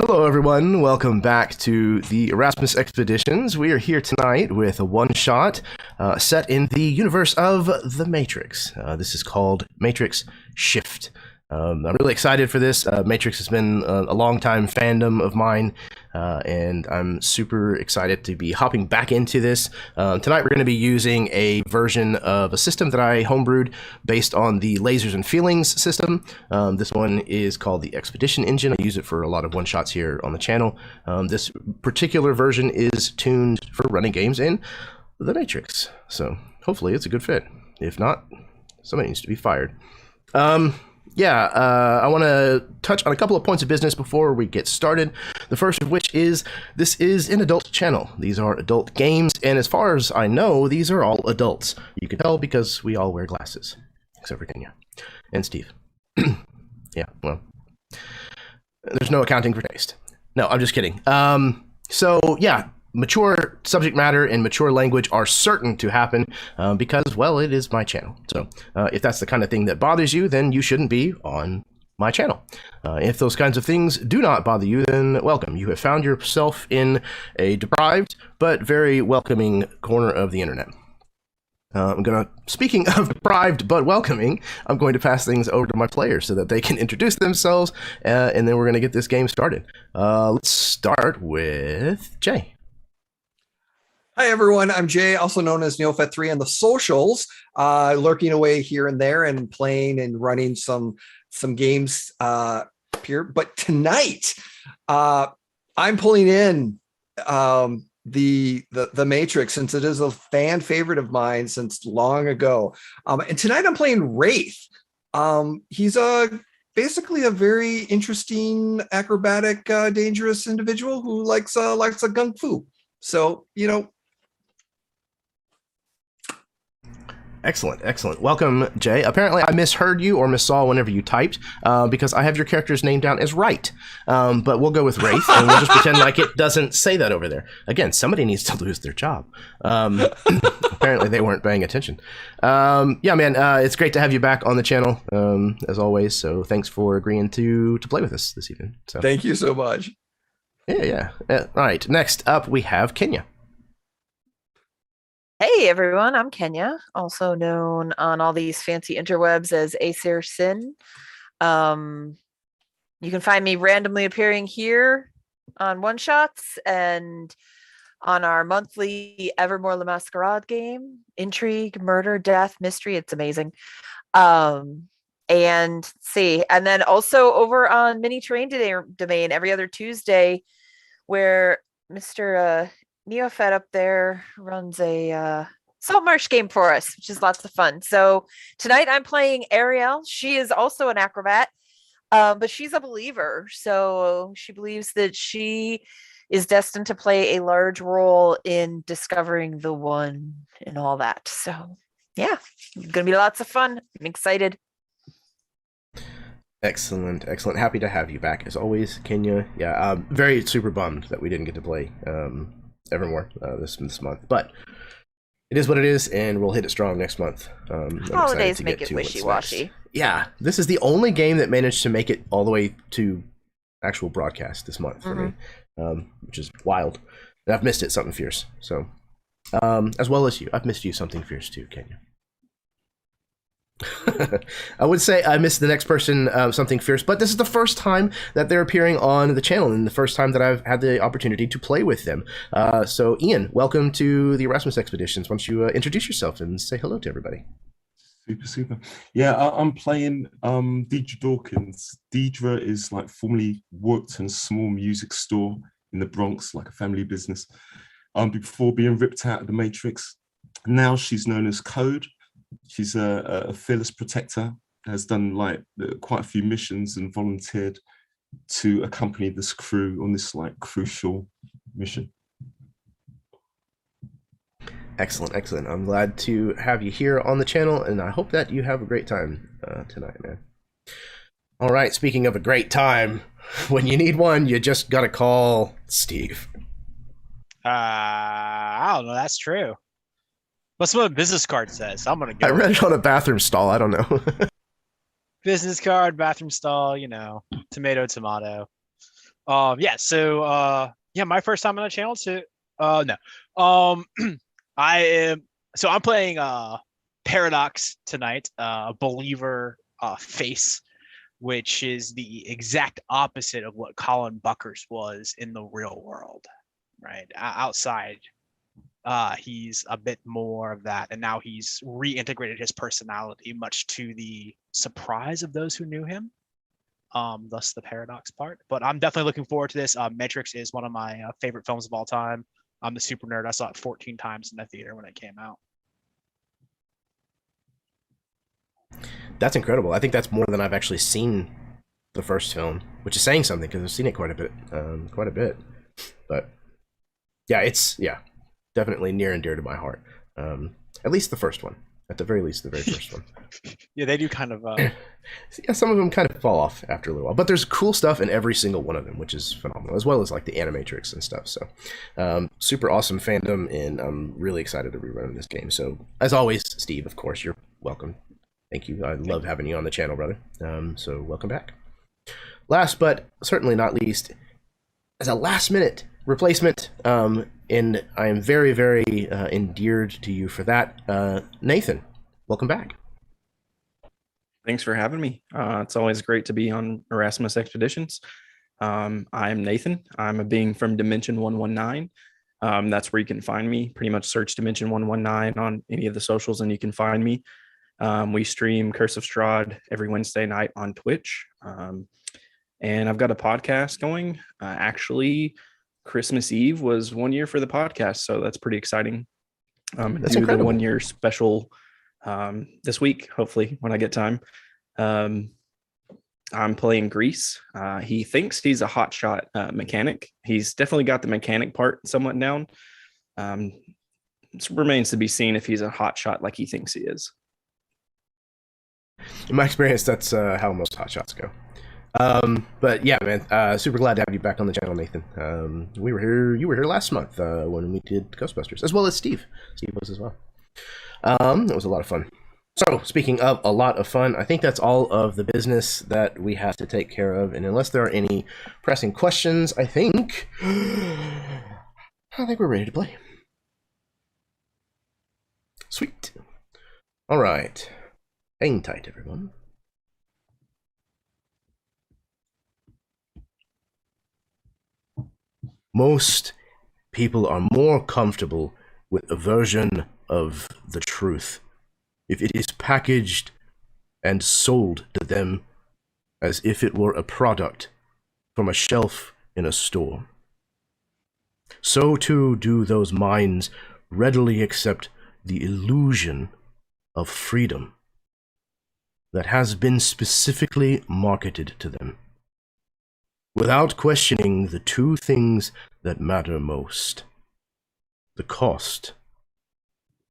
Hello, everyone. Welcome back to the Erasmus Expeditions. We are here tonight with a one-shot set in the universe of The Matrix. This is called Matrix Shift. I'm really excited for this. Matrix has been a long-time fandom of mine, and I'm super excited to be hopping back into this. Tonight we're going to be using a version of a system that I homebrewed based on the Lasers and Feelings system. This one is called the Expedition Engine. I use it for a lot of one-shots here on the channel. This particular version is tuned for running games in The Matrix, so hopefully it's a good fit. If not, somebody needs to be fired. I want to touch on a couple of points of business before we get started. The first of which is, this is an adult channel. These are adult games, and as far as I know, these are all adults. You can tell because we all wear glasses, except for Kenya and Steve. Yeah, well, there's no accounting for taste. No, I'm just kidding. Mature subject matter and mature language are certain to happen because, well, it is my channel. So if that's the kind of thing that bothers you, then you shouldn't be on my channel. If those kinds of things do not bother you, then welcome. You have found yourself in a deprived but very welcoming corner of the internet. Speaking of deprived but welcoming, I'm going to pass things over to my players so that they can introduce themselves, and then we're going to get this game started. Let's start with Jay. Hi, everyone. I'm Jay, also known as Neofet3 on the socials, lurking away here and there and playing and running some games here. But tonight, I'm pulling in the Matrix, since it is a fan favorite of mine since long ago. And tonight I'm playing Wright. He's basically a very interesting, acrobatic, dangerous individual who likes a gung fu. So, Excellent. Welcome, Jay. Apparently, I misheard you or missaw whenever you typed because I have your character's name down as Wright. But we'll go with Wraith, and we'll just pretend like it doesn't say that over there. Again, somebody needs to lose their job. Apparently, they weren't paying attention. It's great to have you back on the channel, as always. So thanks for agreeing to play with us this evening. So thank you so much. Yeah. All right, next up, we have Kenya. Hey everyone, I'm Kenya, also known on all these fancy interwebs as AesirSyn. You can find me randomly appearing here on one-shots and on our monthly Evermore La Masquerade game. Intrigue, murder, death, mystery, it's amazing. And then also over on Mini Terrain Domain every other Tuesday, where Mr. Neofet up there runs a Saltmarsh game for us, which is lots of fun. So tonight I'm playing Ariel. She is also an acrobat, but she's a believer. So she believes that she is destined to play a large role in discovering the one and all that. So yeah, it's going to be lots of fun. I'm excited. Excellent. Happy to have you back as always, Kenya. Yeah, very super bummed that we didn't get to play Evermore this month, but it is what it is, and we'll hit it strong next month. Holidays make it wishy-washy. Yeah, this is the only game that managed to make it all the way to actual broadcast this month for me, which is wild. And I've missed it something fierce. So, as well as you, I've missed you something fierce too, Kenya. I would say I missed the next person something fierce, but this is the first time that they're appearing on the channel and the first time that I've had the opportunity to play with them. So Ian, welcome to the Erasmus Expeditions. Why don't you introduce yourself and say hello to everybody? Super. Yeah, I'm playing Deidre Dawkins. Deidre is formerly worked in a small music store in the Bronx, like a family business, before being ripped out of the Matrix. Now she's known as Code. She's a fearless protector, has done quite a few missions and volunteered to accompany this crew on this crucial mission. Excellent. I'm glad to have you here on the channel, and I hope that you have a great time tonight, man. All right, speaking of a great time, when you need one, you just gotta call Steve. I don't know, that's true. That's what a business card says. I'm gonna go. I read it on a bathroom stall. I don't know. Business card, bathroom stall, tomato. Yeah. So, yeah, my first time on the channel. So, no. Um, I am. So I'm playing Paradox tonight. Believer face, which is the exact opposite of what Colin Buckers was in the real world. Right outside, he's a bit more of that, and now he's reintegrated his personality, much to the surprise of those who knew him. Thus the paradox part. But I'm definitely looking forward to this. Matrix is one of my favorite films of all time. I'm the super nerd. I saw it 14 times in the theater when it came out. That's incredible. I think that's more than I've actually seen the first film, which is saying something because I've seen it quite a bit. But yeah, it's definitely near and dear to my heart. At least the first one. At the very least, the very first one. Yeah, they do kind of. Yeah, some of them kind of fall off after a little while, but there's cool stuff in every single one of them, which is phenomenal, as well as like the animatrix and stuff. So, super awesome fandom, and I'm really excited to be running this game. So, as always, Steve, of course, you're welcome. Thank you. I love having you on the channel, brother. So, welcome back. Last but certainly not least, as a last-minute replacement, and I am very, very endeared to you for that, Nathan. Welcome back. Thanks for having me. It's always great to be on Erasmus Expeditions. I'm Nathan. I'm a being from Dimension 119. That's where you can find me. Pretty much search Dimension 119 on any of the socials and you can find me. We stream Curse of Strahd every Wednesday night on Twitch. And I've got a podcast going. Actually, Christmas Eve was 1 year for the podcast, so that's pretty exciting. That's do incredible. The 1 year special this week, hopefully, when I get time. I'm playing Grease. He thinks he's a hotshot mechanic. He's definitely got the mechanic part somewhat down. It remains to be seen if he's a hotshot like he thinks he is. In my experience, that's how most hotshots go. But yeah, man, super glad to have you back on the channel, Nathan. You were here last month when we did Ghostbusters, as well as Steve. Steve was as well. It was a lot of fun. So, speaking of a lot of fun, I think that's all of the business that we have to take care of. And unless there are any pressing questions, I think we're ready to play. Sweet. All right. Hang tight, everyone. Most people are more comfortable with a version of the truth if it is packaged and sold to them as if it were a product from a shelf in a store. So too do those minds readily accept the illusion of freedom that has been specifically marketed to them, without questioning the two things that matter most: the cost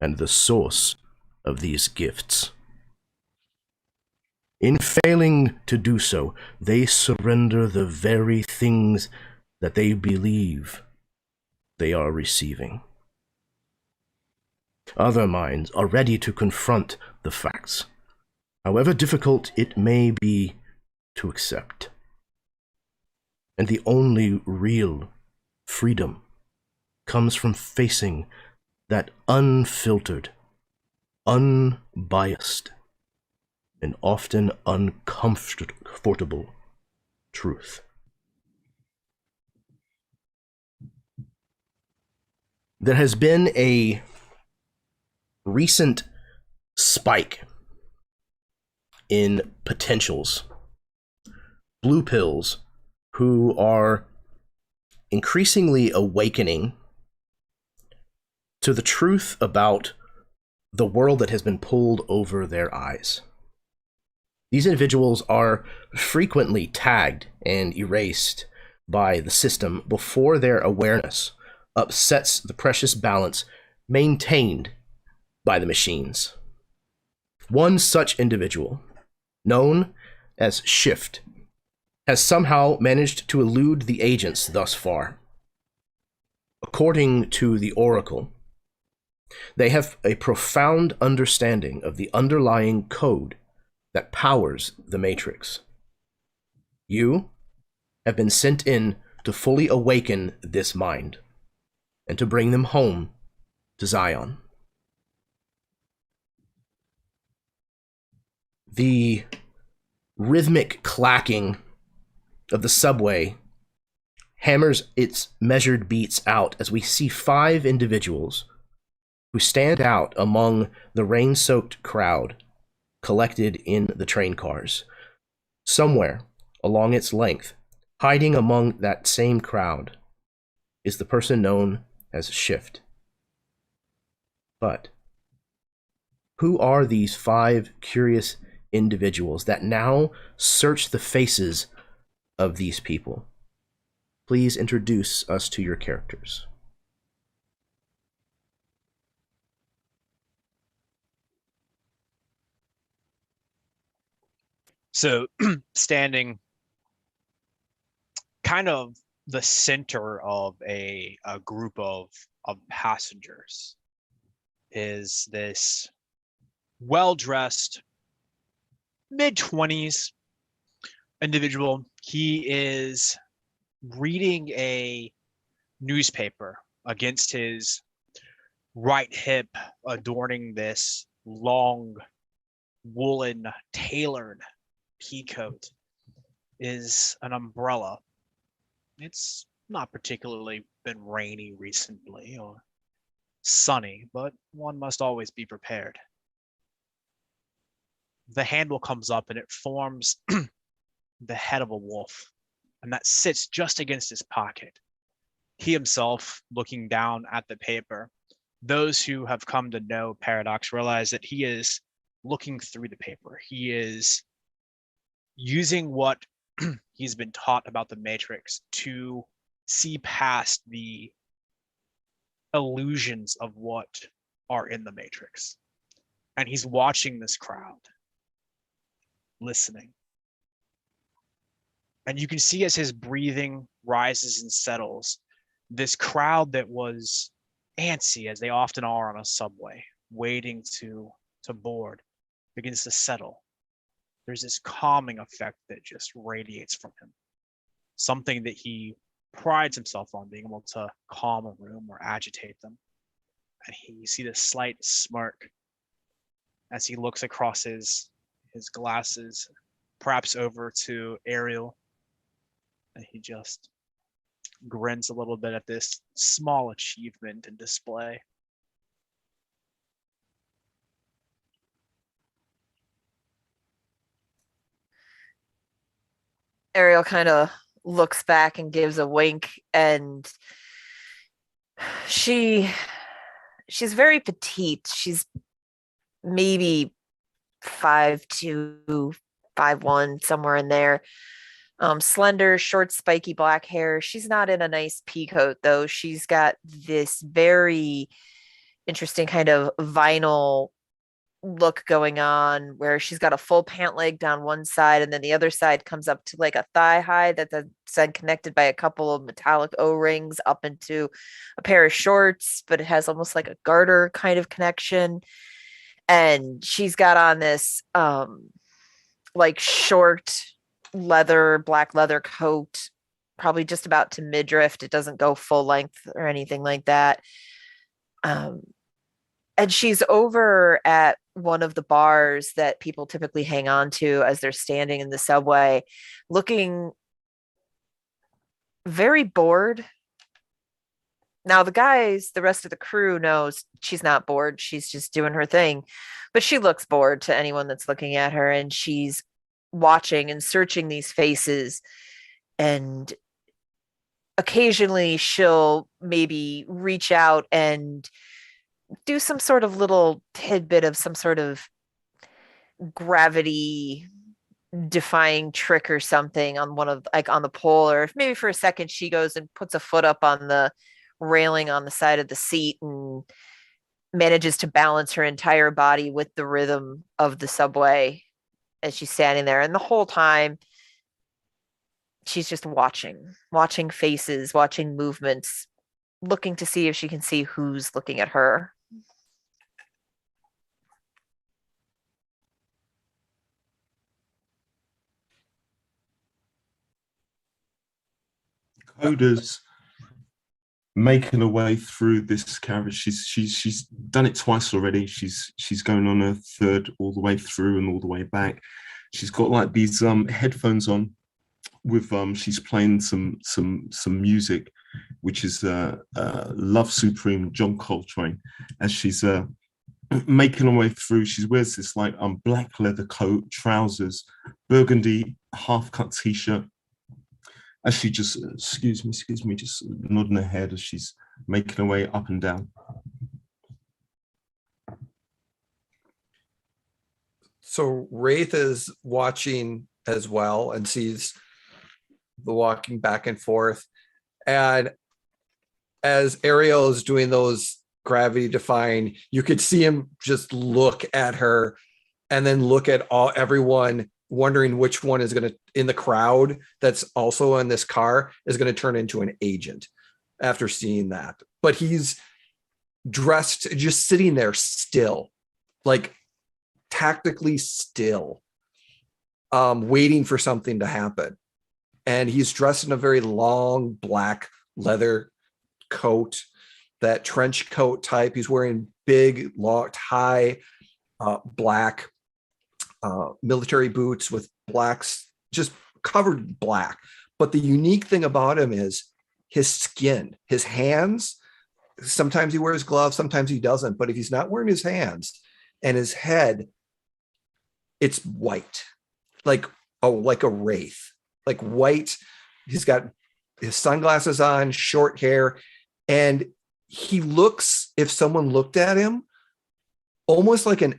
and the source of these gifts. In failing to do so, they surrender the very things that they believe they are receiving. Other minds are ready to confront the facts, however difficult it may be to accept. And the only real freedom comes from facing that unfiltered, unbiased, and often uncomfortable truth. There has been a recent spike in potentials, blue pills, who are increasingly awakening to the truth about the world that has been pulled over their eyes. These individuals are frequently tagged and erased by the system before their awareness upsets the precious balance maintained by the machines. One such individual, known as Shift, has somehow managed to elude the agents thus far. According to the Oracle, they have a profound understanding of the underlying code that powers the Matrix. You have been sent in to fully awaken this mind and to bring them home to Zion. The rhythmic clacking of the subway hammers its measured beats out as we see 5 individuals who stand out among the rain-soaked crowd collected in the train cars. Somewhere along its length, hiding among that same crowd, is the person known as Shift. But who are these 5 curious individuals that now search the faces of these people? Please introduce us to your characters. So standing kind of the center of a group of passengers is this well-dressed mid-20s individual. He is reading a newspaper against his right hip, adorning this long woolen tailored peacoat is an umbrella. It's not particularly been rainy recently or sunny, but one must always be prepared. The handle comes up and it forms the head of a wolf, and that sits just against his pocket. He himself, looking down at the paper, those who have come to know Paradox realize that he is looking through the paper. He is using what he's been taught about the Matrix to see past the illusions of what are in the Matrix. And he's watching this crowd, listening. And you can see as his breathing rises and settles, this crowd that was antsy, as they often are on a subway, waiting to board, begins to settle. There's this calming effect that just radiates from him. Something that he prides himself on, being able to calm a room or agitate them. And you see this slight smirk as he looks across his glasses, perhaps over to Ariel. And he just grins a little bit at this small achievement and display. Ariel kind of looks back and gives a wink, and she's very petite. She's maybe 5'2", 5'1", somewhere in there. Slender, short, spiky black hair. She's not in a nice peacoat though. She's got this very interesting kind of vinyl look going on where she's got a full pant leg down one side, and then the other side comes up to like a thigh high that's then connected by a couple of metallic O-rings up into a pair of shorts, but it has almost like a garter kind of connection. And she's got on this like short black leather coat, probably just about to midriff. It doesn't go full length or anything like that. And she's over at one of the bars that people typically hang on to as they're standing in the subway, looking very bored. Now, the rest of the crew knows she's not bored. She's just doing her thing. But she looks bored to anyone that's looking at her, and she's watching and searching these faces. And occasionally she'll maybe reach out and do some sort of little tidbit of some sort of gravity defying trick or something on one of like on the pole, or if maybe for a second she goes and puts a foot up on the railing on the side of the seat and manages to balance her entire body with the rhythm of the subway as she's standing there. And the whole time she's just watching faces, watching movements, looking to see if she can see who's looking at her. Coda's making her way through this carriage. She's done it twice already. She's going on her third, all the way through and all the way back. She's got like these headphones on with she's playing some music, which is Love Supreme, John Coltrane. As she's making her way through, she wears this like black leather coat, trousers, burgundy half-cut t-shirt. As she just, excuse me, just nodding her head as she's making her way up and down. So Wraith is watching as well and sees the walking back and forth. And as Ariel is doing those gravity defying, you could see him just look at her and then look at everyone, wondering which one is going to, in the crowd that's also in this car, is going to turn into an agent after seeing that. But he's dressed, just sitting there still, like tactically still, waiting for something to happen. And he's dressed in a very long black leather coat, that trench coat type. He's wearing big, long, high, black military boots with blacks, just covered black. But the unique thing about him is his skin, his hands. Sometimes he wears gloves, sometimes he doesn't. But if he's not wearing his hands and his head, it's white, like a wraith, like white. He's got his sunglasses on, short hair, and he looks, if someone looked at him, almost like a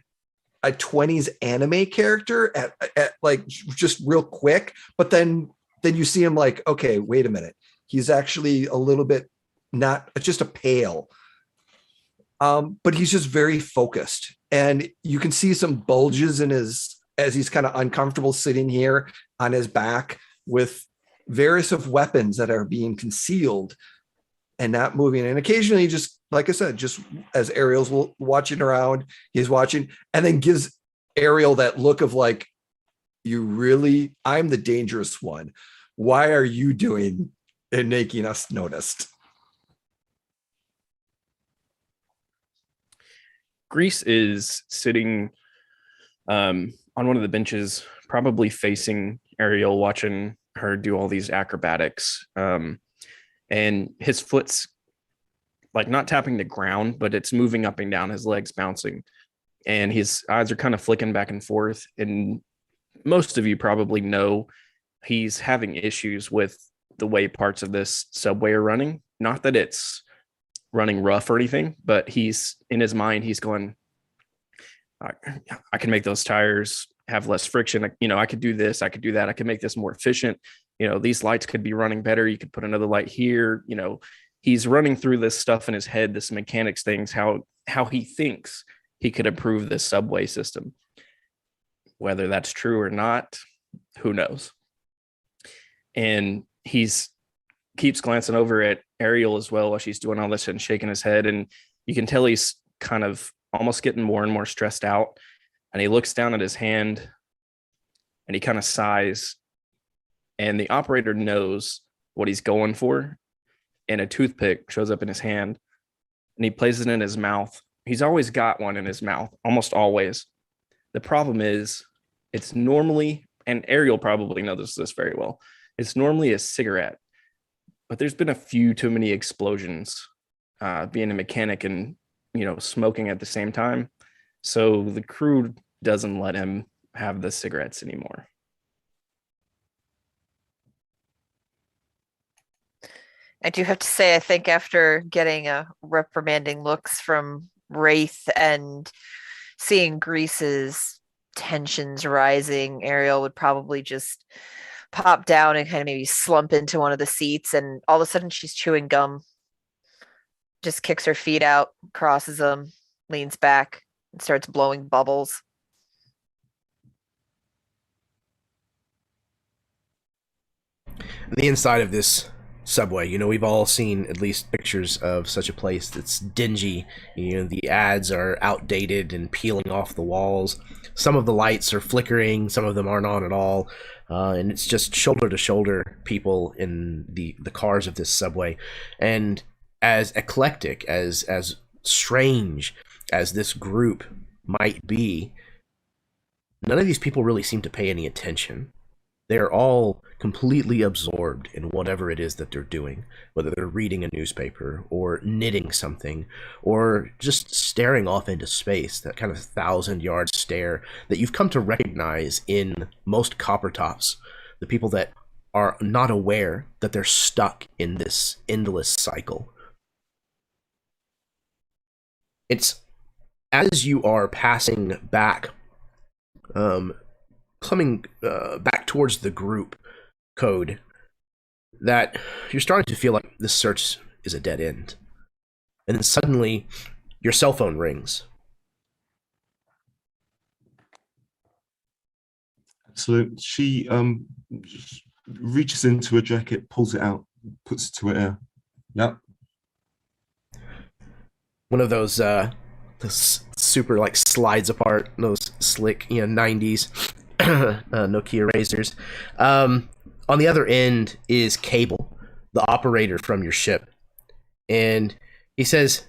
20s anime character at like just real quick. But then you see him like, okay, wait a minute. He's actually a little bit, not just a pale, but he's just very focused. And you can see some bulges in his, as he's kind of uncomfortable sitting here on his back with various of weapons that are being concealed and not moving. And occasionally, just like I said, just as Ariel's watching around, he's watching and then gives Ariel that look of like, I'm the dangerous one. Why are you doing and making us noticed? Grease is sitting on one of the benches, probably facing Ariel, watching her do all these acrobatics. And his foot's like not tapping the ground, but it's moving up and down, his legs bouncing. And his eyes are kind of flicking back and forth. And most of you probably know he's having issues with the way parts of this subway are running. Not that it's running rough or anything, but he's in his mind, he's going, I can make those tires have less friction. I could do this, I could do that. I could make this more efficient. These lights could be running better. You could put another light here. He's running through this stuff in his head, this mechanics things, how he thinks he could improve this subway system. Whether that's true or not, who knows? And he's keeps glancing over at Ariel as well while she's doing all this and shaking his head. And you can tell he's kind of almost getting more and more stressed out. And he looks down at his hand and he kind of sighs. And the operator knows what he's going for. And a toothpick shows up in his hand and he places it in his mouth. He's always got one in his mouth, almost always. The problem is it's normally, and Ariel probably knows this very well, it's normally a cigarette. But there's been a few too many explosions being a mechanic and, smoking at the same time. So the crew doesn't let him have the cigarettes anymore. I do have to say, I think after getting reprimanding looks from Wraith and seeing Grease's tensions rising, Ariel would probably just pop down and kind of maybe slump into one of the seats, and all of a sudden she's chewing gum, just kicks her feet out, crosses them, leans back, and starts blowing bubbles. The inside of this subway, we've all seen at least pictures of such a place that's dingy. The ads are outdated and peeling off the walls. Some of the lights are flickering, some of them aren't on at all. and it's just shoulder to shoulder people in the cars of this subway. And as eclectic, as strange as this group might be, none of these people really seem to pay any attention. They're all completely absorbed in whatever it is that they're doing, whether they're reading a newspaper or knitting something or just staring off into space, that kind of 1,000-yard stare that you've come to recognize in most Coppertops, the people that are not aware that they're stuck in this endless cycle. It's as you are passing back, coming back towards the group code, that you're starting to feel like this search is a dead end. And then suddenly your cell phone rings. So she reaches into her jacket, pulls it out, puts it to her ear. Yep. One of those super like slides apart, those slick 90s Nokia razors. On the other end is Cable, the operator from your ship, and he says,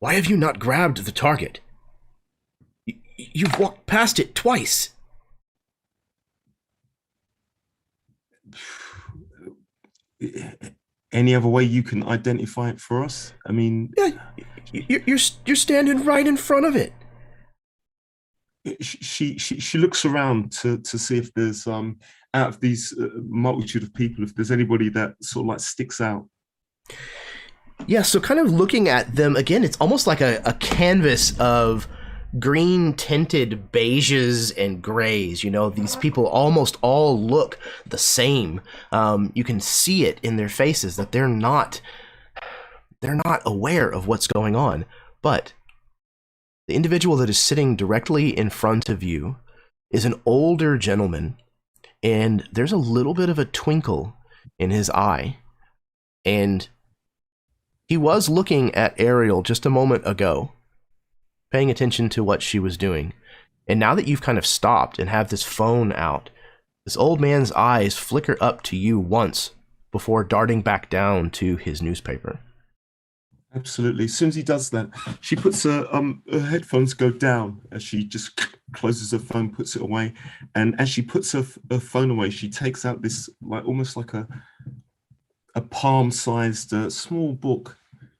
"Why have you not grabbed the target? You've walked past it twice." Any other way you can identify it for us? I mean, yeah, you're standing right in front of it. She looks around to see if there's out of these multitude of people, if there's anybody that sort of like sticks out. Yeah, so kind of looking at them again, it's almost like a canvas of green tinted beiges and grays. These people almost all look the same. You can see it in their faces that they're not aware of what's going on. But the individual that is sitting directly in front of you is an older gentleman, and there's a little bit of a twinkle in his eye. And he was looking at Ariel just a moment ago, paying attention to what she was doing. And now that you've kind of stopped and have this phone out, this old man's eyes flicker up to you once before darting back down to his newspaper. Absolutely. As soon as he does that, she puts her headphones go down as she just closes her phone, puts it away. And as she puts her phone away, she takes out this almost like a palm-sized small book,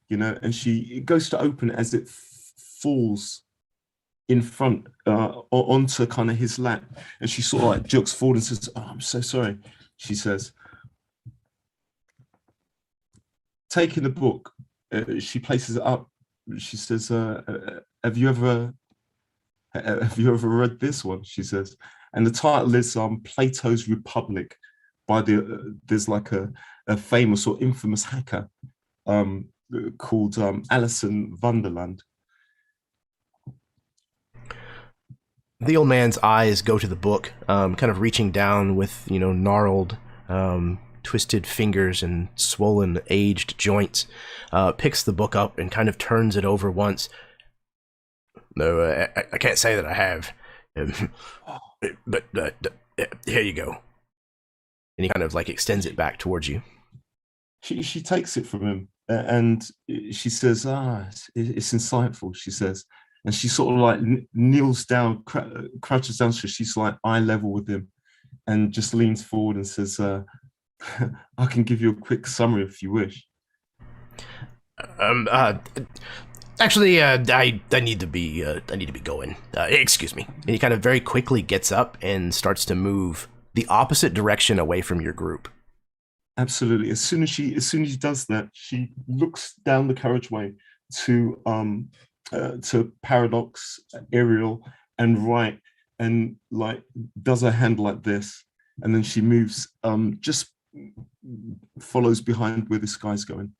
and she goes to open it as it falls in front onto kind of his lap, and she sort of like jerks forward and says, "Oh, I'm so sorry," she says. Taking the book, she places it up. She says, have you ever read this one?" She says, and the title is Plato's Republic by there's like a famous or infamous hacker called AesirSyn Wonderland. The old man's eyes go to the book, kind of reaching down with, gnarled, twisted fingers and swollen, aged joints, picks the book up and kind of turns it over once. "No, I can't say that I have, but here you go." And he kind of like extends it back towards you. She takes it from him and she says, it's insightful," she says. And she sort of like kneels down, crouches down, so she's like eye level with him, and just leans forward and says, "I can give you a quick summary if you wish." Actually, I need to be going. Excuse me. And he kind of very quickly gets up and starts to move the opposite direction away from your group. Absolutely. As soon as he does that, she looks down the carriageway to Paradox, Ariel, and Wright, and like does her hand like this, and then she moves, just follows behind where this guy's going.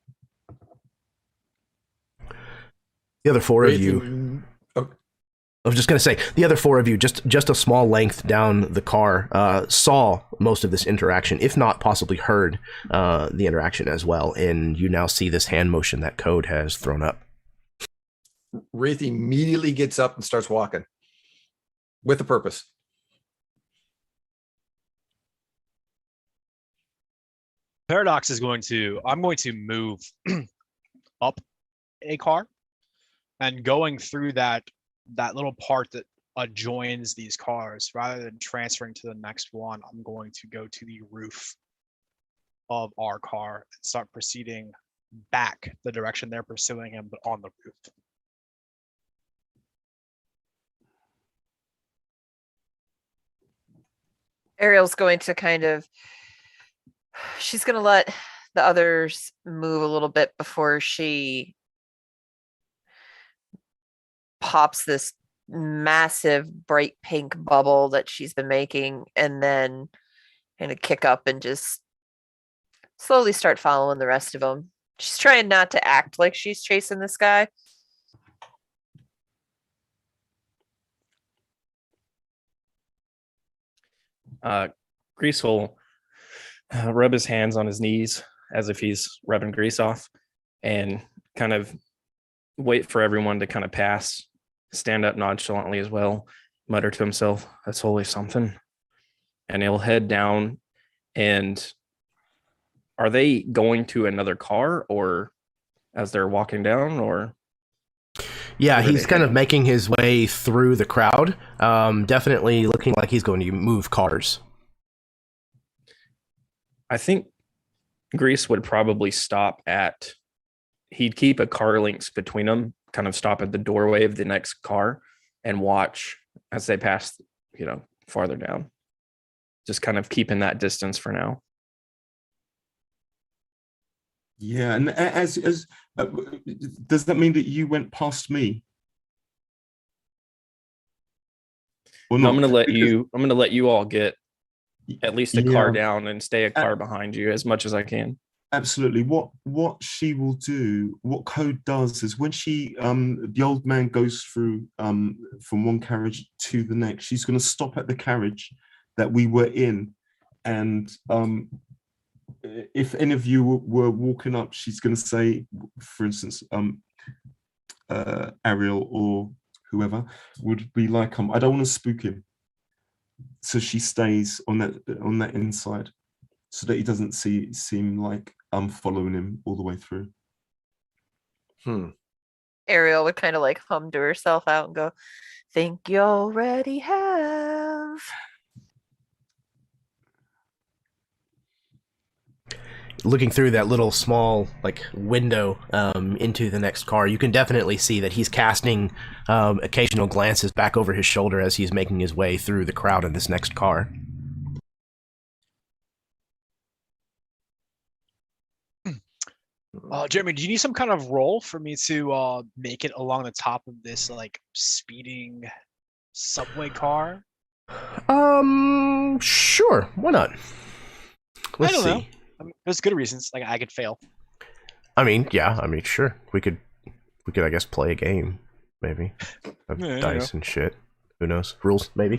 The other four of you, I was just going to say, the other four of you, just a small length down the car, saw most of this interaction, if not possibly heard the interaction as well, and you now see this hand motion that Code has thrown up. Wraith immediately gets up and starts walking with a purpose. Paradox is going to. I'm going to move up a car, and going through that little part that adjoins these cars, rather than transferring to the next one, I'm going to go to the roof of our car and start proceeding back the direction they're pursuing him, but on the roof. Ariel's going to she's going to let the others move a little bit before she pops this massive bright pink bubble that she's been making, and then kind of kick up and just slowly start following the rest of them. She's trying not to act like she's chasing this guy. Grease will rub his hands on his knees as if he's rubbing grease off, and kind of wait for everyone to kind of pass, stand up nonchalantly as well, mutter to himself, "That's always something." And he'll head down. And are they going to another car, or as they're walking down, or? Yeah, he's kind of making his way through the crowd. Definitely looking like he's going to move cars. I think Grease would probably stop at, he'd keep a car links between them, kind of stop at the doorway of the next car and watch as they pass, farther down. Just kind of keeping that distance for now. Yeah, and as does that mean that you went past me? Or No, not? I'm gonna let you all get at least a car down and stay a car behind you as much as I can. Absolutely. What she will do, what Code does, is when she the old man goes through from one carriage to the next, she's going to stop at the carriage that we were in, and if any of you were walking up, she's going to say, for instance, Ariel or whoever would be like, I don't want to spook him, so she stays on that inside, so that he doesn't seem like I'm following him all the way through. Ariel would kind of like hum to herself out and go, "Think you already have." Looking through that little small window into the next car, you can definitely see that he's casting occasional glances back over his shoulder as he's making his way through the crowd in this next car. Jeremy, do you need some kind of roll for me to make it along the top of this speeding subway car? Sure, why not? Let's I don't see. know. There's good reasons. I could fail. Sure. We could, I guess, play a game, maybe. Of dice and shit. Who knows? Rules, maybe.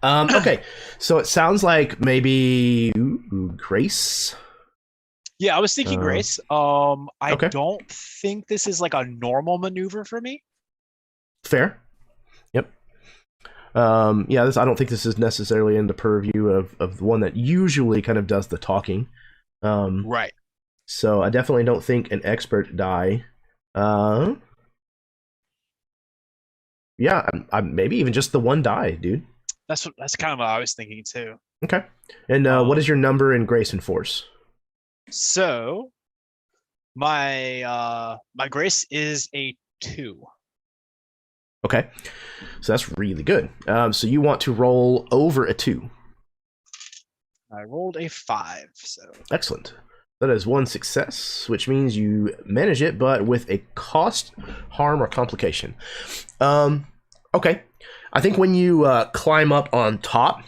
Okay, so it sounds like maybe Grace. Yeah, I was thinking Grace. I okay. don't think this is a normal maneuver for me. Fair. Yep. I don't think this is necessarily in the purview of the one that usually kind of does the talking. Right. So I definitely don't think an expert die. Maybe even just the one die, dude. That's kind of what I was thinking too. Okay. And what is your number in Grace and Force? So my Grace is a 2. Okay. So that's really good. So you want to roll over a 2. I rolled a 5, so excellent. That is one success, which means you manage it, but with a cost, harm, or complication. Okay. I think when you climb up on top,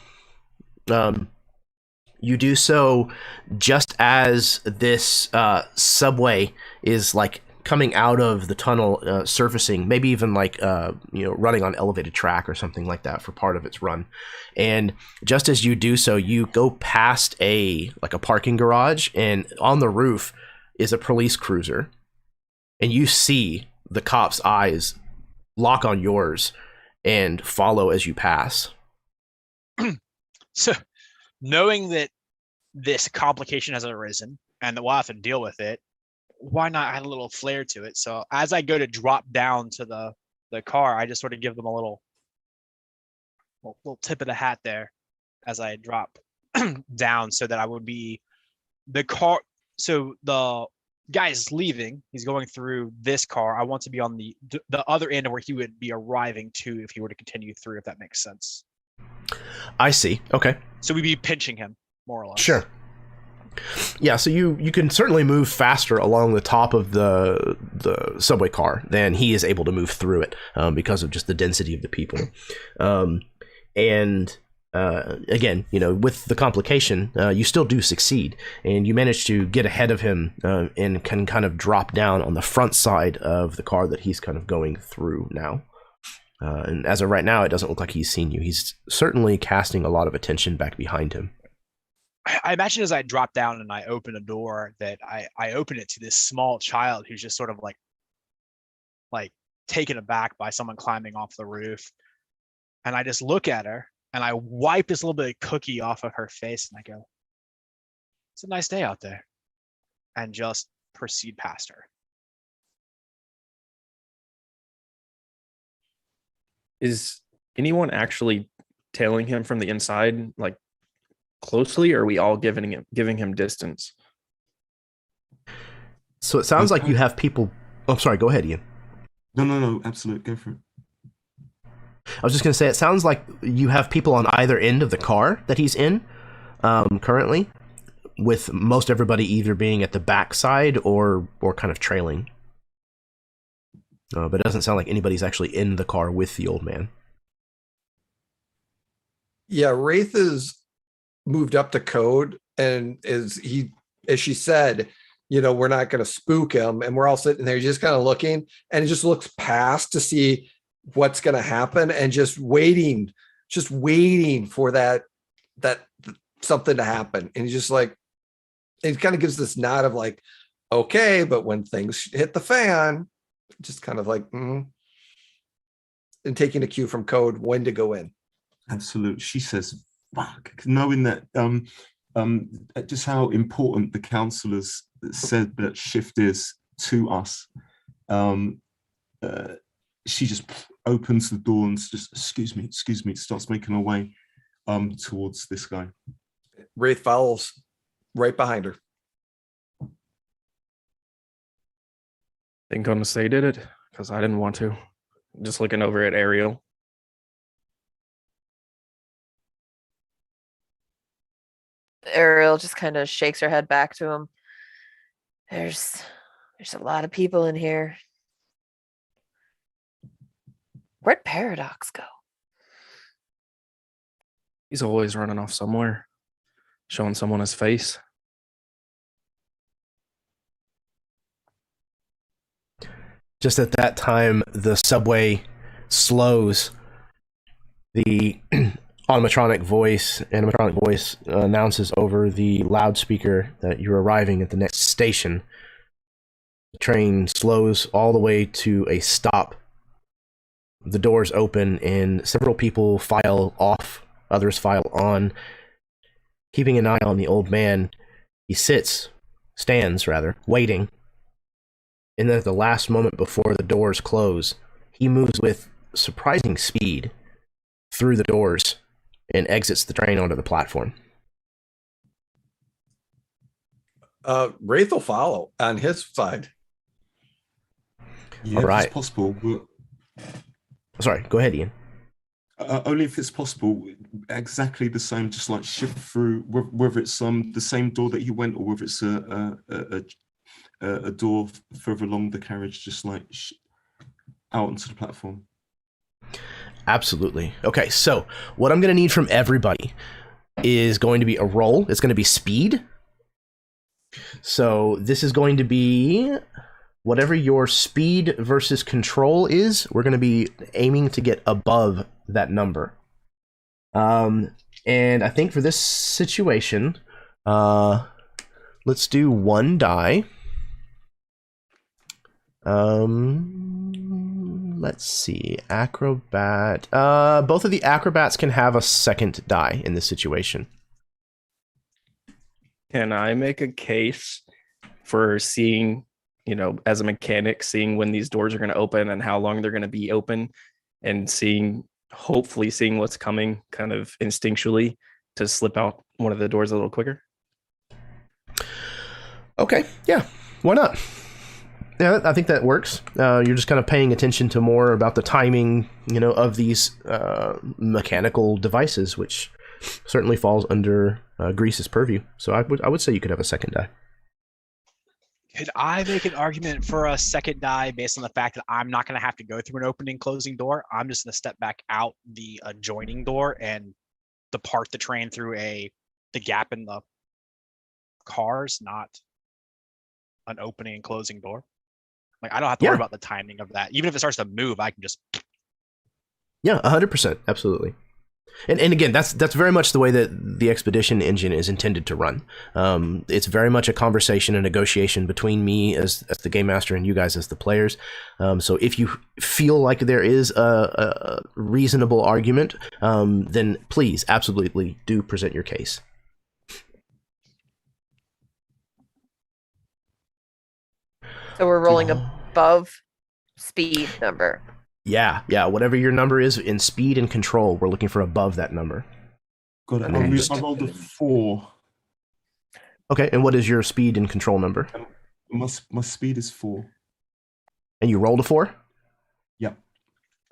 you do so just as this subway is coming out of the tunnel, surfacing, maybe even running on elevated track or something like that for part of its run. And just as you do so, you go past a parking garage, and on the roof is a police cruiser, and you see the cop's eyes lock on yours and follow as you pass. So knowing that this complication has arisen and that we'll have to deal with it, why not add a little flair to it? So as I go to drop down to the car, I just sort of give them a little tip of the hat there as I drop down, so that I would be the car. So the guy is leaving, he's going through this car. I want to be on the other end of where he would be arriving to if he were to continue through, if that makes sense. I see. Okay. So we'd be pinching him, more or less. Sure. Yeah, so you can certainly move faster along the top of the subway car than he is able to move through it, because of just the density of the people. Again, with the complication, you still do succeed, and you manage to get ahead of him, and can kind of drop down on the front side of the car that he's kind of going through now. And as of right now, it doesn't look like he's seen you. He's certainly casting a lot of attention back behind him. I imagine as I drop down and I open a door that I open it to this small child who's just sort of like taken aback by someone climbing off the roof. And I just look at her and I wipe this little bit of cookie off of her face and I go, "It's a nice day out there," and just proceed past her. Is anyone actually tailing him from the inside, like closely, or are we all giving him distance? So it sounds like you have people. Oh, sorry. Go ahead, Ian. No, absolutely, go for it. I was just going to say, it sounds like you have people on either end of the car that he's in, currently, with most everybody either being at the back side or kind of trailing. But it doesn't sound like anybody's actually in the car with the old man. Yeah, Wraith is moved up to code, and as she said, we're not going to spook him, and we're all sitting there just kind of looking, and it just looks past to see what's going to happen, and just waiting for that something to happen. And he's just like, it kind of gives this nod of like, okay, but when things hit the fan, just kind of like, and taking a cue from code when to go in. Absolutely. She says, fuck, knowing that just how important the counselors said that shift is to us. She just opens the door and just, excuse me, starts making her way towards this guy. Wraith follows right behind her. Think on the say did it, because I didn't want to. Just looking over at Ariel. Ariel just kind of shakes her head back to him. There's a lot of people in here. Where'd Paradox go? He's always running off somewhere, showing someone his face. Just at that time, the subway slows. The animatronic voice announces over the loudspeaker that you're arriving at the next station. The train slows all the way to a stop. The doors open and several people file off, others file on. Keeping an eye on the old man, he stands, waiting. And then at the last moment before the doors close, he moves with surprising speed through the doors and exits the train onto the platform. Wraith will follow on his side. Yeah, all right. If it's possible. Sorry, go ahead, Ian. Only if it's possible, exactly the same, just like shift through, whether it's the same door that you went, or whether it's a door further along the carriage, just like out onto the platform. Absolutely. Okay, so what I'm going to need from everybody is going to be a roll. It's going to be speed. So this is going to be whatever your speed versus control is. We're going to be aiming to get above that number. And I think for this situation, let's do one die. Let's see, acrobat. Both of the acrobats can have a second die in this situation. Can I make a case for seeing, as a mechanic, seeing when these doors are going to open and how long they're going to be open, and hopefully seeing what's coming kind of instinctually to slip out one of the doors a little quicker? Okay, yeah, why not? Yeah, I think that works. You're just kind of paying attention to more about the timing, of these mechanical devices, which certainly falls under Grease's purview. So I would say you could have a second die. Could I make an argument for a second die based on the fact that I'm not going to have to go through an opening closing door? I'm just going to step back out the adjoining door and depart the train through the gap in the cars, not an opening and closing door. Like, I don't have to worry about the timing of that. Even if it starts to move, I can just. Yeah, 100%, absolutely. And again, that's very much the way that the expedition engine is intended to run. It's very much a conversation and negotiation between me as the game master and you guys as the players. So if you feel like there is a reasonable argument, then please absolutely do present your case. So we're rolling above speed number. Yeah, whatever your number is in speed and control, we're looking for above that number. Got it. Okay. I rolled a 4. Okay, and what is your speed and control number? My speed is 4. And you rolled a 4? Yep.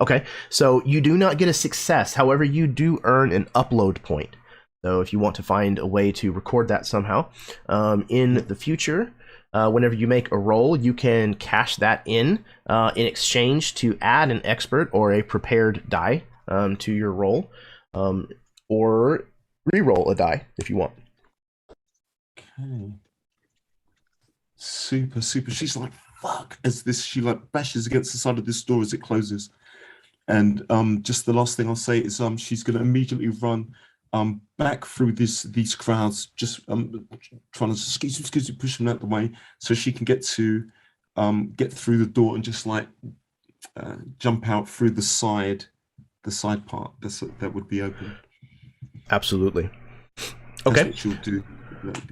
Okay, so you do not get a success. However, you do earn an upload point. So if you want to find a way to record that somehow, in the future, whenever you make a roll, you can cash that in exchange to add an expert or a prepared die to your roll, or re-roll a die if you want. Okay. Super. She's like, fuck, as she like bashes against the side of this door as it closes. And just the last thing I'll say is she's going to immediately run back through these crowds, just trying to excuse me, push them out the way so she can get through the door and just like jump out through the side part that would be open. Absolutely. That's Okay. what she'll do.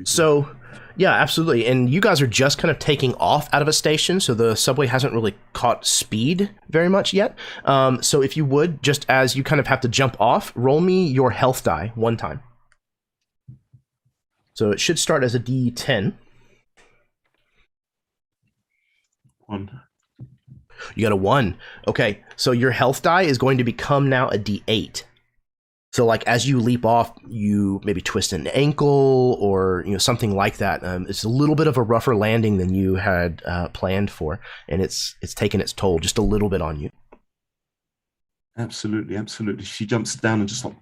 So, yeah, absolutely. And you guys are just kind of taking off out of a station, so the subway hasn't really caught speed very much yet. So if you would, just as you kind of have to jump off, roll me your health die one time. So it should start as a D10. 1. You got a 1. Okay, so your health die is going to become now a D8. So like as you leap off, you maybe twist an ankle or something like that. It's a little bit of a rougher landing than you had planned for, and it's taken its toll just a little bit on you. Absolutely. She jumps down and just like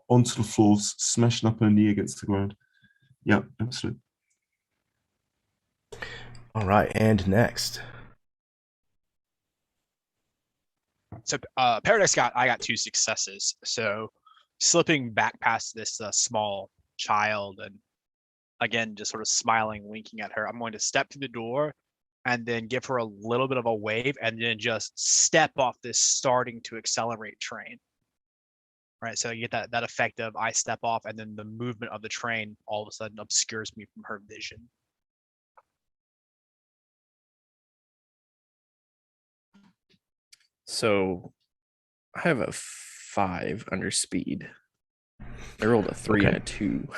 onto the floor, smashing up her knee against the ground. Yeah, absolutely. All right, and next. So Paradise I got 2 successes. So slipping back past this small child and again just sort of smiling, winking at her, I'm going to step through the door and then give her a little bit of a wave and then just step off this starting to accelerate train. Right, so you get that effect of I step off and then the movement of the train all of a sudden obscures me from her vision. So I have a 5 under speed. I rolled a 3 and a 2.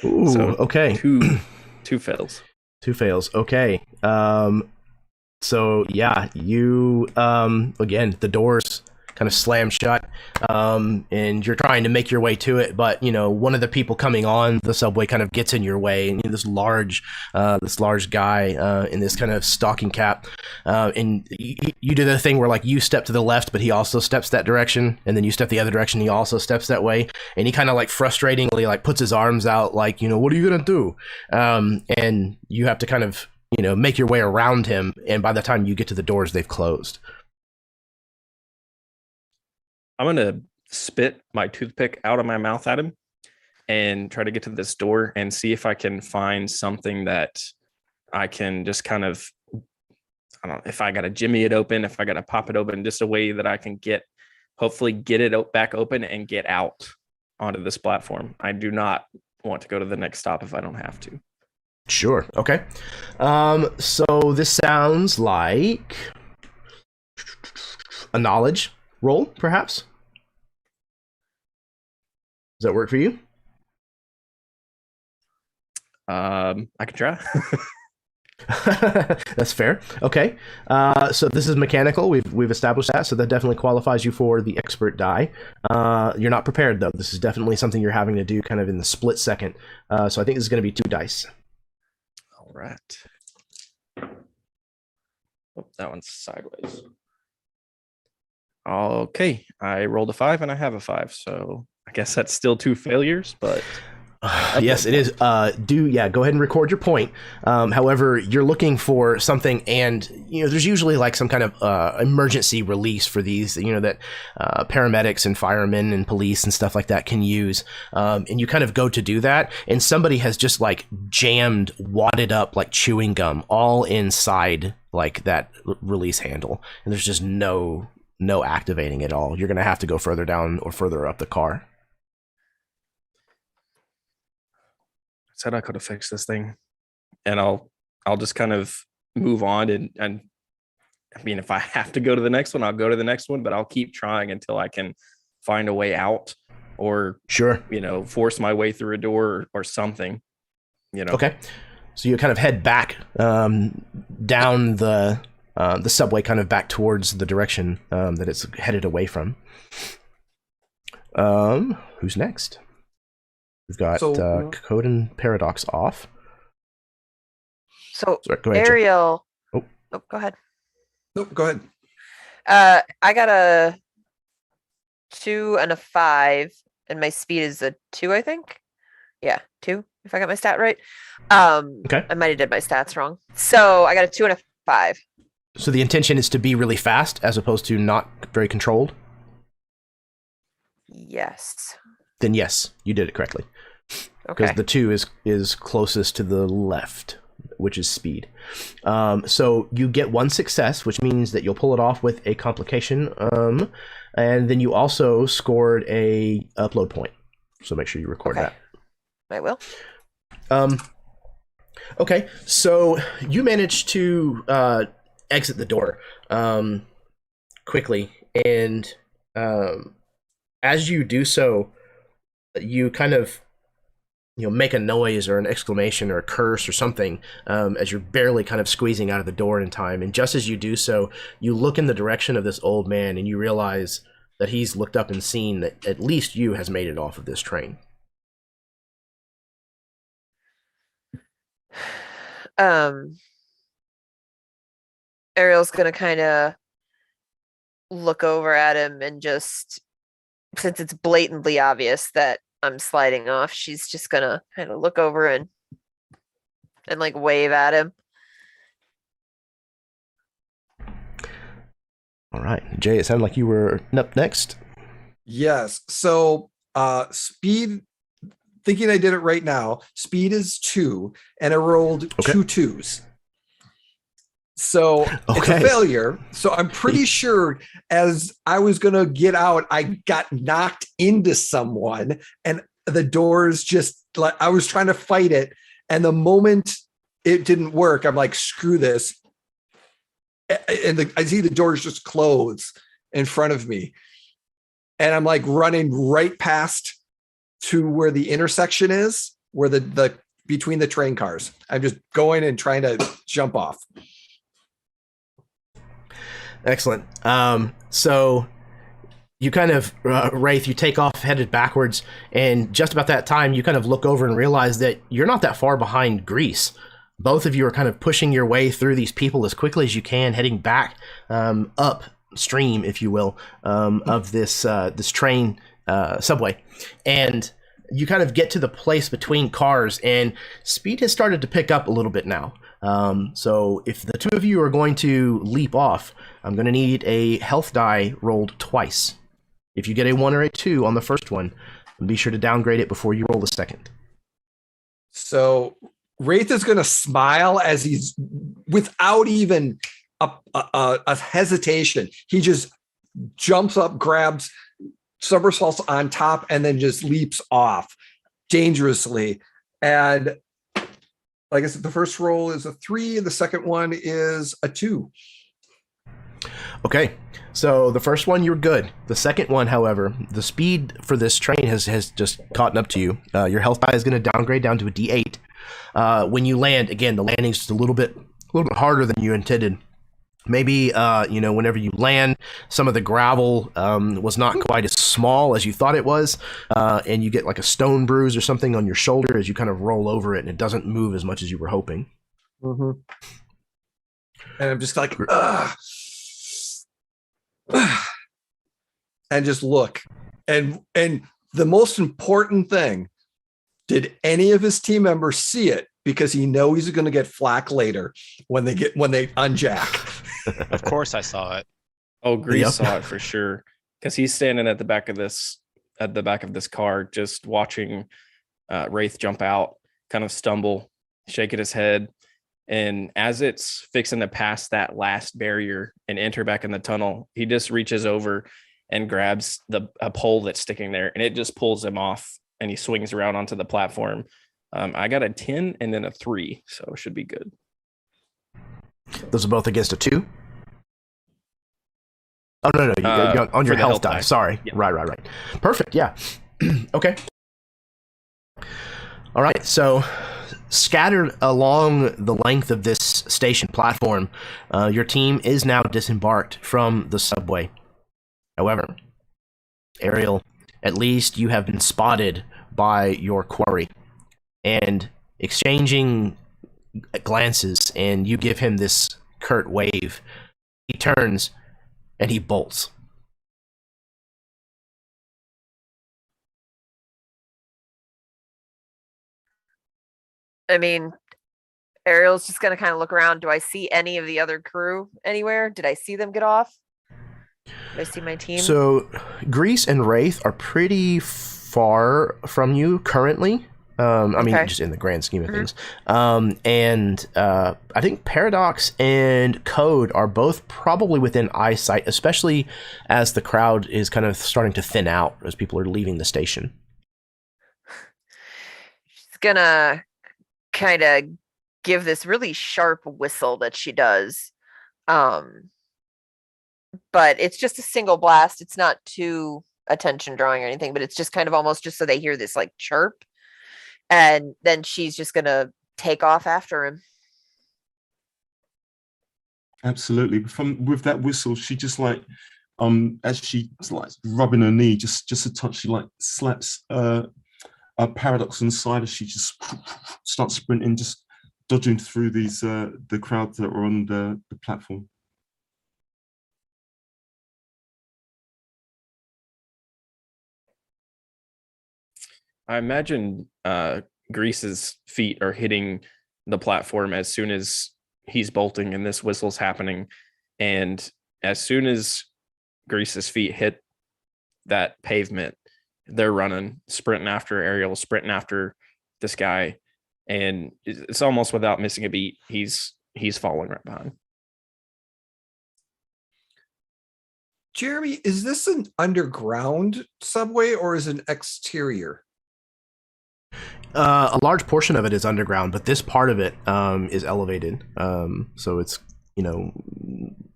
Ooh, So okay. Two fails. 2 fails. Okay. So yeah, you again, the doors kind of slam shut, and you're trying to make your way to it, but one of the people coming on the subway kind of gets in your way, and this large guy in this kind of stocking cap, and you do the thing where like you step to the left, but he also steps that direction, and then you step the other direction, he also steps that way, and he kind of like frustratingly like puts his arms out like, what are you gonna do? And you have to kind of make your way around him, and by the time you get to the doors, they've closed. I'm going to spit my toothpick out of my mouth at him and try to get to this door and see if I can find something that I can just kind of, I don't know, if I got to jimmy it open, if I got to pop it open, just a way that I can hopefully get it back open and get out onto this platform. I do not want to go to the next stop if I don't have to. Sure. Okay. So this sounds like a knowledge roll, perhaps. Does that work for you? I can try. That's fair. Okay. So this is mechanical. We've established that, so that definitely qualifies you for the expert die. You're not prepared though. This is definitely something you're having to do kind of in the split second. So I think this is going to be 2 dice. All right. Oh, that one's sideways. Okay, I rolled a 5 and I have a 5, so I guess that's still 2 failures, but yes, it is. Go ahead and record your point. However, you're looking for something, and there's usually like some kind of emergency release for these, that paramedics and firemen and police and stuff like that can use. And you kind of go to do that, and somebody has just like jammed, wadded up like chewing gum all inside like that release handle, and there's just no activating at all. You're gonna have to go further down or further up the car. Said I could have fixed this thing, and I'll just kind of move on, and I mean, if I have to go to the next one, I'll go to the next one, but I'll keep trying until I can find a way out, or sure, force my way through a door or something. Okay, so you kind of head back down the subway, kind of back towards the direction that it's headed away from. Who's next? We've got Code and Paradox off. So sorry, go ahead, Ariel. Oh, go ahead. Nope, go ahead. I got a 2 and a 5, and my speed is a 2, I think. Yeah, 2, if I got my stat right. Okay. I might have did my stats wrong. So I got a 2 and a 5. So the intention is to be really fast as opposed to not very controlled? Yes. Then yes, you did it correctly. Okay. Because the 2 is closest to the left, which is speed. So you get 1 success, which means that you'll pull it off with a complication. And then you also scored a upload point. So make sure you record that. I will. Okay, so you managed to exit the door quickly, and as you do so, you kind of make a noise or an exclamation or a curse or something as you're barely kind of squeezing out of the door in time. And just as you do so, you look in the direction of this old man, and you realize that he's looked up and seen that at least you has made it off of this train. Ariel's gonna kind of look over at him, and just, since it's blatantly obvious that I'm sliding off, she's just gonna kind of look over and like wave at him. All right, Jay, it sounded like you were up next. Yes. So speed, thinking I did it right now, speed is 2, and I rolled 2 2s. So it's a failure. So I'm pretty sure as I was going to get out, I got knocked into someone, and the doors just, like, I was trying to fight it. And the moment it didn't work, I'm like, screw this. And I see the doors just close in front of me. And I'm like running right past to where the intersection is, where the between the train cars. I'm just going and trying to jump off. Excellent. So you kind of, Wraith, you take off headed backwards, and just about that time, you kind of look over and realize that you're not that far behind Grease. Both of you are kind of pushing your way through these people as quickly as you can, heading back upstream, if you will, of this train subway. And you kind of get to the place between cars, and speed has started to pick up a little bit now. So if the 2 of you are going to leap off, I'm going to need a health die rolled twice. If you get a 1 or a 2 on the first one, be sure to downgrade it before you roll the second. So Wraith is going to smile as he's, without even a hesitation, he just jumps up, grabs, somersaults on top, and then just leaps off dangerously. And like I said, the first roll is a 3, and the second one is a 2. Okay, so the first one, you're good. The second one, however, the speed for this train has just caught up to you. Your health die is going to downgrade down to a D8. When you land, again, the landing's just a little bit harder than you intended. Maybe, whenever you land, some of the gravel was not quite as small as you thought it was, and you get like a stone bruise or something on your shoulder as you kind of roll over it, and it doesn't move as much as you were hoping. Mm-hmm. And I'm just like, and just look. And the most important thing, did any of his team members see it? Because he knows he's going to get flack later when they unjack. Of course I saw it. Oh, Grease saw it for sure. Because he's standing at the back of this car, just watching Wraith jump out, kind of stumble, shaking his head. And as it's fixing to pass that last barrier and enter back in the tunnel, he just reaches over and grabs a pole that's sticking there, and it just pulls him off, and he swings around onto the platform. I got a 10 and then a 3, so it should be good. Those are both against a 2? Oh, no, you're on your health die. Sorry. Yeah. Right. Perfect, yeah. Okay. All right, so scattered along the length of this station platform, your team is now disembarked from the subway. However, Ariel, at least you have been spotted by your quarry. And exchanging glances, and you give him this curt wave. He turns and he bolts. I mean, Ariel's just going to kind of look around. Do I see any of the other crew anywhere? Did I see them get off? Did I see my team? So, Grease and Wraith are pretty far from you currently. Just in the grand scheme of things. And I think Paradox and Code are both probably within eyesight, especially as the crowd is kind of starting to thin out as people are leaving the station. She's gonna kind of give this really sharp whistle that she does. But it's just a single blast. It's not too attention drawing or anything, but it's just kind of almost just so they hear this like chirp. And then she's just going to take off after him. Absolutely. With that whistle, she just like, as she's like rubbing her knee, just a touch, she like slaps a Paradox on the side as she just starts sprinting, just dodging through these the crowd that are on the platform. I imagine Grease's feet are hitting the platform as soon as he's bolting and this whistle's happening. And as soon as Grease's feet hit that pavement, they're running, sprinting after Ariel, sprinting after this guy. And it's almost without missing a beat. He's following right behind. Jeremy, is this an underground subway or is it an exterior? A large portion of it is underground, but this part of it is elevated. So it's,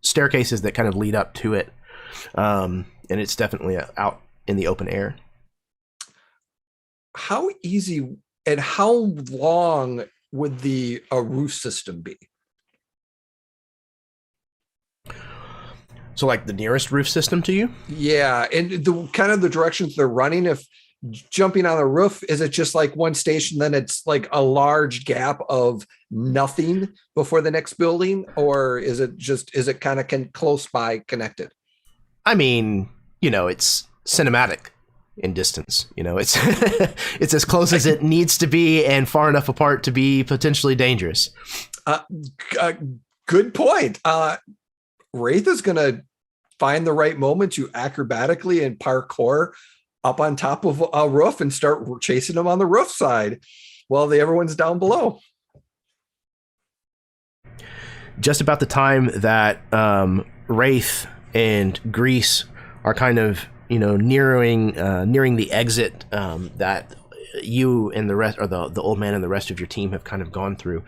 staircases that kind of lead up to it. And it's definitely out in the open air. How easy and how long would the roof system be? So like the nearest roof system to you? Yeah. And the kind of the directions they're running, if jumping on the roof, is it just like one station, then it's like a large gap of nothing before the next building? Or is it kind of close by connected? I mean, it's cinematic in distance, it's it's as close as it needs to be and far enough apart to be potentially dangerous. Good point. Wraith is going to find the right moment to acrobatically and parkour up on top of a roof and start chasing them on the roof side while everyone's down below. Just about the time that Wraith and Grease are kind of nearing the exit that you and the rest, or the old man and the rest of your team have kind of gone through,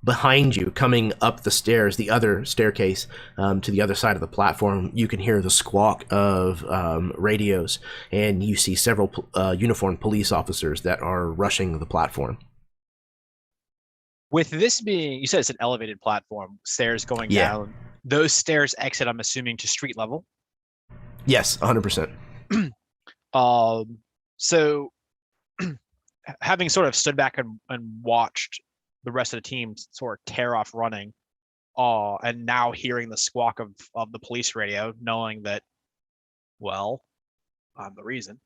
behind you, coming up the stairs, the other staircase, to the other side of the platform, you can hear the squawk of radios, and you see several uniformed police officers that are rushing the platform. With this being, you said it's an elevated platform, stairs going down. Those stairs exit, I'm assuming, to street level. Yes, 100%. So having sort of stood back and watched the rest of the team sort of tear off running, and now hearing the squawk of the police radio, knowing that, well, I'm the reason.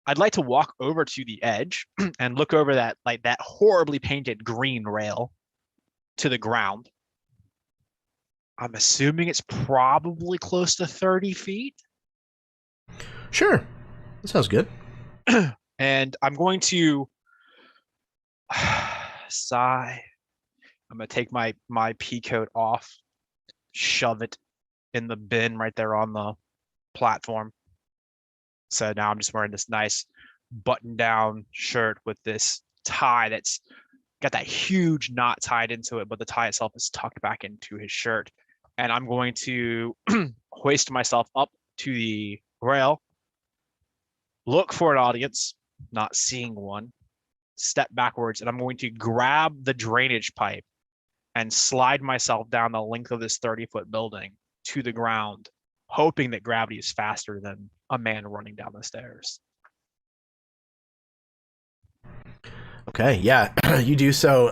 I'd like to walk over to the edge and look over that horribly painted green rail to the ground. I'm assuming it's probably close to 30 feet. Sure, that sounds good. And I'm going to sigh. I'm going to take my pea coat off, shove it in the bin right there on the platform. So now I'm just wearing this nice button-down shirt with this tie that's got that huge knot tied into it, but the tie itself is tucked back into his shirt. And I'm going to hoist myself up to the rail, look for an audience, not seeing one, step backwards, and I'm going to grab the drainage pipe and slide myself down the length of this 30-foot building to the ground, hoping that gravity is faster than a man running down the stairs. Okay, yeah, you do so.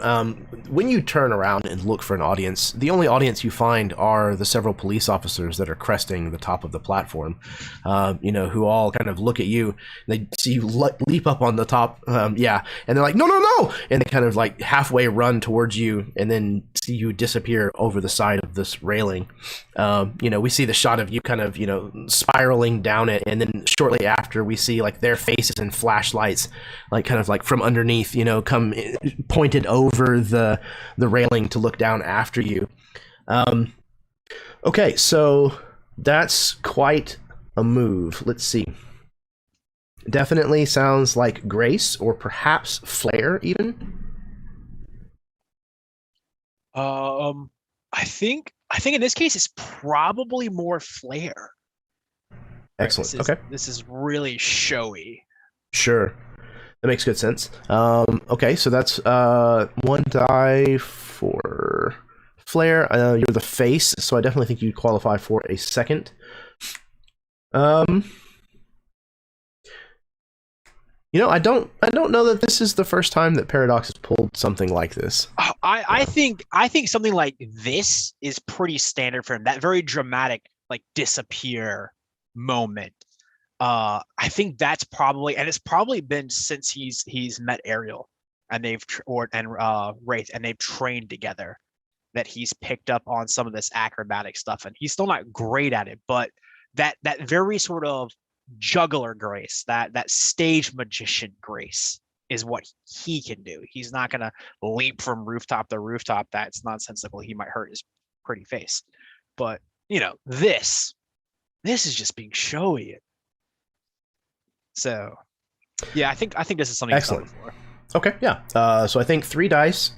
When you turn around and look for an audience, the only audience you find are the several police officers that are cresting the top of the platform, who all kind of look at you. They see you leap up on the top, and they're like, no, no, no! And they kind of like halfway run towards you and then see you disappear over the side of this railing. We see the shot of you kind of, spiraling down it, and then shortly after we see like their faces and flashlights, like kind of like from underneath, come pointed over the railing to look down after you. Okay, so that's quite a move. Let's see. Definitely sounds like Grace or perhaps Flair even. I think in this case it's probably more Flair. Excellent. This is really showy. Sure. That makes good sense. Okay, so that's one die for Flair. You're the face, so I definitely think you qualify for a second. I don't know that this is the first time that Paradox has pulled something like this. I think something like this is pretty standard for him. That very dramatic, like, disappear moment. I think that's probably, and it's probably been since he's met Ariel and Wraith, and they've trained together, that he's picked up on some of this acrobatic stuff. And he's still not great at it, but that very sort of juggler grace, that stage magician grace is what he can do. He's not gonna leap from rooftop to rooftop. That's nonsensical. He might hurt his pretty face. But this is just being showy. So, yeah, I think this is something. Excellent. Okay, yeah. So I think 3 dice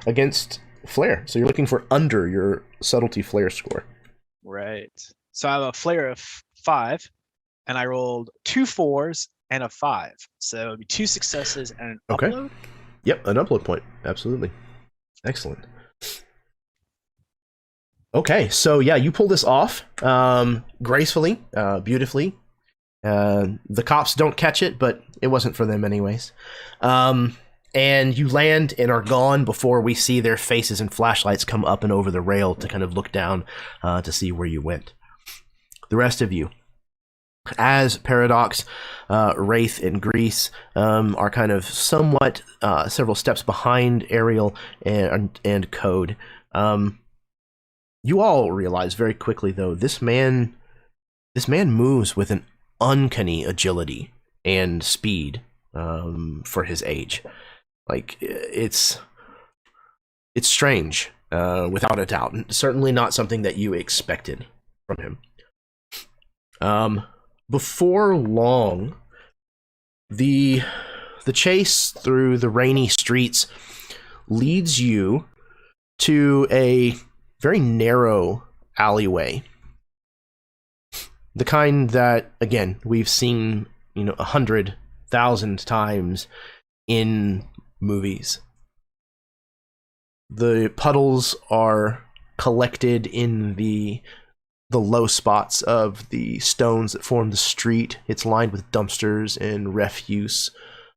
against Flair. So you're looking for under your subtlety Flair score. Right. So I have a Flair of 5, and I rolled 2 4s and a 5. So it'd be 2 successes and an upload. Yep, an upload point. Absolutely. Excellent. Okay, so yeah, you pull this off gracefully, beautifully. The cops don't catch it, but it wasn't for them anyways. And you land and are gone before we see their faces and flashlights come up and over the rail to kind of look down to see where you went. The rest of you, as Paradox, Wraith, and Grease are kind of somewhat several steps behind Ariel and Code. You all realize very quickly, though, this man moves with an uncanny agility and speed for his age. Like, it's strange, without a doubt. Certainly not something that you expected from him. Before long, The chase through the rainy streets leads you to a very narrow alleyway. The kind that, again, we've seen, 100,000 times in movies. The puddles are collected in the low spots of the stones that form the street. It's lined with dumpsters and refuse.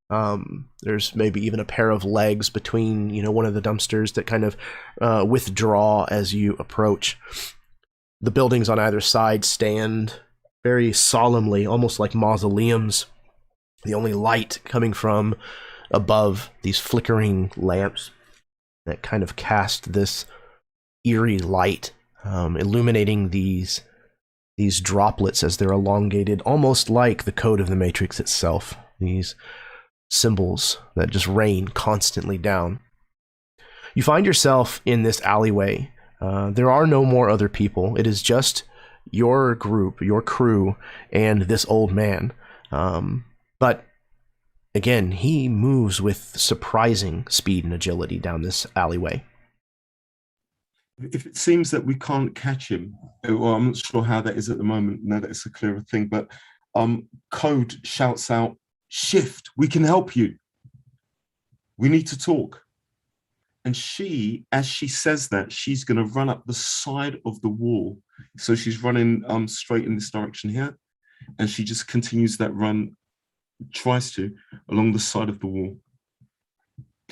There's maybe even a pair of legs between, one of the dumpsters that kind of withdraw as you approach. The buildings on either side stand very solemnly, almost like mausoleums. The only light coming from above these flickering lamps that kind of cast this eerie light, illuminating these droplets as they're elongated, almost like the code of the Matrix itself. These symbols that just rain constantly down. You find yourself in this alleyway. There are no more other people. It is just your group, your crew, and this old man. But again, he moves with surprising speed and agility down this alleyway. If it seems that we can't catch him, well, I'm not sure how that is at the moment, now that it's a clearer thing, but Code shouts out, "Shift, we can help you. We need to talk." And she, as she says that, she's going to run up the side of the wall. So she's running straight in this direction here. And she just continues that run, tries to, along the side of the wall.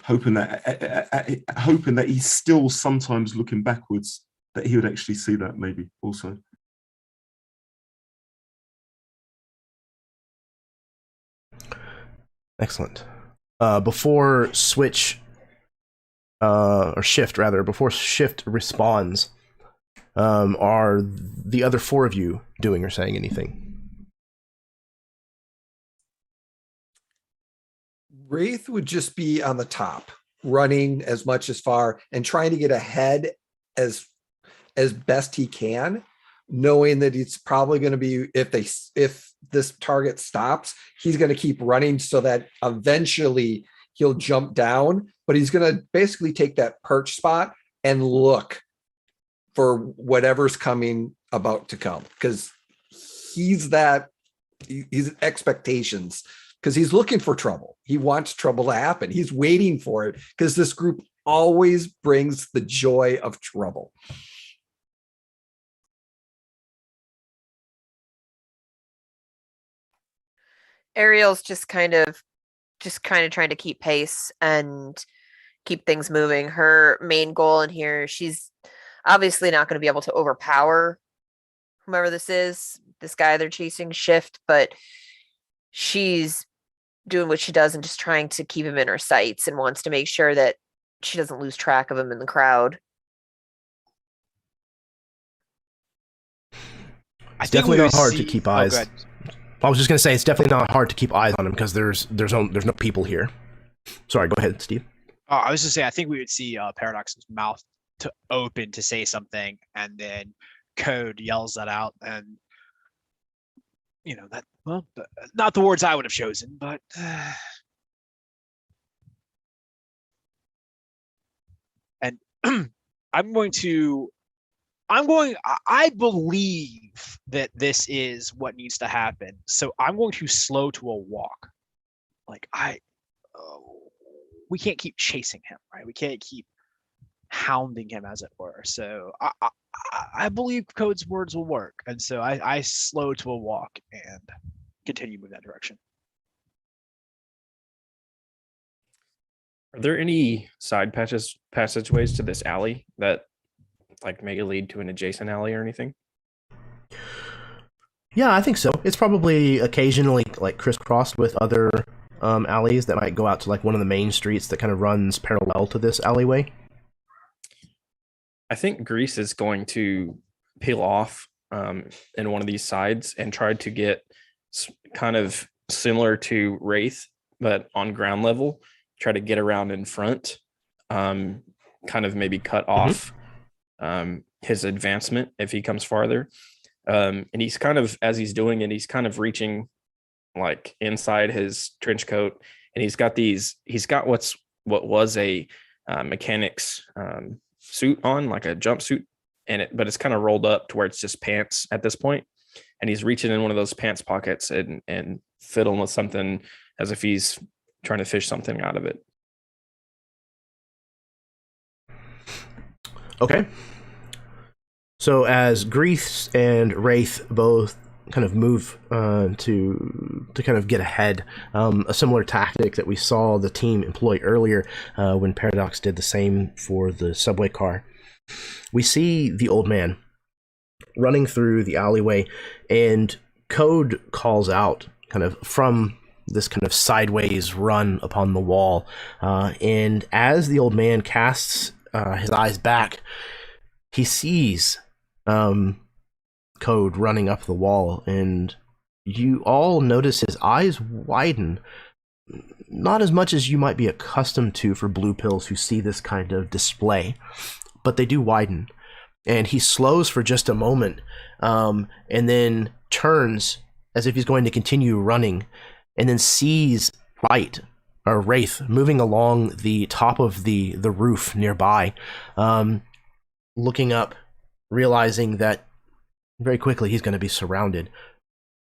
Hoping that he's still sometimes looking backwards, that he would actually see that maybe also. Excellent. Before Shift responds, are the other four of you doing or saying anything? Wraith would just be on the top, running as much as far and trying to get ahead as best he can, knowing that it's probably going to be, if this target stops, he's going to keep running so that eventually he'll jump down, but he's going to basically take that perch spot and look for whatever's about to come, because he's expectations, because he's looking for trouble. He wants trouble to happen. He's waiting for it, because this group always brings the joy of trouble. Ariel's just kind of trying to keep pace and keep things moving. Her main goal in here, she's obviously not going to be able to overpower whomever this guy they're chasing, Shift, but she's doing what she does and just trying to keep him in her sights and wants to make sure that she doesn't lose track of him in the crowd. It's definitely not hard to keep eyes. I was just going to say, it's definitely not hard to keep eyes on him because there's no people here. Sorry, go ahead, Steve. I was just saying, I think we would see Paradox's mouth to open to say something, and then Code yells that out, and not the words I would have chosen, but and I believe that this is what needs to happen. So I'm going to slow to a walk. We can't keep chasing him, right? We can't keep hounding him, as it were. So I believe Code's words will work. And so I slow to a walk and continue moving that direction. Are there any side passageways to this alley that maybe lead to an adjacent alley or anything? Yeah, I think so. It's probably occasionally crisscrossed with other alleys that might go out to one of the main streets that kind of runs parallel to this alleyway. I think Grease is going to peel off in one of these sides and try to get kind of similar to Wraith, but on ground level, try to get around in front, kind of maybe cut off his advancement if he comes farther. And he's kind of, as he's doing it, he's kind of reaching like inside his trench coat, and he's got what was a mechanic's suit on, like a jumpsuit, but it's kind of rolled up to where it's just pants at this point, and he's reaching in one of those pants pockets and fiddling with something as if he's trying to fish something out of it. Okay. So as Grease and Wraith both kind of move to kind of get ahead, a similar tactic that we saw the team employ earlier when Paradox did the same for the subway car. We see the old man running through the alleyway, and Code calls out kind of from this kind of sideways run upon the wall. And as the old man casts his eyes back, he sees Code running up the wall, and you all notice his eyes widen. Not as much as you might be accustomed to for blue pills who see this kind of display, but they do widen. And he slows for just a moment, and then turns as if he's going to continue running, and then sees Wraith moving along the top of the roof nearby, looking up, realizing that very quickly he's going to be surrounded.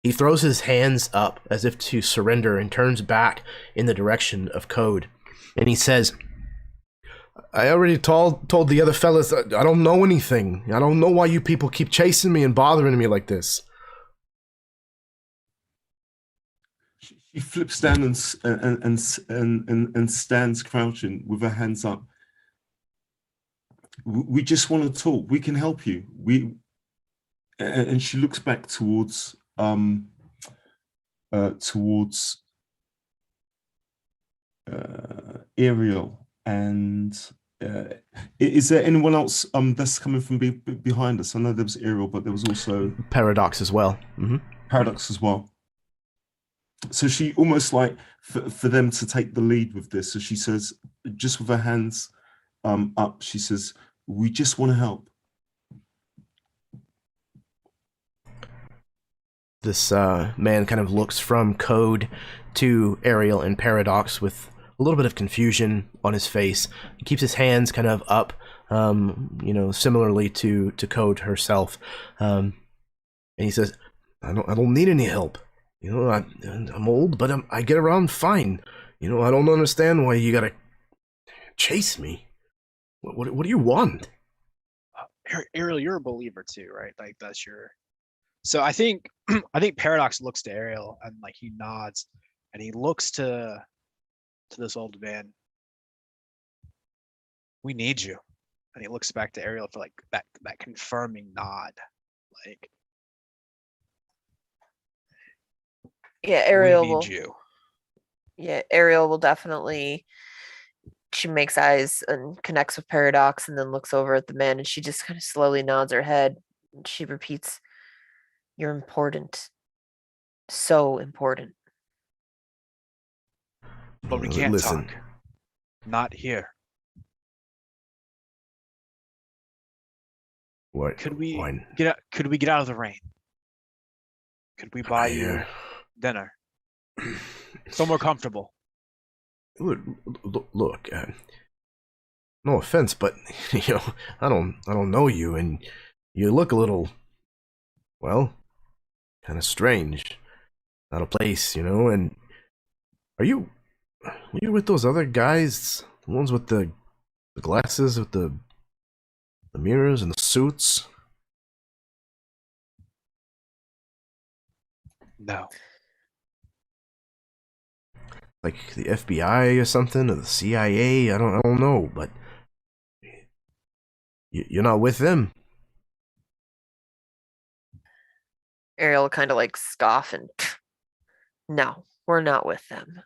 He throws his hands up as if to surrender and turns back in the direction of Code. And he says, I already told the other fellas I don't know anything. I don't know why you people keep chasing me and bothering me like this. She flips down and stands crouching with her hands up. We just want to talk. We can help you. And she looks back towards Ariel. And is there anyone else that's coming from behind us? I know there was Ariel, but there was also Paradox as well. Mm-hmm. Paradox as well. So she almost like for them to take the lead with this. So she says, just with her hands up, she says, we just want to help. This man kind of looks from Code to Ariel and Paradox with a little bit of confusion on his face. He keeps his hands kind of up, similarly to Code herself. And he says, I don't need any help. I'm old, but I get around fine. I don't understand why you gotta chase me. What do you want? Ariel, you're a believer too, right? Like that's your. So I think Paradox looks to Ariel and like he nods, and he looks to this old man. We need you, and he looks back to Ariel for like that confirming nod, like. Yeah, Ariel we need will. You. Yeah, Ariel will definitely. She makes eyes and connects with Paradox, and then looks over at the man, and she just kind of slowly nods her head. And she repeats, "You're important. So important." But we can't Listen. talk. Not here. What? Could we Why? get out? Could we get out of the rain? Could we buy you dinner? Somewhere comfortable. Look, no offense, but I don't know you, and you look a little, well, kind of strange, out of place, And are you with those other guys, the ones with the glasses, with the mirrors and the suits? No. Like the FBI or something, or the CIA? I don't know, but you're not with them. Ariel kind of like scoff and, no, we're not with them.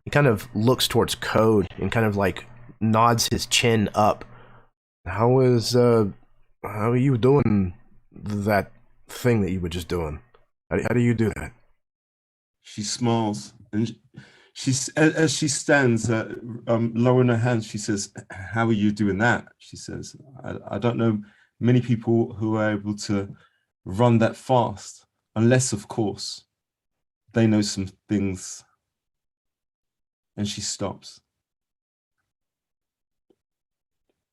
He kind of looks towards Code and kind of like nods his chin up. How are you doing that thing that you were just doing? How do you do that? She smiles, and as she stands, lowering her hands, she says, "How are you doing that?" She says, "I don't know many people who are able to run that fast, unless, of course, they know some things. And she stops.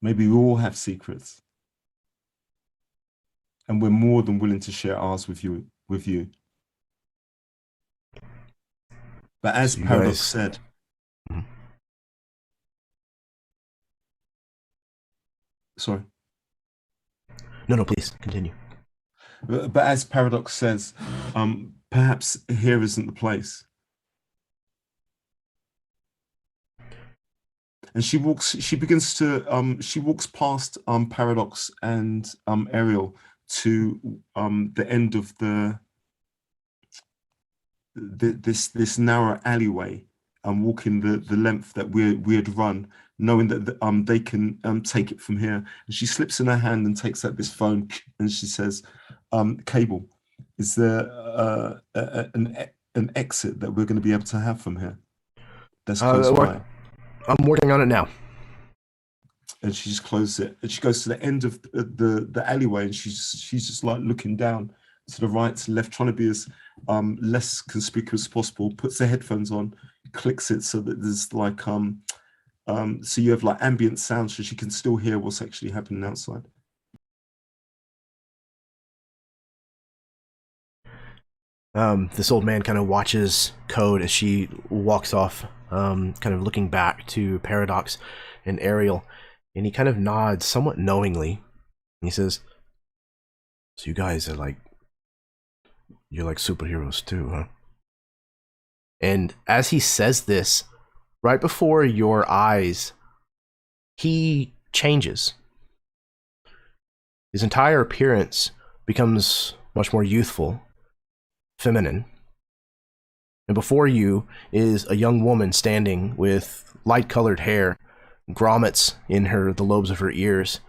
Maybe we all have secrets. And we're more than willing to share ours with you. But as Paradox said, sorry. No, please continue. But as Paradox says, perhaps here isn't the place. And she walks past Paradox and Ariel to the end of this narrow alleyway, walking the length that we had run, knowing that they can take it from here. And she slips in her hand and takes out this phone, and she says, "Cable, is there an exit that we're going to be able to have from here? That's close by." I'm working on it now. And she just closes it, and she goes to the end of the alleyway, and she's just like looking down to the right, to the left, trying to be as less conspicuous as possible. Puts the headphones on, clicks it so that there's like so you have like ambient sound, so she can still hear what's actually happening outside. This old man kind of watches Code as she walks off, kind of looking back to Paradox and Ariel, and he kind of nods somewhat knowingly, and he says, "So you guys are you're like superheroes too, huh?" And as he says this, right before your eyes, he changes. His entire appearance becomes much more youthful, feminine. And before you is a young woman standing with light-colored hair, grommets in the lobes of her ears.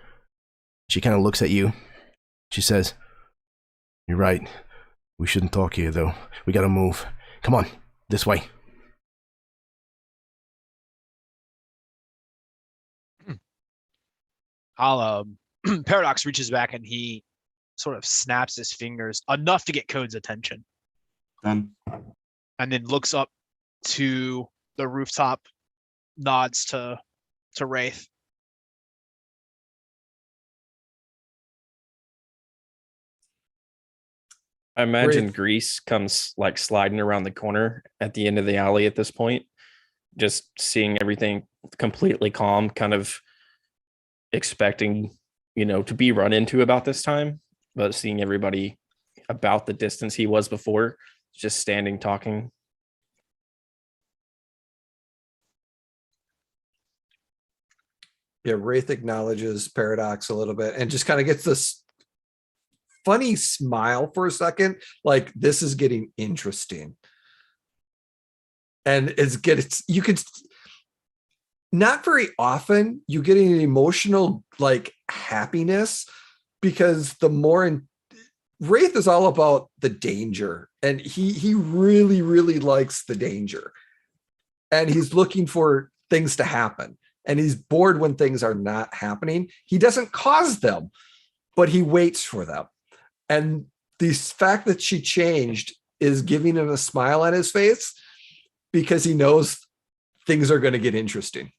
She kind of looks at you. She says, "You're right. We shouldn't talk here, though. We gotta move. Come on, this way." Paradox reaches back and he sort of snaps his fingers enough to get Code's attention. And then looks up to the rooftop, nods to Wraith. I imagine Grease comes like sliding around the corner at the end of the alley at this point, just seeing everything completely calm, kind of expecting, to be run into about this time, but seeing everybody about the distance he was before, just standing talking. Yeah, Wraith acknowledges Paradox a little bit and just kind of gets this funny smile for a second, like this is getting interesting. And you could not very often you get an emotional like happiness, because the more Wraith is all about the danger, and he really, really likes the danger, and he's looking for things to happen, and he's bored when things are not happening. He doesn't cause them, but he waits for them. And the fact that she changed is giving him a smile on his face, because he knows things are going to get interesting.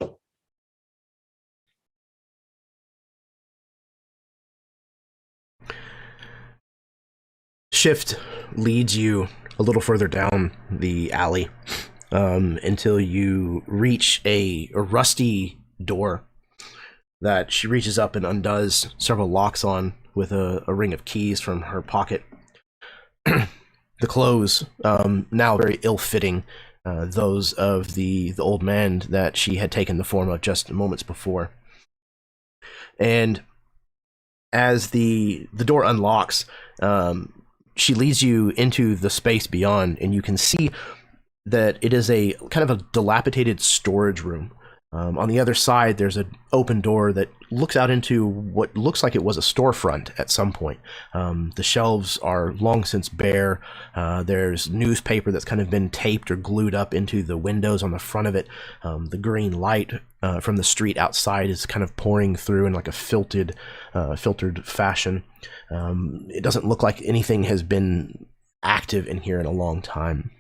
Shift leads you a little further down the alley until you reach a rusty door that she reaches up and undoes several locks on with a ring of keys from her pocket. The clothes, now very ill-fitting, those of the old man that she had taken the form of just moments before. And as the door unlocks, she leads you into the space beyond, and you can see that it is a kind of a dilapidated storage room. On the other side, there's an open door that looks out into what looks like it was a storefront at some point. The shelves are long since bare. There's newspaper that's kind of been taped or glued up into the windows on the front of it. The green light from the street outside is kind of pouring through in like a filtered fashion. It doesn't look like anything has been active in here in a long time.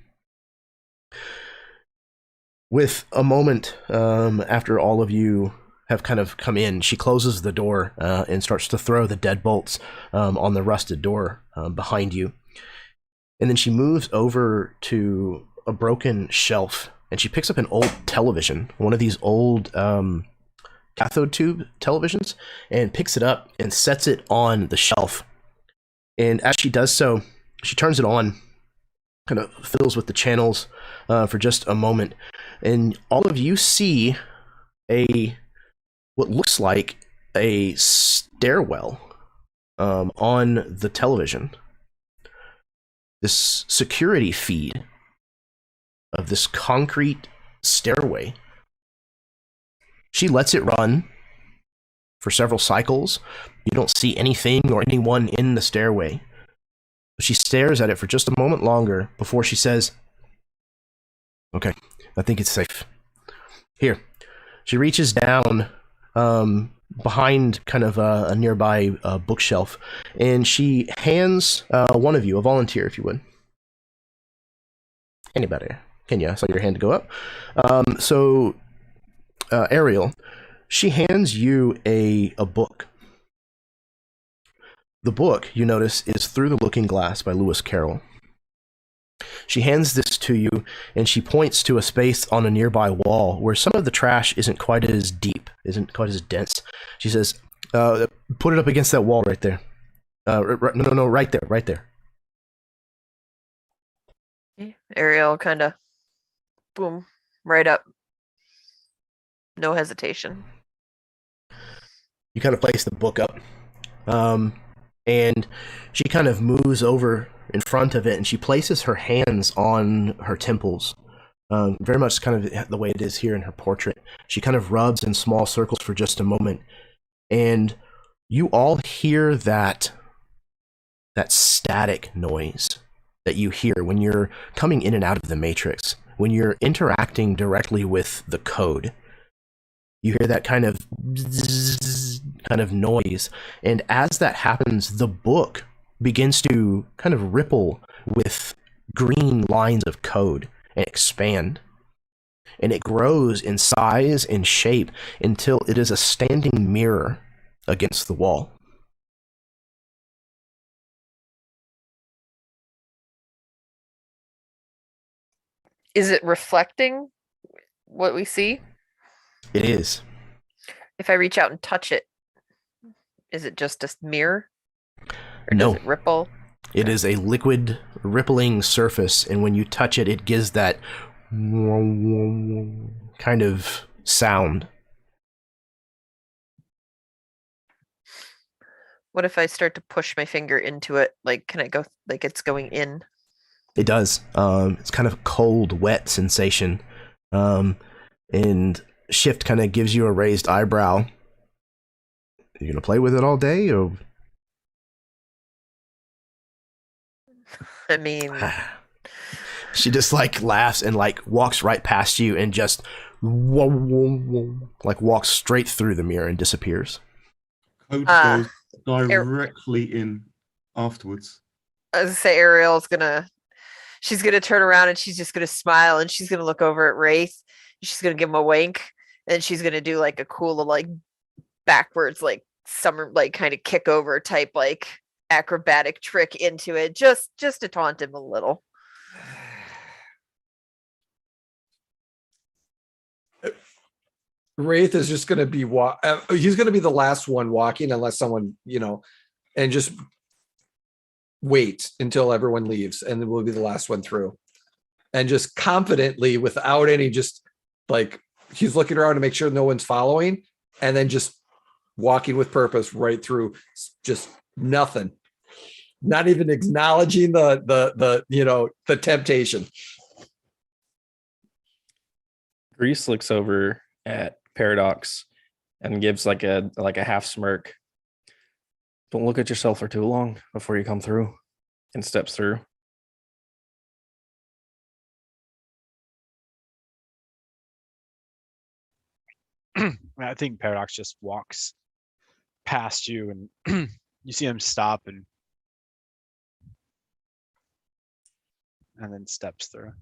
With a moment after all of you have kind of come in, she closes the door and starts to throw the deadbolts on the rusted door behind you. And then she moves over to a broken shelf and she picks up an old television, one of these old cathode tube televisions, and picks it up and sets it on the shelf. And as she does so, she turns it on, kind of fiddles with the channels for just a moment, and all of you see what looks like a stairwell on the television. This security feed of this concrete stairway. She lets it run for several cycles. You don't see anything or anyone in the stairway. She stares at it for just a moment longer before she says, "Okay, I think it's safe." Here. She reaches down behind kind of a nearby bookshelf, and she hands one of you, a volunteer if you would. Anybody? Can you? I saw your hand go up. Ariel, she hands you a book. The book, you notice, is Through the Looking Glass by Lewis Carroll. She hands this to you, and she points to a space on a nearby wall where some of the trash isn't quite as deep, isn't quite as dense. She says, put it up against that wall right there. No, right there, right there. Ariel kind of, boom, right up. No hesitation. You kind of place the book up. And she kind of moves over in front of it, and she places her hands on her temples, very much kind of the way it is here in her portrait. She kind of rubs in small circles for just a moment, and you all hear that static noise that you hear when you're coming in and out of the Matrix, when you're interacting directly with the code. You hear that kind of noise, and as that happens, the book begins to kind of ripple with green lines of code and expand. And it grows in size and shape until it is a standing mirror against the wall. Is it reflecting what we see? It is. If I reach out and touch it, is it just a mirror? Or No. does it ripple? It is a liquid, rippling surface, and when you touch it, it gives that kind of sound. What if I start to push my finger into it? Like, can I go, like it's going in? It does. It's kind of a cold, wet sensation. And Shift kind of gives you a raised eyebrow. You gonna play with it all day, or? I mean, She just like laughs and like walks right past you and just like walks straight through the mirror and disappears. Code goes directly in afterwards. I was gonna say Ariel's she's gonna turn around and she's just gonna smile and she's gonna look over at Wraith. She's gonna give him a wink, and she's gonna do like a cool like backwards like summer like kind of kick over type like acrobatic trick into it, just to taunt him a little. Wraith is just going to be he's going to be the last one walking unless someone, and just wait until everyone leaves, and then we'll be the last one through. And just confidently, without any, just like he's looking around to make sure no one's following, and then just walking with purpose right through, just nothing, not even acknowledging the temptation. Grease looks over at Paradox and gives like a half smirk. Don't look at yourself for too long before you come through, and steps through. I think Paradox just walks past you, and you see him stop and then steps through.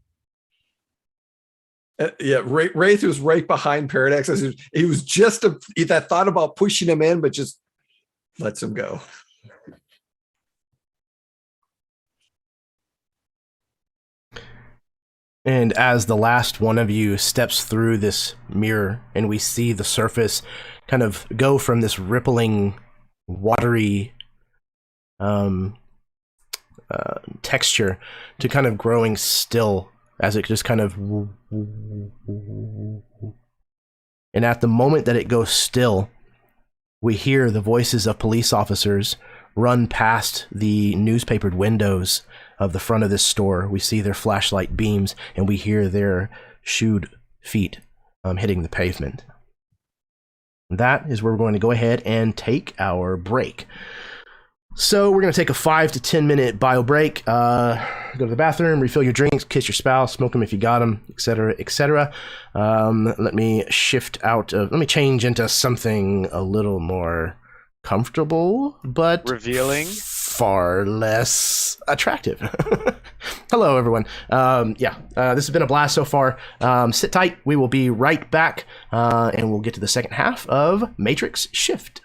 Yeah, Wraith was right behind Paradox. He was just that thought about pushing him in, but just lets him go. And as the last one of you steps through this mirror, and we see the surface kind of go from this rippling, watery texture to kind of growing still as it just kind of... And at the moment that it goes still, we hear the voices of police officers run past the newspapered windows of the front of this store. We see their flashlight beams, and we hear their shoed feet hitting the pavement. That is where we're going to go ahead and take our break. So we're going to take a 5 to 10 minute bio break. Go to the bathroom, refill your drinks, kiss your spouse, smoke them if you got them, etc., etc. Let me let me change into something a little more comfortable, but revealing, far less attractive. Hello, everyone. This has been a blast so far. Sit tight. We will be right back, and we'll get to the second half of Matrix Shift.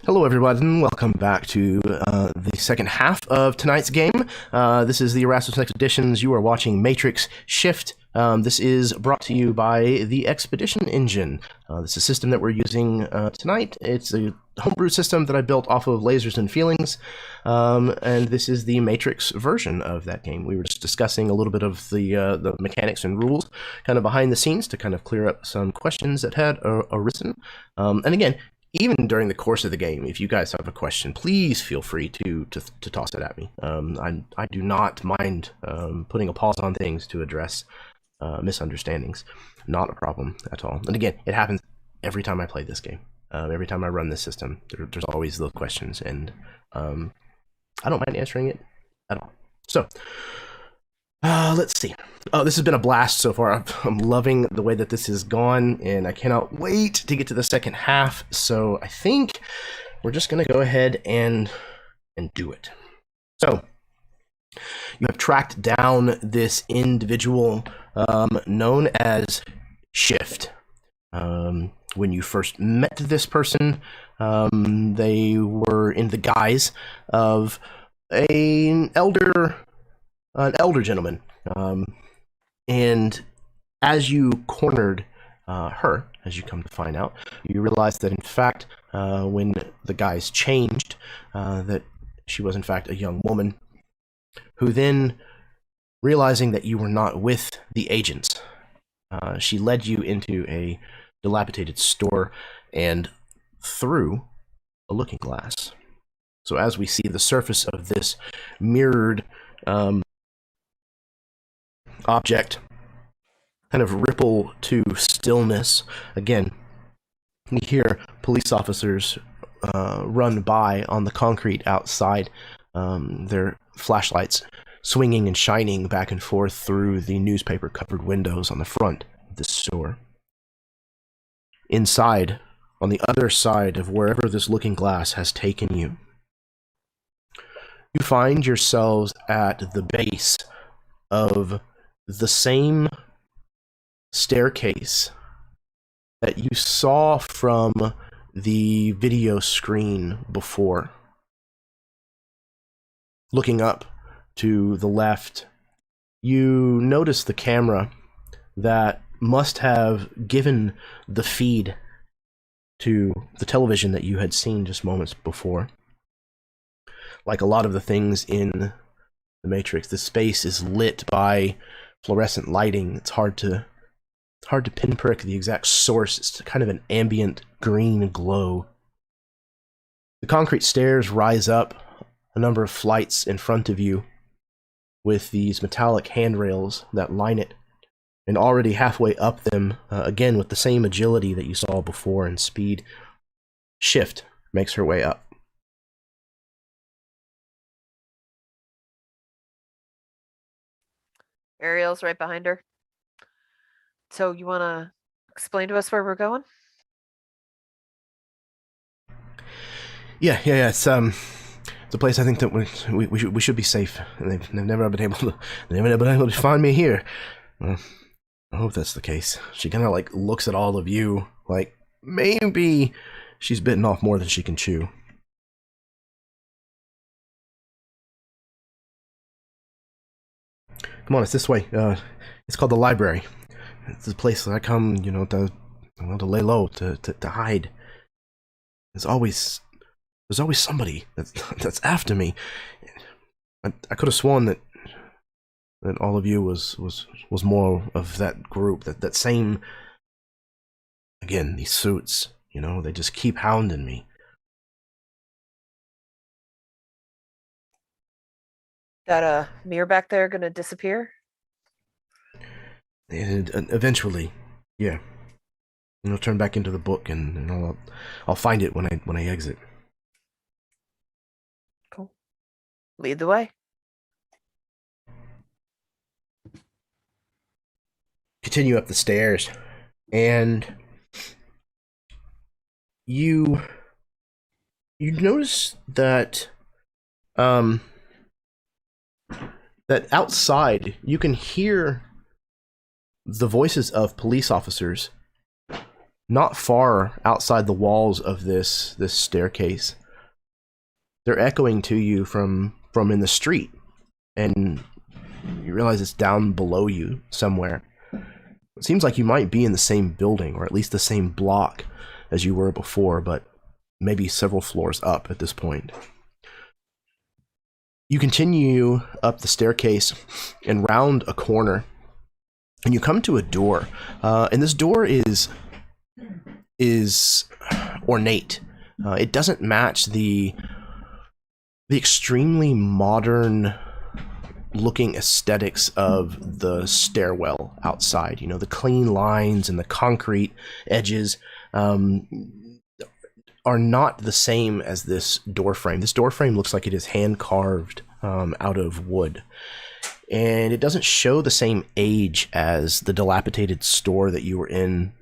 Hello, everybody, and welcome back to the second half of tonight's game. This is the Erasmus Expeditions. You are watching Matrix Shift. This is brought to you by the Expedition Engine. This is a system that we're using tonight. It's a homebrew system that I built off of Lasers and Feelings, and this is the Matrix version of that game. We were just discussing a little bit of the mechanics and rules kind of behind the scenes to kind of clear up some questions that had arisen. And again, even during the course of the game, if you guys have a question, please feel free to toss it at me. I do not mind putting a pause on things to address misunderstandings. Not a problem at all. And again, it happens every time I play this game. Every time I run this system, there's always those questions, and I don't mind answering it at all. So, let's see. Oh, this has been a blast so far. I'm loving the way that this has gone, and I cannot wait to get to the second half. So I think we're just going to go ahead and do it. So you have tracked down this individual known as Shift. When you first met this person, they were in the guise of an elder gentleman. And as you cornered her, as you come to find out, you realize that in fact, when the guys changed, that she was in fact a young woman who then, realizing that you were not with the agents, she led you into a dilapidated store and through a looking glass. So as we see the surface of this mirrored object kind of ripple to stillness, again, you hear police officers run by on the concrete outside, their flashlights swinging and shining back and forth through the newspaper-covered windows on the front of the store. Inside, on the other side of wherever this looking glass has taken you, you find yourselves at the base of the same staircase that you saw from the video screen before. Looking up to the left, you notice the camera that must have given the feed to the television that you had seen just moments before. Like a lot of the things in the Matrix, the space is lit by fluorescent lighting. It's hard to pinprick the exact source. It's kind of an ambient green glow. The concrete stairs rise up a number of flights in front of you with these metallic handrails that line it, and already halfway up them, again with the same agility that you saw before and speed, Shift makes her way up. Ariel's right behind her. So you want to explain to us where we're going? Yeah. It's a place I think that we should be safe. And they've never been able to find me here. I hope that's the case. She kind of like looks at all of you like maybe she's bitten off more than she can chew. Come on, it's this way. It's called the library. It's a place that I come, to lay low, to hide. There's always somebody that's after me. I could have sworn that all of you was more of that group, that same. Again, these suits, they just keep hounding me. That mirror back there gonna disappear? And eventually, yeah. It'll turn back into the book, and I'll find it when I exit. Cool. Lead the way. Continue up the stairs, and you notice that that outside you can hear the voices of police officers not far outside the walls of this staircase. They're echoing to you from in the street, and you realize it's down below you somewhere. It seems like you might be in the same building, or at least the same block as you were before, but maybe several floors up at this point. You continue up the staircase and round a corner, and you come to a door. And this door is ornate. It doesn't match the extremely modern looking aesthetics of the stairwell outside. You know, the clean lines and the concrete edges are not the same as this door frame. This door frame looks like it is hand carved out of wood, and it doesn't show the same age as the dilapidated store that you were in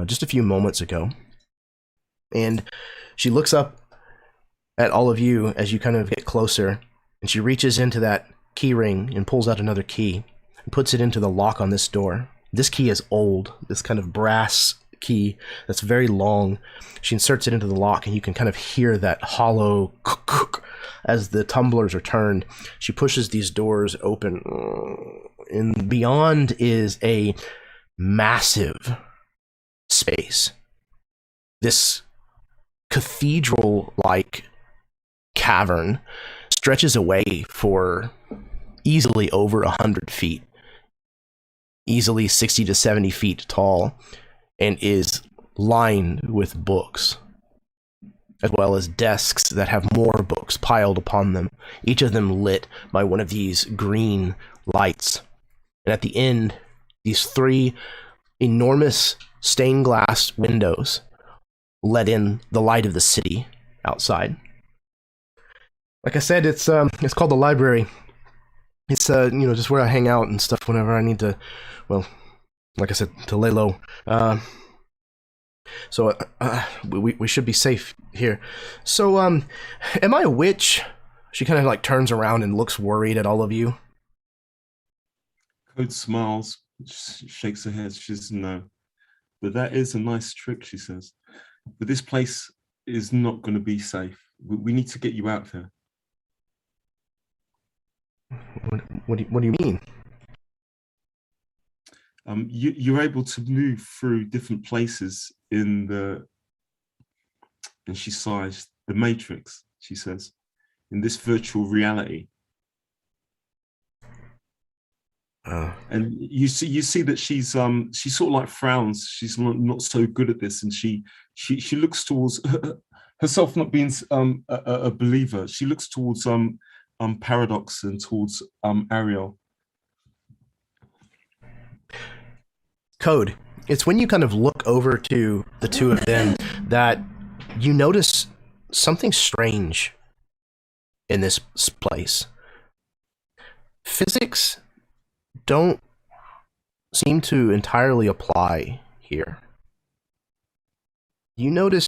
just a few moments ago. And she looks up at all of you as you kind of get closer, and she reaches into that key ring and pulls out another key and puts it into the lock on this door. This key is old, this kind of brass key that's very long. She inserts it into the lock, and you can kind of hear that hollow as the tumblers are turned. She pushes these doors open, and beyond is a massive space. This cathedral-like cavern stretches away for easily over 100 feet, easily 60 to 70 feet tall, and is lined with books, as well as desks that have more books piled upon them, each of them lit by one of these green lights. And at the end, these 3 enormous stained glass windows let in the light of the city outside. Like I said, it's called the library. It's just where I hang out and stuff whenever I need to, well, like I said, to lay low. So we should be safe here. So am I a witch? She kind of like turns around and looks worried at all of you. Code smiles, shakes her head. She says no, but that is a nice trick, she says. But this place is not going to be safe. We need to get you out of here. What do you mean? You're able to move through different places in the, and she sighs, the Matrix, she says, in this virtual reality. And you see that she sort of like frowns. She's not so good at this, and she looks towards herself not being a believer. She looks towards Paradox and towards Ariel. Code. It's when you kind of look over to the two of them that you notice something strange in this place. Physics don't seem to entirely apply here. You notice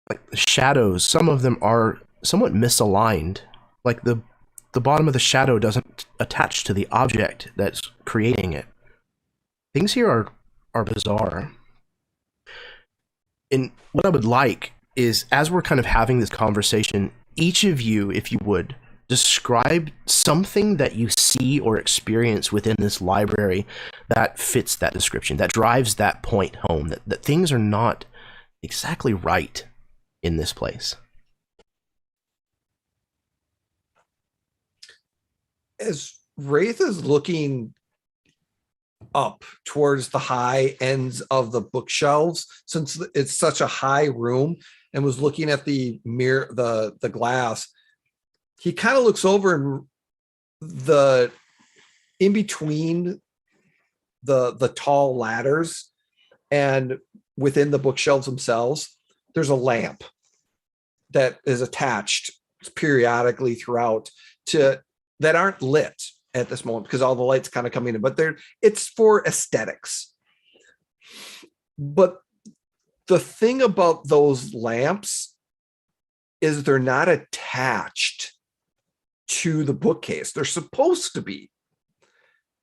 like the shadows, some of them are somewhat misaligned. Like the bottom of the shadow doesn't attach to the object that's creating it. Things here are bizarre. And what I would like is, as we're kind of having this conversation, each of you, if you would, describe something that you see or experience within this library that fits that description, that drives that point home, that things are not exactly right in this place. As Wraith is looking up towards the high ends of the bookshelves, since it's such a high room, and was looking at the mirror, the glass, he kind of looks over, and the in between the tall ladders and within the bookshelves themselves, there's a lamp that is attached periodically throughout that aren't lit at this moment because all the lights kind of coming in, but it's for aesthetics. But the thing about those lamps is they're not attached to the bookcase. They're supposed to be,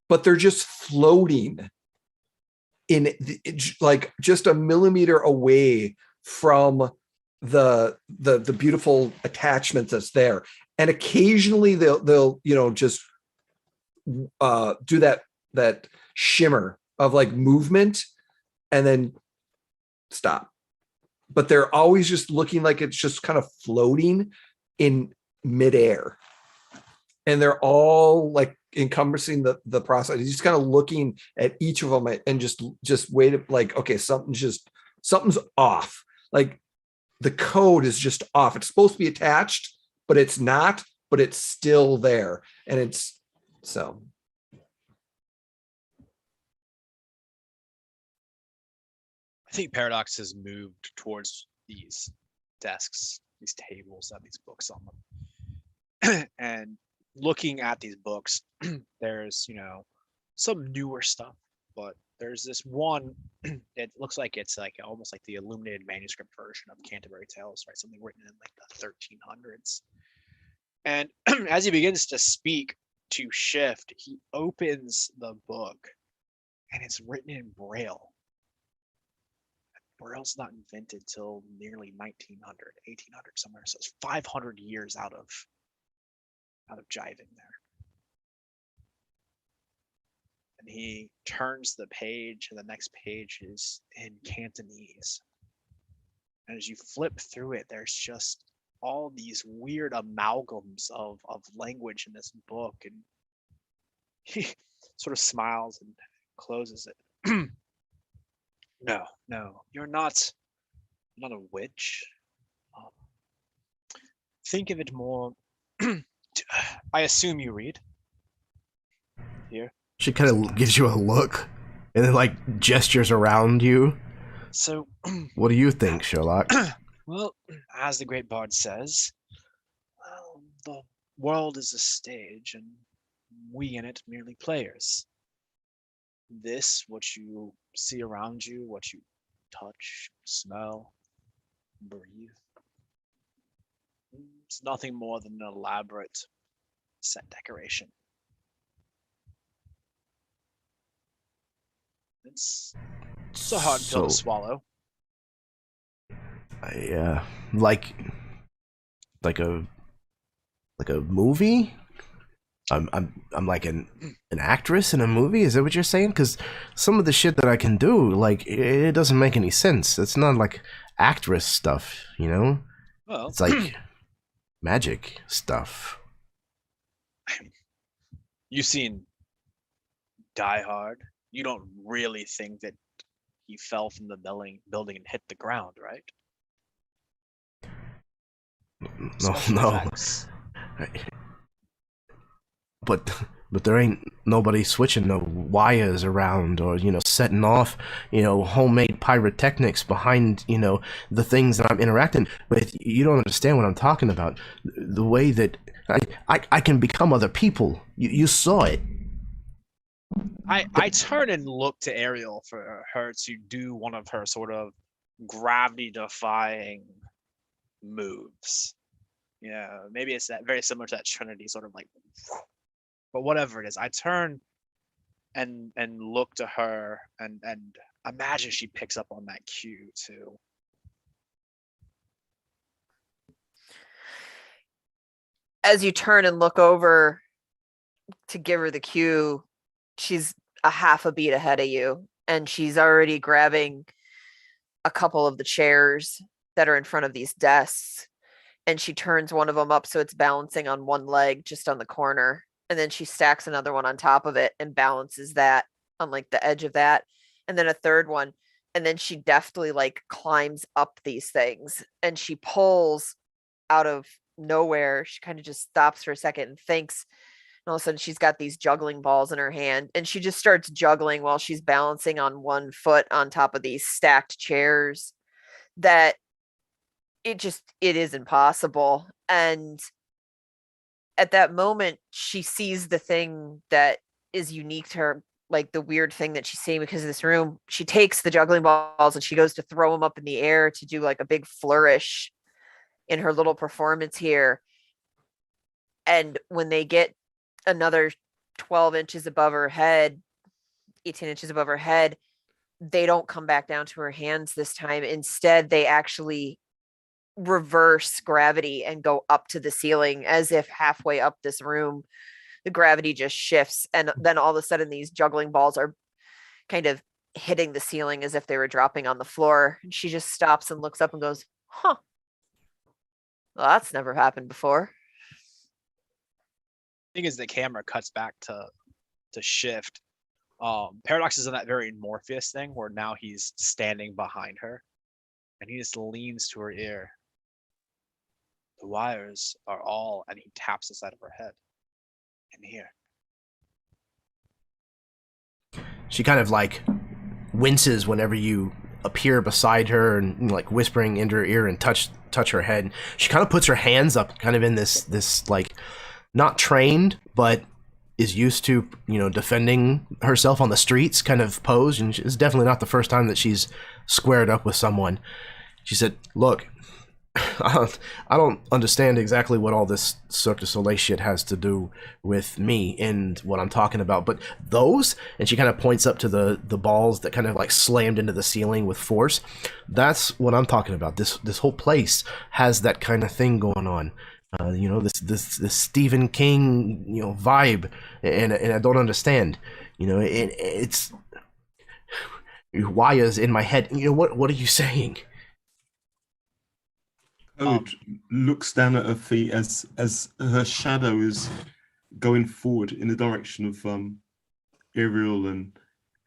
but they're just floating like just a millimeter away from the beautiful attachment that's there. And occasionally they'll just do that shimmer of like movement and then stop. But they're always just looking like it's just kind of floating in midair. And they're all like encompassing the process. He's just kind of looking at each of them and just wait, like, okay, something's off. Like the code is just off. It's supposed to be attached, but it's not, but it's still there. And it's so. I think Paradox has moved towards these desks, these tables that have these books on them. And looking at these books, there's, some newer stuff, but there's this one, it looks like it's like almost like the illuminated manuscript version of Canterbury Tales, right? Something written in like the 1300s. And as he begins to speak to Shift, he opens the book and it's written in Braille. Braille's not invented till nearly 1900, 1800 somewhere. So it's 500 years out of jiving there. And he turns the page, and the next page is in Cantonese. And as you flip through it, there's just all these weird amalgams of language in this book. And he sort of smiles and closes it. No, you're not a witch. Think of it more. I assume you read. Here. She kind of gives you a look and then like gestures around you. So what do you think, Sherlock? Well, as the great bard says, the world is a stage and we in it merely players. This, what you see around you, what you touch, smell, breathe, it's nothing more than an elaborate set decoration. It's a hard pill to swallow. Like a movie. I'm like an actress in a movie. Is that what you're saying? Because some of the shit that I can do, like, it doesn't make any sense. It's not like actress stuff, Well, it's like magic stuff. You've seen Die Hard. You don't really think that he fell from the building and hit the ground, right? No. But there ain't nobody switching no wires around or, setting off, homemade pyrotechnics behind, the things that I'm interacting with. You don't understand what I'm talking about. The way that I can become other people. You saw it. I turn and look to Ariel for her to do one of her sort of gravity-defying moves. Maybe it's that very similar to that Trinity sort of like, but whatever it is, I turn and look to her and imagine she picks up on that cue too. As you turn and look over to give her the cue, she's a half a beat ahead of you, and she's already grabbing a couple of the chairs that are in front of these desks, and she turns one of them up so it's balancing on one leg just on the corner, and then she stacks another one on top of it and balances that on like the edge of that, and then a third one, and then she deftly like climbs up these things, and she pulls out of nowhere. She kind of just stops for a second and thinks. And all of a sudden she's got these juggling balls in her hand, and she just starts juggling while she's balancing on one foot on top of these stacked chairs that it is impossible. And at that moment she sees the thing that is unique to her, like the weird thing that she's seeing because of this room. She takes the juggling balls and she goes to throw them up in the air to do like a big flourish in her little performance here. And when they get another 12 inches above her head, 18 inches above her head, they don't come back down to her hands this time. Instead, they actually reverse gravity and go up to the ceiling, as if halfway up this room, the gravity just shifts. And then all of a sudden, these juggling balls are kind of hitting the ceiling as if they were dropping on the floor. And she just stops and looks up and goes, huh. Well, that's never happened before. Thing is, the camera cuts back to Shift. Paradox is in that very Morpheus thing where now he's standing behind her and he just leans to her ear. The wires are all, and he taps the side of her head. In here. She kind of like winces whenever you appear beside her and like whispering into her ear and touch her head. She kind of puts her hands up, kind of in this like not trained but is used to, you know, defending herself on the streets kind of pose, and it's definitely not the first time that she's squared up with someone. She said, "Look, I don't understand exactly what all this Cirque du Soleil shit has to do with me and what I'm talking about, but those," and she kind of points up to the balls that kind of like slammed into the ceiling with force. "That's what I'm talking about. This whole place has that kind of thing going on. You know, this Stephen King, you know, vibe, and I don't understand. You know, it's wires in my head. You know, what are you saying?" Ode looks down at her feet as her shadow is going forward in the direction of Ariel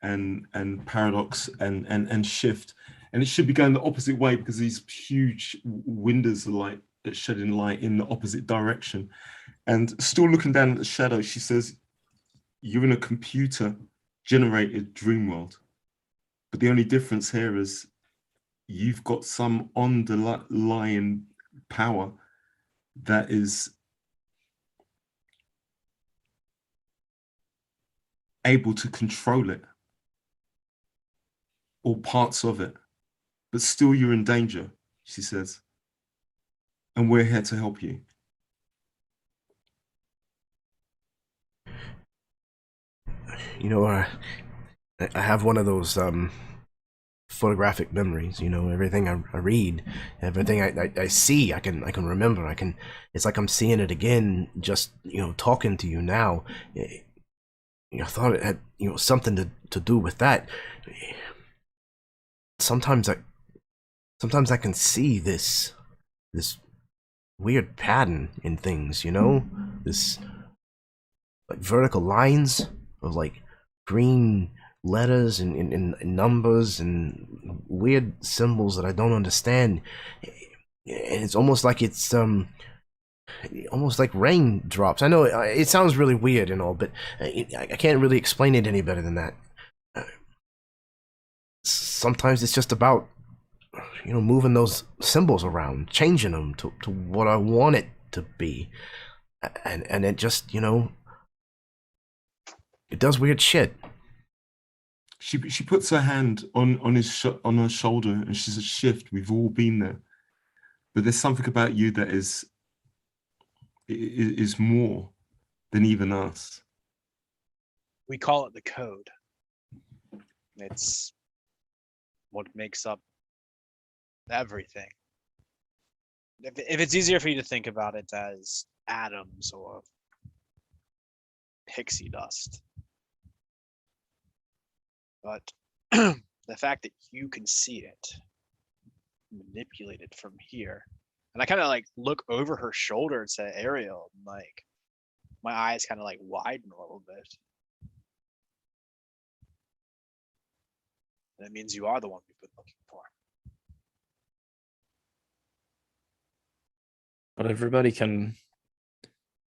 and Paradox and Shift, and it should be going the opposite way because these huge windows are like shedding light in the opposite direction. And still looking down at the shadow, she says, "You're in a computer generated dream world, but the only difference here is you've got some underlying power that is able to control it, or parts of it, but still you're in danger," she says, "and we're here to help you." You know, I have one of those photographic memories. You know, everything I read, everything I see, I can remember. It's like I'm seeing it again, just, you know, talking to you now. I thought it had, you know, something to do with that. Sometimes I can see this weird pattern in things, you know, this like vertical lines of like green letters and numbers and weird symbols that I don't understand. And it's almost like it's almost like raindrops. I know it sounds really weird and all, but I can't really explain it any better than that. Sometimes it's just about, you know, moving those symbols around, changing them to what I want it to be, and it just, you know, it does weird shit. She puts her hand on her shoulder and she says, "Shift, we've all been there, but there's something about you that is more than even us." We call it the code. It's what makes up everything. If it's easier for you to think about it as atoms or pixie dust. But the fact that you can see it, manipulate it from here. And I kind of like look over her shoulder and say, "Ariel," and like my eyes kind of like widen a little bit. That means you are the one we've been looking for. But everybody can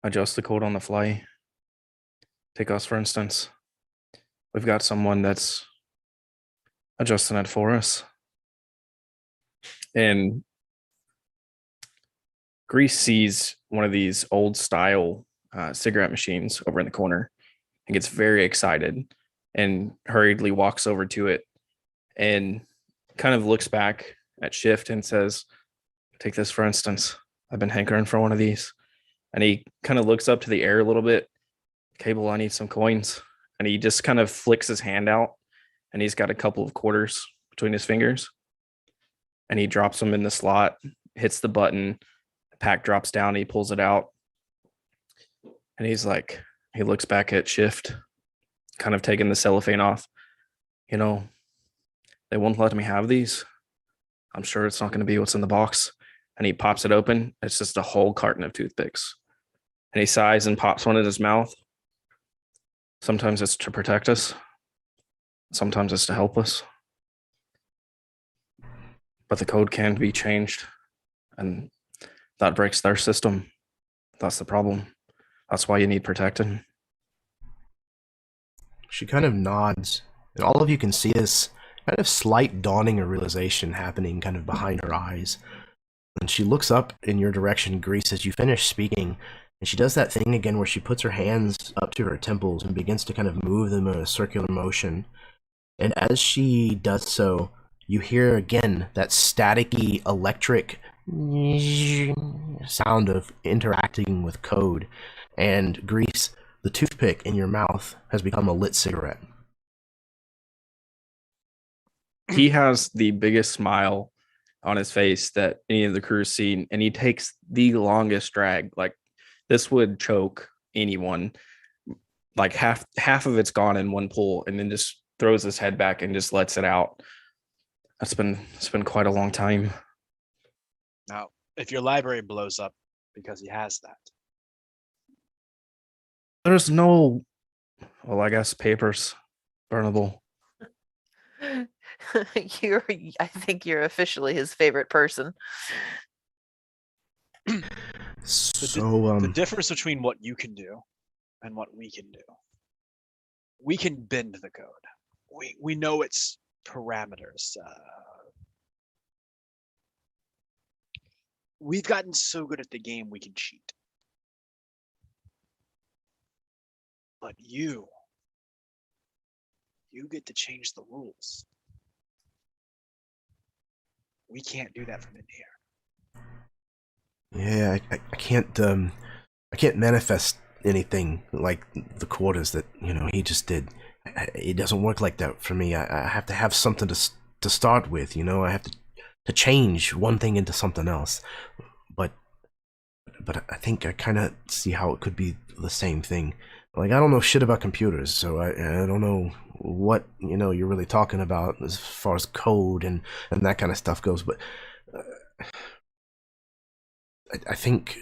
adjust the code on the fly. Take us, for instance. We've got someone that's adjusting it for us. And Grease sees one of these old style cigarette machines over in the corner and gets very excited and hurriedly walks over to it and kind of looks back at Shift and says, "Take this, for instance. I've been hankering for one of these." And he kind of looks up to the air a little bit. "Cable, I need some coins." And he just kind of flicks his hand out and he's got a couple of quarters between his fingers, and he drops them in the slot, hits the button, the pack drops down, he pulls it out, and he's like, he looks back at Shift, kind of taking the cellophane off. You know, they won't let me have these. I'm sure it's not going to be what's in the box. And he pops it open. It's just a whole carton of toothpicks. And he sighs and pops one in his mouth. Sometimes it's to protect us. Sometimes it's to help us. But the code can be changed. And that breaks their system. That's the problem. That's why you need protecting. She kind of nods, and all of you can see this kind of slight dawning of realization happening kind of behind her eyes. And she looks up in your direction, Grease, as you finish speaking, and she does that thing again where she puts her hands up to her temples and begins to kind of move them in a circular motion. And as she does so, you hear again that staticky electric sound of interacting with code. And Grease, the toothpick in your mouth has become a lit cigarette. He has the biggest smile on his face that any of the crew's seen, and he takes the longest drag. Like, this would choke anyone. Like half of it's gone in one pull, and then just throws his head back and just lets it out. It's been quite a long time. Now, if your library blows up because he has that, There's no, well, I guess papers burnable. I think you're officially his favorite person. So, the difference between what you can do and what we can do, we can bend the code. We know its parameters. We've gotten so good at the game, we can cheat. But you get to change the rules. We can't do that from in here. yeah, I can't manifest anything like the quarters that, he just did. It doesn't work like that for me. I have to have something to start with, I have to change one thing into something else. But I think I kind of see how it could be the same thing. Like, I don't know shit about computers, so I don't know what, you're really talking about as far as code and that kind of stuff goes, but I think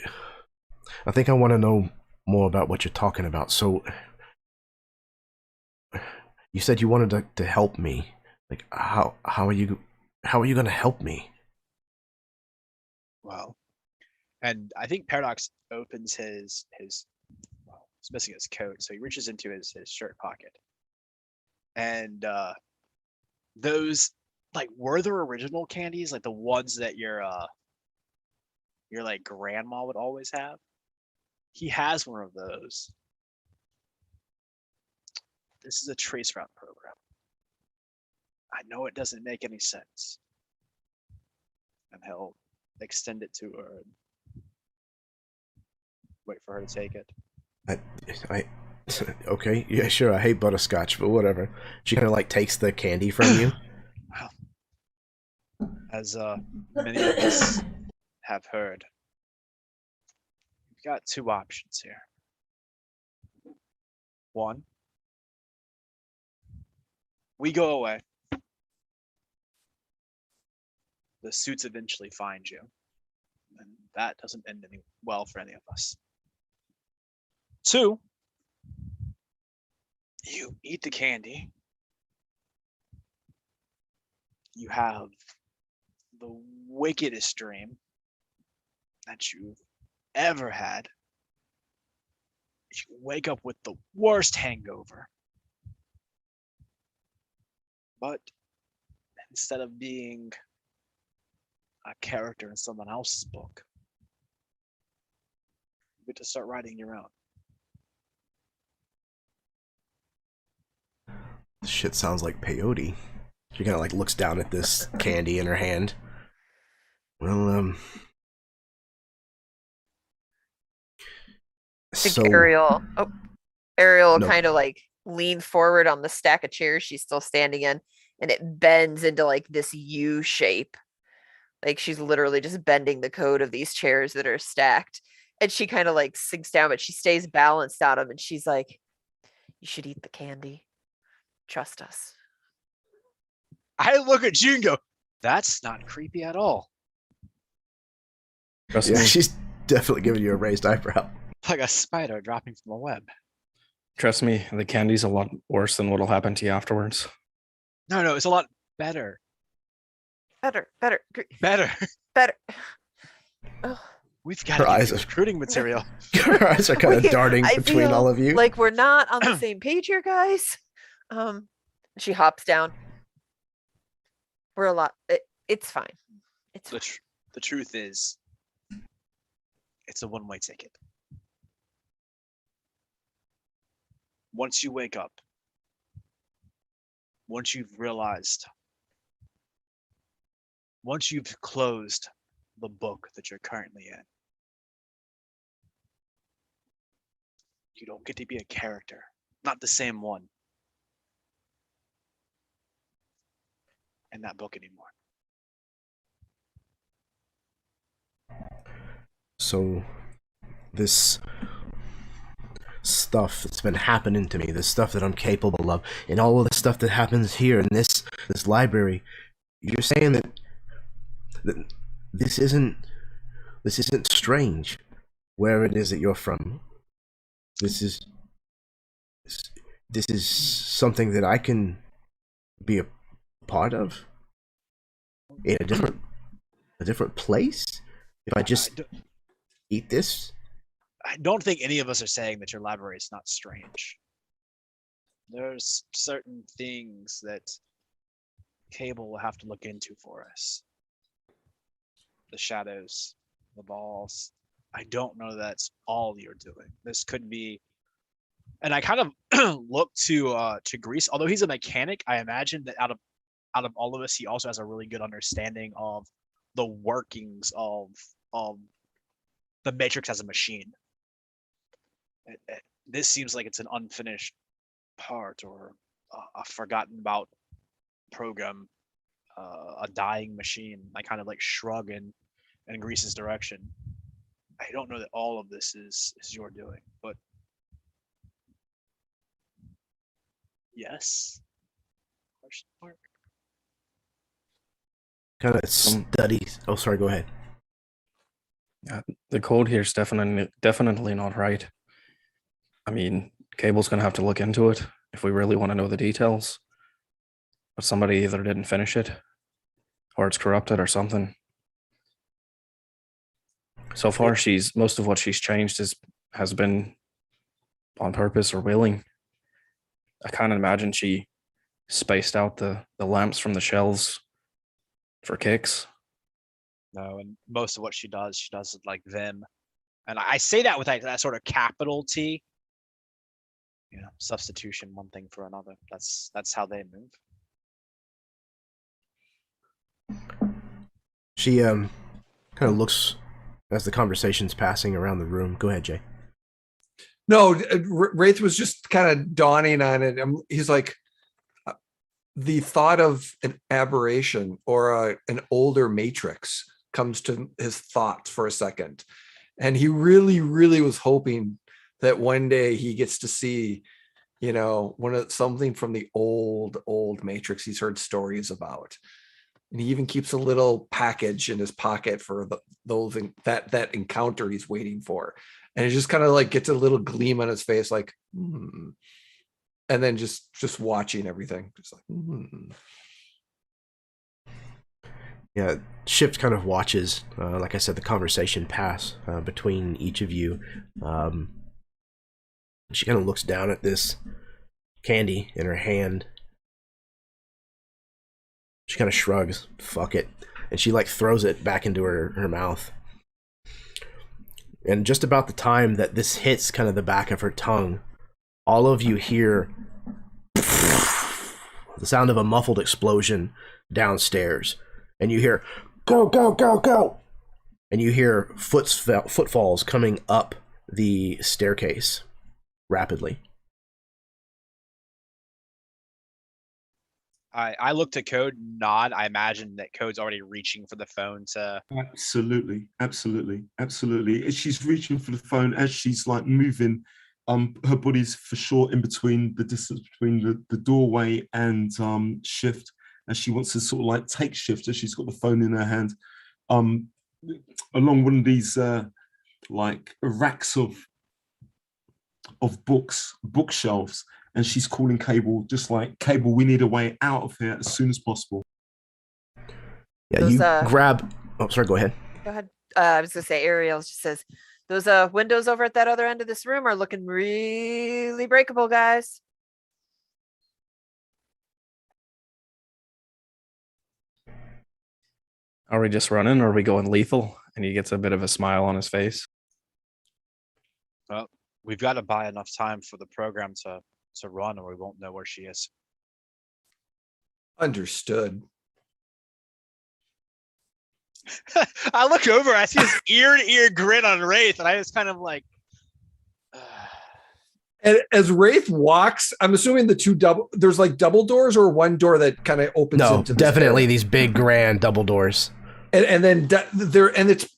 I want to know more about what you're talking about. So, you said you wanted to help me. Like, how are you going to help me? Well, and I think Paradox opens his well, he's missing his coat, so he reaches into his shirt pocket. And those, like, were there original candies, like the ones that your like grandma would always have? He has one of those. This is a trace route program. I know it doesn't make any sense. And he'll extend it to her and wait for her to take it. I okay, yeah, sure. I hate butterscotch, but whatever. She kind of like takes the candy from you. Well, as many of us have heard, we've got two options here. One, we go away. The suits eventually find you, and that doesn't end any well for any of us. Two, you eat the candy. You have the wickedest dream that you've ever had. You wake up with the worst hangover. But instead of being a character in someone else's book, you get to start writing your own. This shit sounds like peyote. She kind of like looks down at this candy in her hand. Well, I think so Ariel No. kind of like lean forward on the stack of chairs she's still standing in, and it bends into like this U shape. Like she's literally just bending the code of these chairs that are stacked. And she kind of like sinks down, but she stays balanced on them. And she's like, you should eat the candy. Trust us. I look at you and go, that's not creepy at all. Trust Yeah, me. she's definitely giving you a raised eyebrow. Like a spider dropping from a web. Trust me, the candy's a lot worse than what'll happen to you afterwards. No, it's a lot better. Better. Better. Ugh. We've got Her to eyes get are- recruiting material. Her eyes are kind of Wait, darting I between feel all of you. like we're not on the same page here, guys. She hops down. We're a lot. It's fine. It's fine. The truth is, it's a one-way ticket. Once you wake up, once you've realized, once you've closed the book that you're currently in, you don't get to be a character, not the same one in that book anymore. So, this stuff that's been happening to me, this stuff that I'm capable of, and all of the stuff that happens here in this library, you're saying that this isn't strange, where it is that you're from. This is something that I can be a part of in a different place if I just eat this. I don't think any of us are saying that your library is not strange. There's certain things that Cable will have to look into for us. The shadows, the balls. I don't know that's all you're doing. This could be, and I kind of look to Grease. Although he's a mechanic, I imagine that out of all of us, he also has a really good understanding of the workings of the Matrix as a machine. This seems like it's an unfinished part or a forgotten about program, a dying machine. I kind of like shrug in Grease's direction. I don't know that all of this is your doing, but yes. Question mark. Kind of studies. Oh, sorry. Go ahead. The code here is definitely not right. I mean, Cable's gonna have to look into it if we really want to know the details. But somebody either didn't finish it, or it's corrupted, or something. So far, most of what she's changed has been on purpose or willing. I can't imagine she spaced out the lamps from the shelves for kicks. No, and most of what she does it like them. And I say that with that sort of capital T. You know, substitution, one thing for another. That's how they move. She kind of looks as the conversation's passing around the room. Go ahead, Jay. No, Wraith was just kind of dawning on it. He's like, the thought of an aberration or an older Matrix comes to his thoughts for a second. And he really, really was hoping that one day he gets to see, you know, something from the old Matrix he's heard stories about. And he even keeps a little package in his pocket for that encounter he's waiting for. And it just kind of like gets a little gleam on his face, like, and then just watching everything, just like, Yeah, Shift kind of watches, like I said, the conversation pass between each of you. She kind of looks down at this candy in her hand. She kind of shrugs, fuck it. And she like throws it back into her mouth. And just about the time that this hits kind of the back of her tongue, all of you hear the sound of a muffled explosion downstairs. And you hear, go, go, go, go. And you hear footfalls coming up the staircase rapidly. I looked at Code, nod. I imagine that Code's already reaching for the phone to. Absolutely, absolutely, absolutely. She's reaching for the phone as she's like moving. Her body's for sure in between the distance between the doorway and Shift, as she wants to sort of like take Shift as she's got the phone in her hand, along one of these like racks of bookshelves, and she's calling Cable, just like, Cable, we need a way out of here as soon as possible. Yeah, Those, you grab. Oh, sorry. Go ahead. Go ahead. I was gonna say Ariel just says those windows over at that other end of this room are looking really breakable, guys. Are we just running or are we going lethal? And he gets a bit of a smile on his face. Well, we've got to buy enough time for the program to run, or we won't know where she is. Understood. I look over, I see this ear-to-ear grin on Wraith, and I just kind of like. And as Wraith walks, I'm assuming there's like double doors or one door that kind of opens No, into definitely these big grand double doors. And then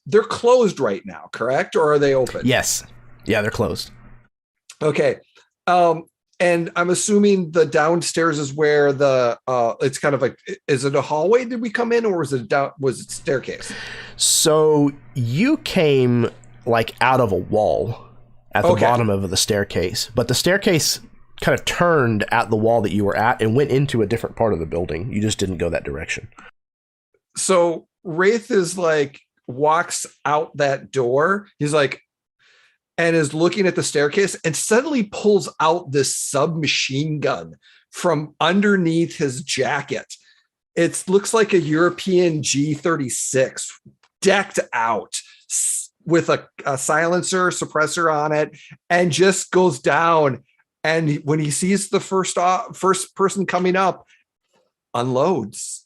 they're closed right now, correct? Or are they open? Yes. Yeah, they're closed. Okay. And I'm assuming the downstairs is where it's kind of like, is it a hallway? Did we come in, or was it staircase? So you came like out of a wall at the bottom of the staircase, but the staircase kind of turned at the wall that you were at and went into a different part of the building. You just didn't go that direction. So Wraith is like, walks out that door. He's like, and is looking at the staircase and suddenly pulls out this submachine gun from underneath his jacket. It looks like a European G-36 decked out with a silencer suppressor on it, and just goes down. And when he sees the first person coming up, unloads.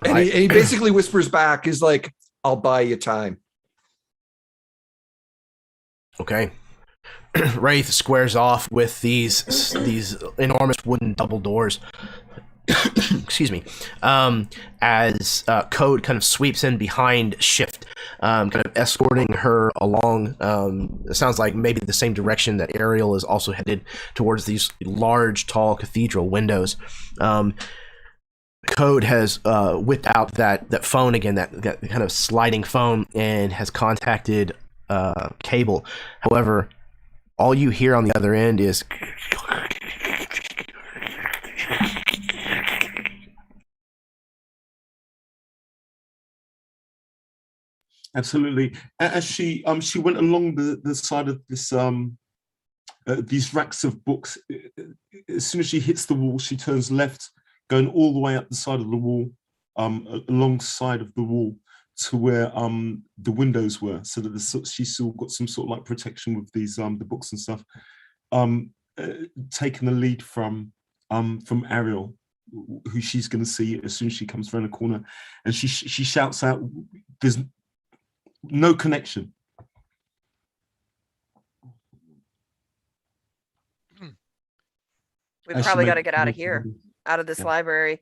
And he basically whispers back, he's like, I'll buy you time. Okay. Wraith squares off with these enormous wooden double doors. Excuse me. As Code kind of sweeps in behind Shift, kind of escorting her along. It sounds like maybe the same direction that Ariel is also headed, towards these large, tall cathedral windows. Code has whipped out that phone again, that kind of sliding phone, and has contacted Cable. However, all you hear on the other end is Absolutely. As she went along the side of this these racks of books, as soon as she hits the wall, she turns left, going all the way up the side of the wall, alongside of the wall to where the windows were, so that she still got some sort of like protection with these the books and stuff. Taking the lead from Ariel, who she's going to see as soon as she comes around the corner, and she shouts out, "There's no connection." We probably got to get out of here, out of this library.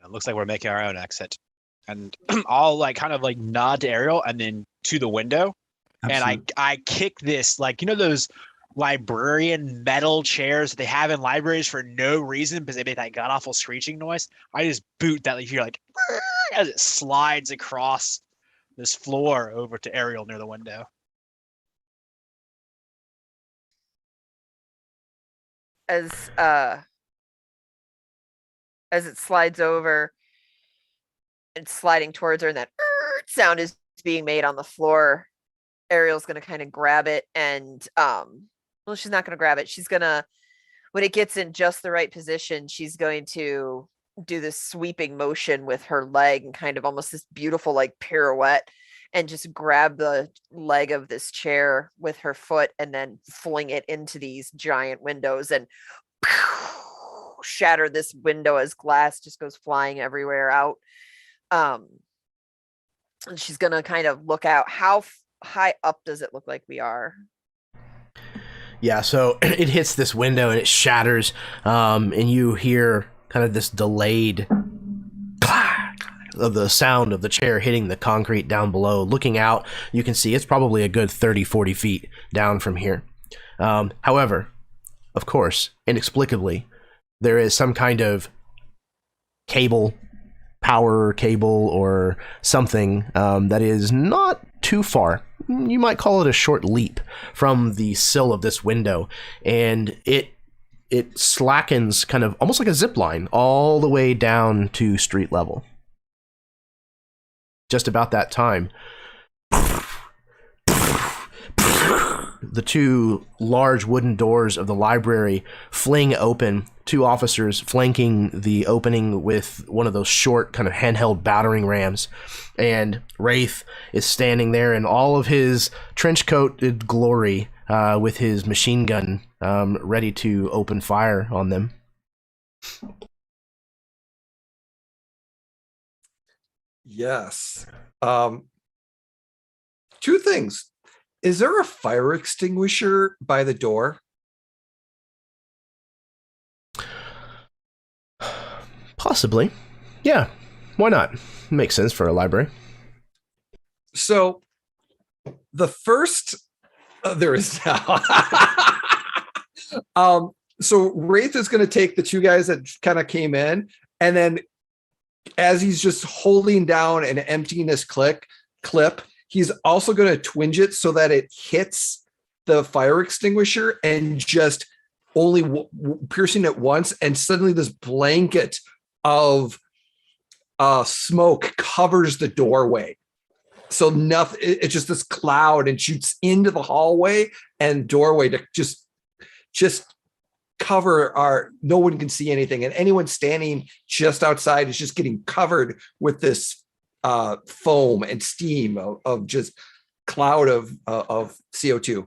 It looks like we're making our own exit. And I'll like kind of like nod to Ariel and then to the window. Absolutely. And I kick this, like, you know, those librarian metal chairs that they have in libraries for no reason because they make that god awful screeching noise. I just boot that, like, you're like, as it slides across this floor over to Ariel near the window. As it slides over and sliding towards her, and that sound is being made on the floor, Ariel's going to kind of grab it, and well, she's not going to grab it. She's going to, when it gets in just the right position, she's going to do this sweeping motion with her leg and kind of almost this beautiful like pirouette, and just grab the leg of this chair with her foot and then fling it into these giant windows and shatter this window as glass just goes flying everywhere out. And she's going to kind of look out. How high up does it look like we are? Yeah, so it hits this window and it shatters, and you hear kind of this delayed of the sound of the chair hitting the concrete down below. Looking out, you can see it's probably a good 30-40 feet down from here. However, of course, inexplicably, there is some kind of cable, power cable or something that is not too far. You might call it a short leap from the sill of this window, and it slackens kind of almost like a zip line all the way down to street level. Just about that time, the two large wooden doors of the library fling open, two officers flanking the opening with one of those short kind of handheld battering rams, and Wraith is standing there in all of his trench-coated glory with his machine gun ready to open fire on them. Yes. Two things. Is there a fire extinguisher by the door? Possibly. Yeah. Why not? Makes sense for a library. So the first there is now. So Wraith is going to take the two guys that kind of came in, and then as he's just holding down and emptying this clip, he's also going to twinge it so that it hits the fire extinguisher and just only piercing it once, and suddenly this blanket of smoke covers the doorway. So nothing, it's just this cloud, and shoots into the hallway and doorway to just cover no one can see anything, and anyone standing just outside is just getting covered with this foam and steam of just cloud of CO2.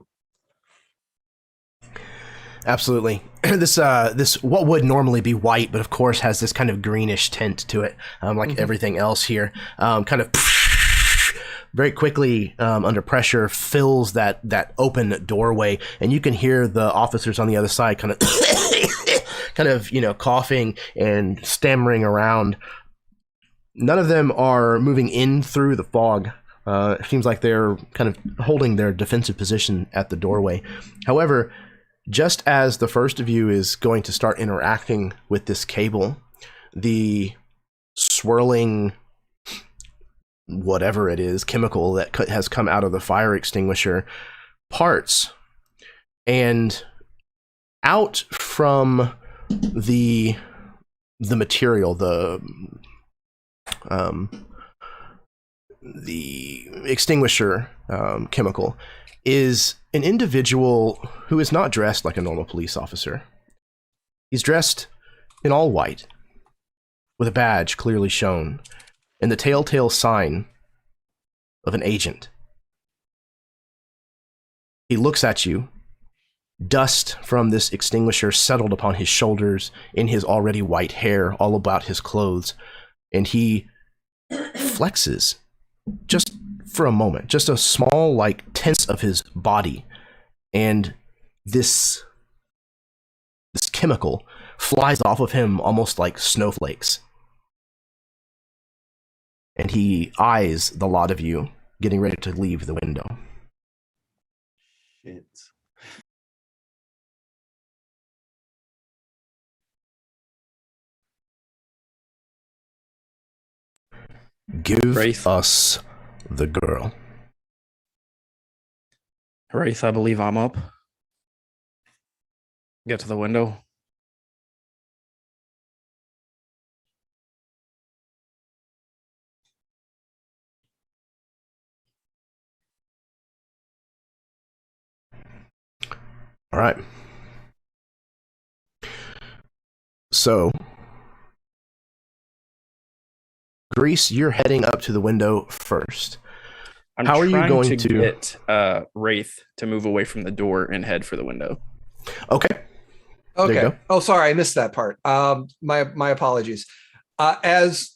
Absolutely. This what would normally be white, but of course has this kind of greenish tint to it, like everything else here. Kind of very quickly under pressure fills that open doorway, and you can hear the officers on the other side kind of coughing and stammering around. None of them are moving in through the fog. It seems like they're kind of holding their defensive position at the doorway. However, just as the first of you is going to start interacting with this cable, the swirling whatever it is, chemical that has come out of the fire extinguisher parts, and out from the material, the extinguisher chemical, is an individual who is not dressed like a normal police officer. He's dressed in all white, with a badge clearly shown, and the telltale sign of an agent. He looks at you, dust from this extinguisher settled upon his shoulders, in his already white hair, all about his clothes, and he flexes just for a moment, just a small tense of his body, and this chemical flies off of him almost like snowflakes. And he eyes the lot of you, getting ready to leave the window. Shit. Give Wraith. us the girl. Wraith, I believe I'm up. Get to the window. All right. So, Grease, you're heading up to the window first. How are you going to get Wraith to move away from the door and head for the window? Okay. There you Okay. go. Oh, sorry, I missed that part. My apologies. As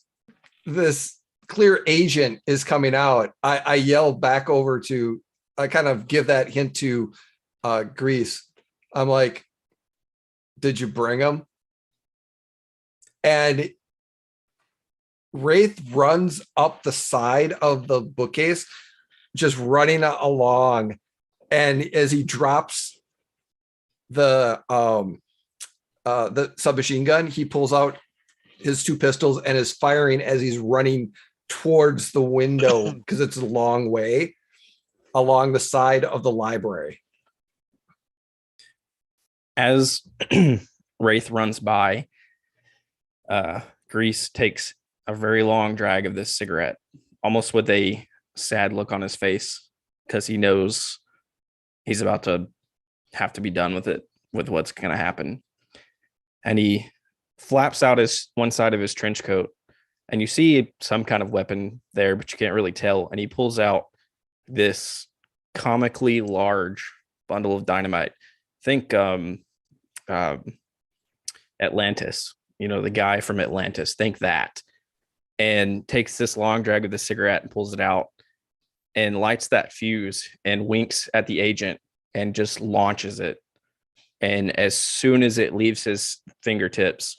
this clear agent is coming out, I yell back over to, I kind of give that hint to Grease. I'm like, did you bring him? And Wraith runs up the side of the bookcase, just running along. And as he drops the submachine gun, he pulls out his 2 pistols and is firing as he's running towards the window because it's a long way along the side of the library. As Wraith runs by, Grease takes a very long drag of this cigarette, almost with a sad look on his face, because he knows he's about to have to be done with it, with what's going to happen. And he flaps out his one side of his trench coat, and you see some kind of weapon there, but you can't really tell. And he pulls out this comically large bundle of dynamite. Think Atlantis, the guy from Atlantis. Think that. And takes this long drag of the cigarette and pulls it out and lights that fuse and winks at the agent and just launches it. And as soon as it leaves his fingertips,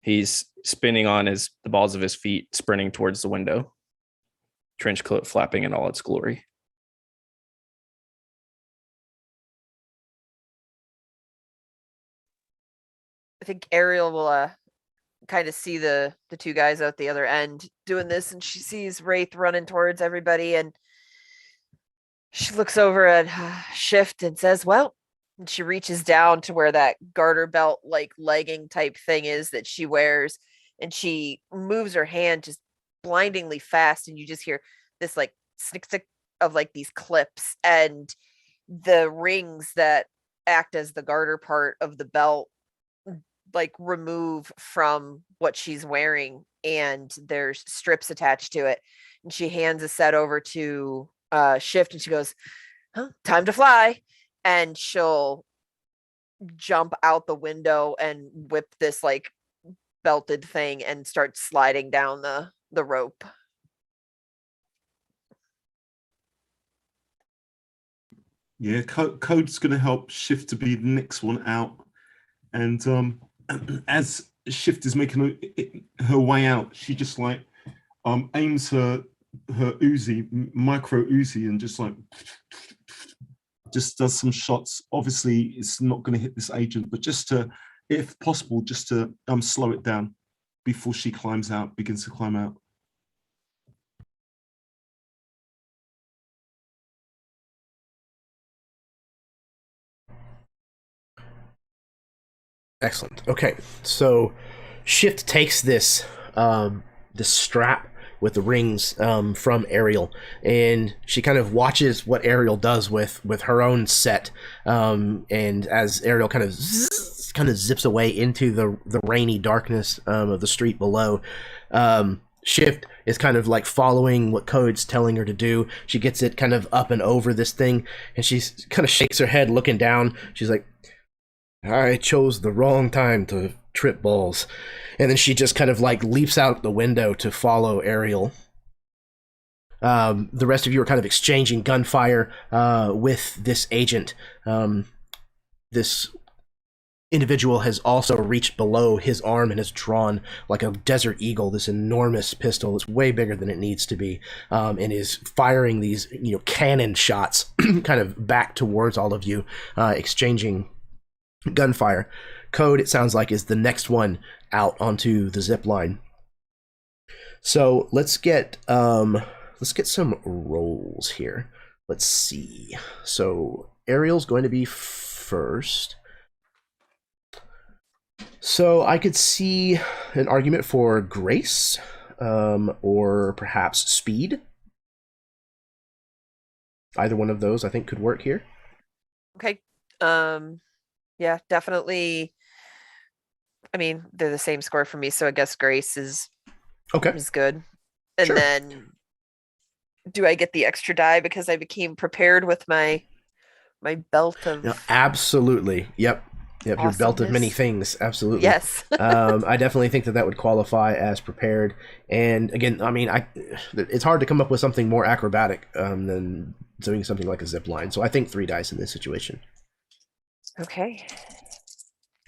he's spinning on the balls of his feet, sprinting towards the window, trench coat flapping in all its glory. I think Ariel will kind of see the 2 guys out the other end doing this, and she sees Wraith running towards everybody, and she looks over at Shift and says, well, and she reaches down to where that garter belt like legging type thing is that she wears, and she moves her hand just blindingly fast, and you just hear this like snick of like these clips, and the rings that act as the garter part of the belt like remove from what she's wearing, and there's strips attached to it, and she hands a set over to Shift, and she goes, time to fly, and she'll jump out the window and whip this like belted thing and start sliding down the rope. Yeah, Code's going to help Shift to be the next one out. And as Shift is making her way out, she just like aims her Uzi, micro Uzi, and just like just does some shots. Obviously, it's not going to hit this agent, but just to, if possible, just to slow it down before she begins to climb out. Excellent. Okay, so Shift takes this this strap with the rings from Ariel, and she kind of watches what Ariel does with her own set, and as Ariel kind of zips away into the rainy darkness of the street below, Shift is kind of like following what Code's telling her to do. She gets it kind of up and over this thing, and she kind of shakes her head looking down. She's like, I chose the wrong time to trip balls. And then she just kind of like leaps out the window to follow Ariel. The rest of you are kind of exchanging gunfire with this agent. This individual has also reached below his arm and has drawn like a Desert Eagle, this enormous pistol that's way bigger than it needs to be, and is firing these cannon shots kind of back towards all of you, exchanging gunfire. Code, it sounds like, is the next one out onto the zip line. So let's get some rolls here. Let's see. So Ariel's going to be first. So I could see an argument for grace, or perhaps speed. Either one of those I think could work here. Okay. Yeah, definitely. I mean, they're the same score for me, so I guess grace is good. And Sure. then do I get the extra die because I became prepared with my belt of Absolutely. Yep. Your belt of many awesomeness? things. Absolutely. Yes. I definitely think that would qualify as prepared. And again, I mean, it's hard to come up with something more acrobatic than doing something like a zip line. So I think 3 dice in this situation. Okay.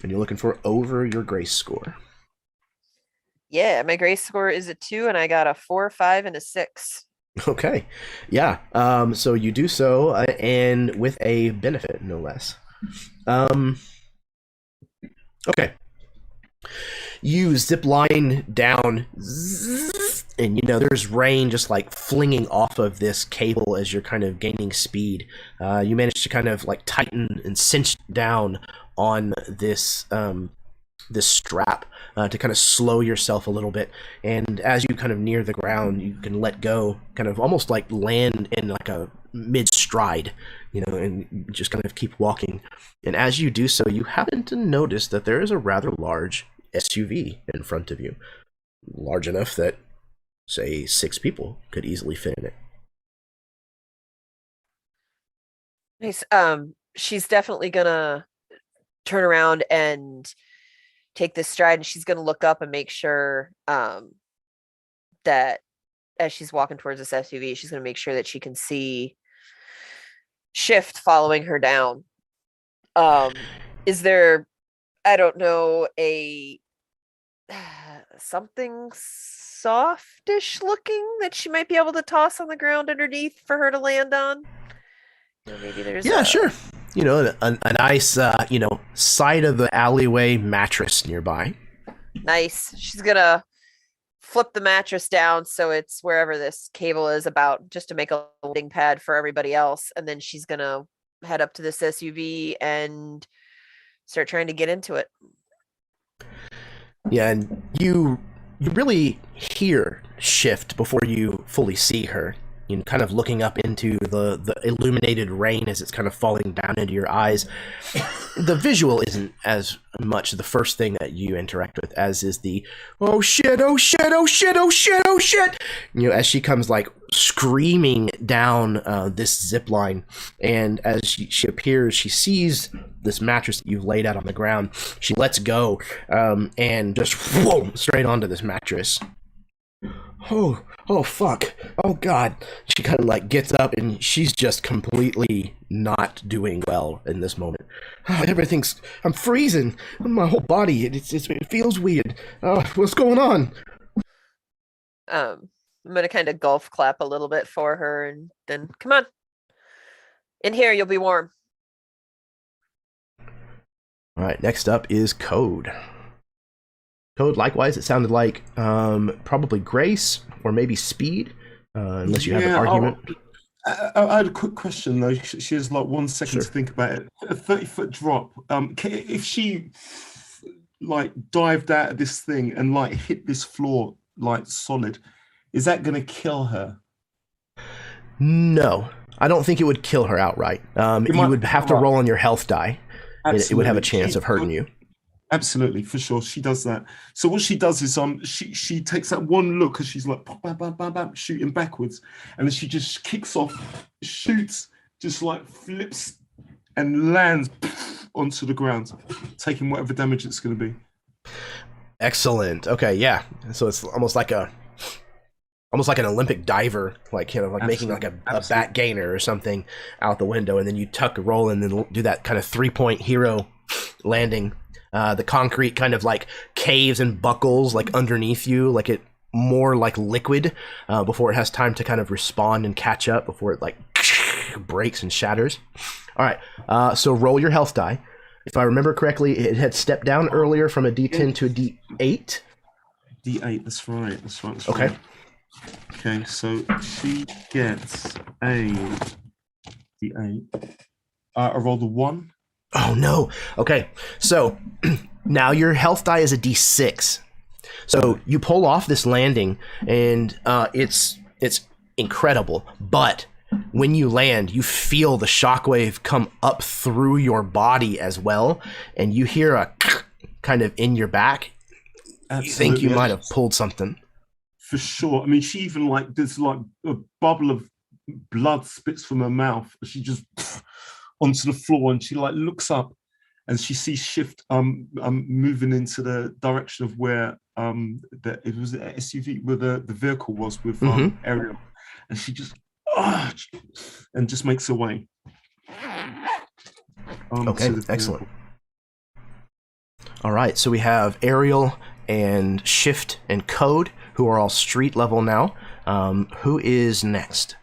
And you're looking for over your grace score. Yeah, my grace score is a 2, and I got a 4, 5, and a 6. Okay. Yeah. So you do so, and with a benefit, no less. Okay. You zip line down, and there's rain just like flinging off of this cable as you're kind of gaining speed. You manage to kind of like tighten and cinch down on this this strap to kind of slow yourself a little bit. And as you kind of near the ground, you can let go, kind of almost like land in like a mid stride, and just kind of keep walking. And as you do so, you happen to notice that there is a rather large SUV in front of you, large enough that, say, 6 people could easily fit in it. Nice. She's definitely gonna turn around and take this stride, and she's gonna look up and make sure that as she's walking towards this SUV, she's gonna make sure that she can see Shift following her down. Is there, I don't know, a something softish looking that she might be able to toss on the ground underneath for her to land on? Maybe there's sure. A nice side of the alleyway mattress nearby. Nice. She's gonna flip the mattress down so it's wherever this cable is, about just to make a landing pad for everybody else, and then she's gonna head up to this SUV and start trying to get into it. Yeah, and you really hear Shift before you fully see her. Kind of looking up into the illuminated rain as it's kind of falling down into your eyes. The visual isn't as much the first thing that you interact with as is the oh shit, oh shit, oh shit, oh shit, oh shit. As she comes like screaming down this zip line, and as she appears, she sees this mattress that you've laid out on the ground. She lets go and just whoa, straight onto this mattress. Oh fuck, oh god. She kind of like gets up, and she's just completely not doing well in this moment. I'm freezing, my whole body, it feels weird. What's going on? I'm gonna kind of golf clap a little bit for her, and then come on in here, you'll be warm. All right, next up is Code. Likewise, it sounded like probably Grace or maybe Speed, unless you have an argument. I had a quick question though. She has like 1 second to think about it. A 30-foot drop. If she like dived out of this thing and like hit this floor like solid, is that going to kill her? No, I don't think it would kill her outright. You would have to roll on your health die. It would have a chance of hurting you. Absolutely, for sure. She does that. So what she does is she takes that one look, because she's like bam, bam, bam, bam, shooting backwards, and then she just kicks off, shoots, just like flips and lands onto the ground, taking whatever damage it's going to be. Excellent. Okay, yeah. So it's almost like an Olympic diver, like making like a bat gainer or something out the window, and then you tuck a roll and then do that kind of 3-point hero landing. The concrete kind of like caves and buckles like underneath you, like it more like liquid before it has time to kind of respond and catch up before it like breaks and shatters. All right, so roll your health die. If I remember correctly, it had stepped down earlier from a D10 to a D8. D8, that's right. Okay. Right. Okay, so she gets a D8. I rolled a 1. Oh no. Okay. So now your health die is a D6. So you pull off this landing, and it's incredible. But when you land, you feel the shockwave come up through your body as well, and you hear a kind of in your back. Absolutely. You think you might have pulled something. For sure. I mean, she even like there's like a bubble of blood spits from her mouth. She just onto the floor, and she like looks up, and she sees Shift moving into the direction of where it was the SUV where the vehicle was with Ariel, and she just and just makes her way. Okay, to the excellent. vehicle. All right, so we have Ariel and Shift and Code, who are all street level now. Who is next?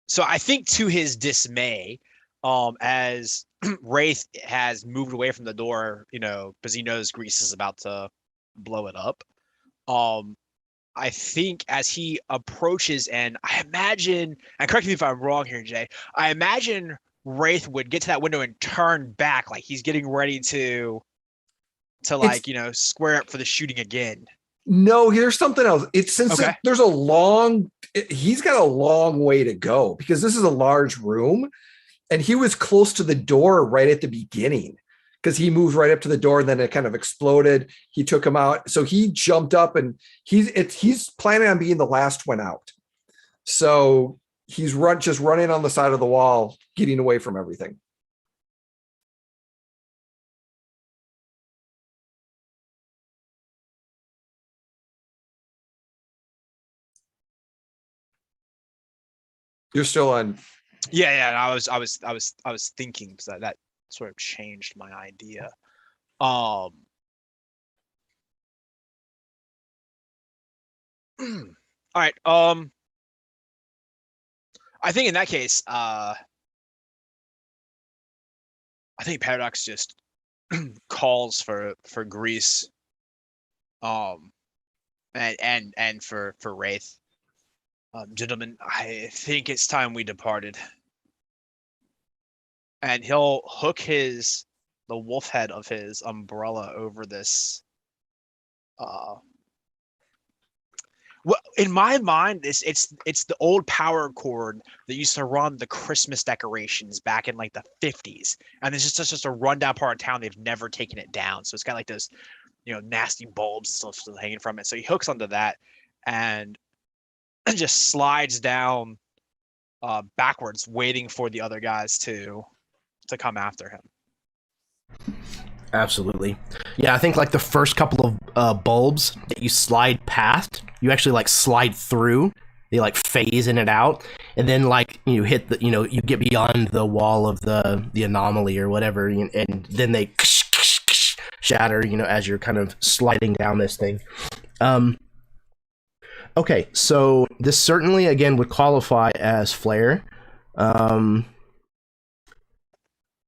So I think to his dismay, as Wraith has moved away from the door, because he knows Grease is about to blow it up. I think as he approaches, and I imagine, and correct me if I'm wrong here, Jay, I imagine Wraith would get to that window and turn back, like he's getting ready to square up for the shooting again. No, here's something else. It's Okay. he's got a long way to go because this is a large room, and he was close to the door right at the beginning because he moved right up to the door and then it kind of exploded. He took him out. So he jumped up and he's planning on being the last one out. So he's just running on the side of the wall, getting away from everything. You're still on. Yeah. I was thinking because that sort of changed my idea. All right. I think in that case, I think Paradox just calls for Grease, and for Wraith. Gentlemen, I think it's time we departed. And he'll hook the wolf head of his umbrella over this. Well, in my mind, it's the old power cord that used to run the Christmas decorations back in like the 50s, and it's just a rundown part of town. They've never taken it down, so it's got like those, nasty bulbs and stuff still hanging from it. So he hooks onto that and just slides down backwards, waiting for the other guys to come after him. Absolutely. Yeah, I think like the first couple of bulbs that you slide past, you actually like slide through. They like phase in and out, and then like you hit the, you get beyond the wall of the anomaly or whatever, and then they shatter, as you're kind of sliding down this thing. Okay, so this certainly again would qualify as flare.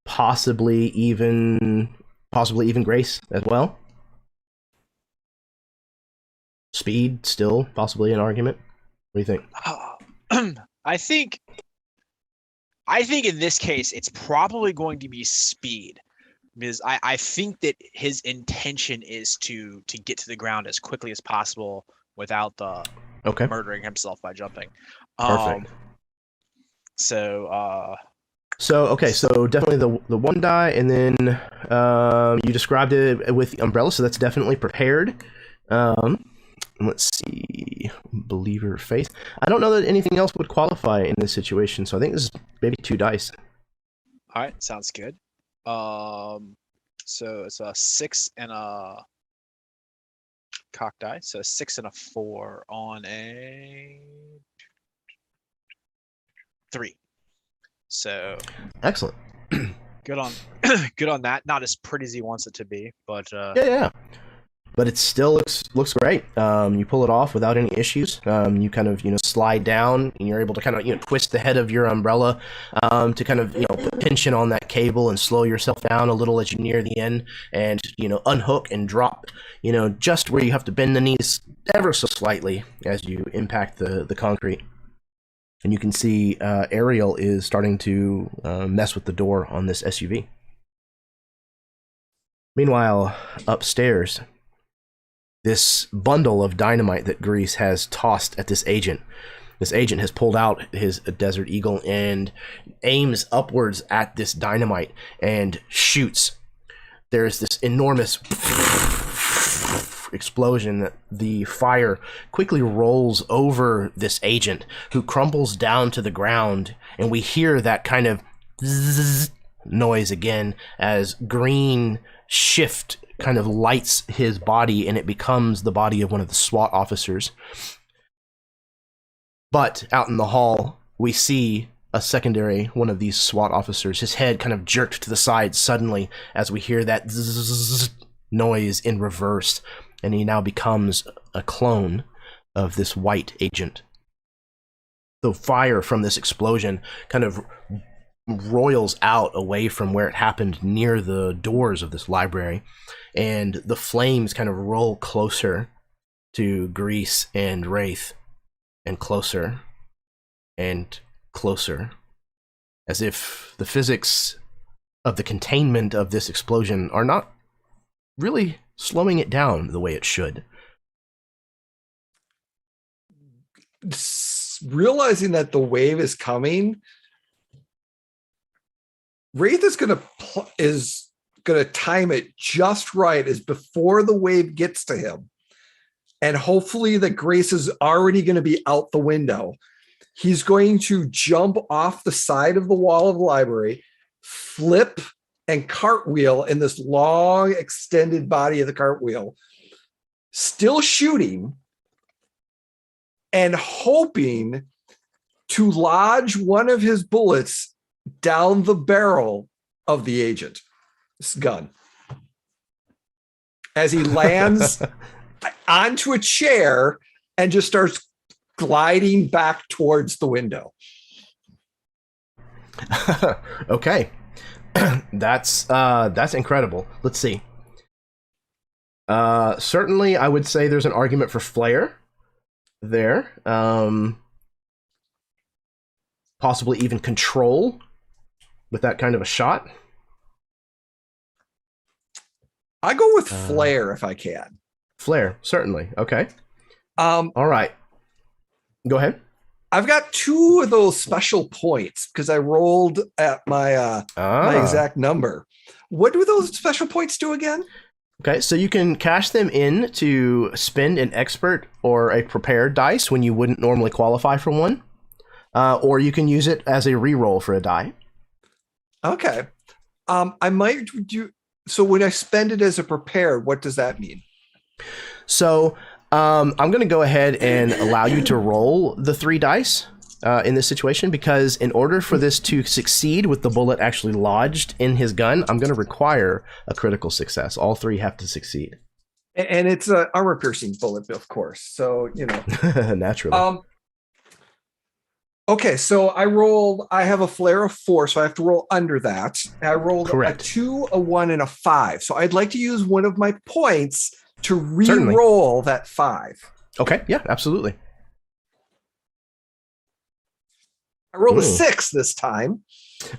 Possibly even grace as well. Speed still possibly an argument. What do you think? I think in this case it's probably going to be speed, because I think that his intention is to get to the ground as quickly as possible without murdering himself by jumping. Perfect. So definitely the one die, and then you described it with the umbrella, so that's definitely prepared. Let's see, believer faith. I don't know that anything else would qualify in this situation, so I think this is maybe 2 dice. All right, sounds good. So it's a 6 and a cock die, so 6 and a 4 on a 3. So excellent. Good on that. Not as pretty as he wants it to be, but yeah. But it still looks great. You pull it off without any issues. You kind of slide down, and you're able to kind of twist the head of your umbrella to kind of put tension on that cable and slow yourself down a little as you near the end, and unhook and drop just where you have to bend the knees ever so slightly as you impact the concrete. And you can see Ariel is starting to mess with the door on this SUV. Meanwhile, upstairs, this bundle of dynamite that Grease has tossed at this agent. This agent has pulled out his Desert Eagle and aims upwards at this dynamite and shoots. There's this enormous explosion. The fire quickly rolls over this agent, who crumbles down to the ground, and we hear that kind of zzz noise again as green shift kind of lights his body, and it becomes the body of one of the SWAT officers. But out in the hall, we see a secondary one of these SWAT officers, his head kind of jerked to the side suddenly as we hear that zzz noise in reverse, and he now becomes a clone of this white agent. The fire from this explosion kind of roils out away from where it happened near the doors of this library, and the flames kind of roll closer to Grease and Wraith, and closer and closer, as if the physics of the containment of this explosion are not really slowing it down the way it should. Realizing that the wave is coming, Wraith is gonna time it just right as before the wave gets to him, and hopefully that Grace is already going to be out the window. He's going to jump off the side of the wall of the library, flip and cartwheel in this long extended body of the cartwheel, still shooting and hoping to lodge one of his bullets down the barrel of the agent's gun as he lands onto a chair and just starts gliding back towards the window. Okay. That's incredible. Let's see. Certainly I would say there's an argument for flair there. Possibly even control with that kind of a shot. I go with flair if I can. Flair, certainly. Okay. All right. Go ahead. I've got 2 of those special points because I rolled at my my exact number. What do those special points do again? Okay, so you can cash them in to spend an expert or a prepared dice when you wouldn't normally qualify for one, or you can use it as a reroll for a die. Okay. I might do. So when I spend it as a prepared, what does that mean? So I'm going to go ahead and allow you to roll the 3 dice in this situation, because in order for this to succeed with the bullet actually lodged in his gun, I'm going to require a critical success. All 3 have to succeed. And it's an armor-piercing bullet, of course. So, you know. Naturally. Okay, so I have a flare of 4, so I have to roll under that. I rolled Correct. a 2, a 1, and a 5. So I'd like to use one of my points to re-roll that 5. Okay, yeah, absolutely. I rolled a 6 this time.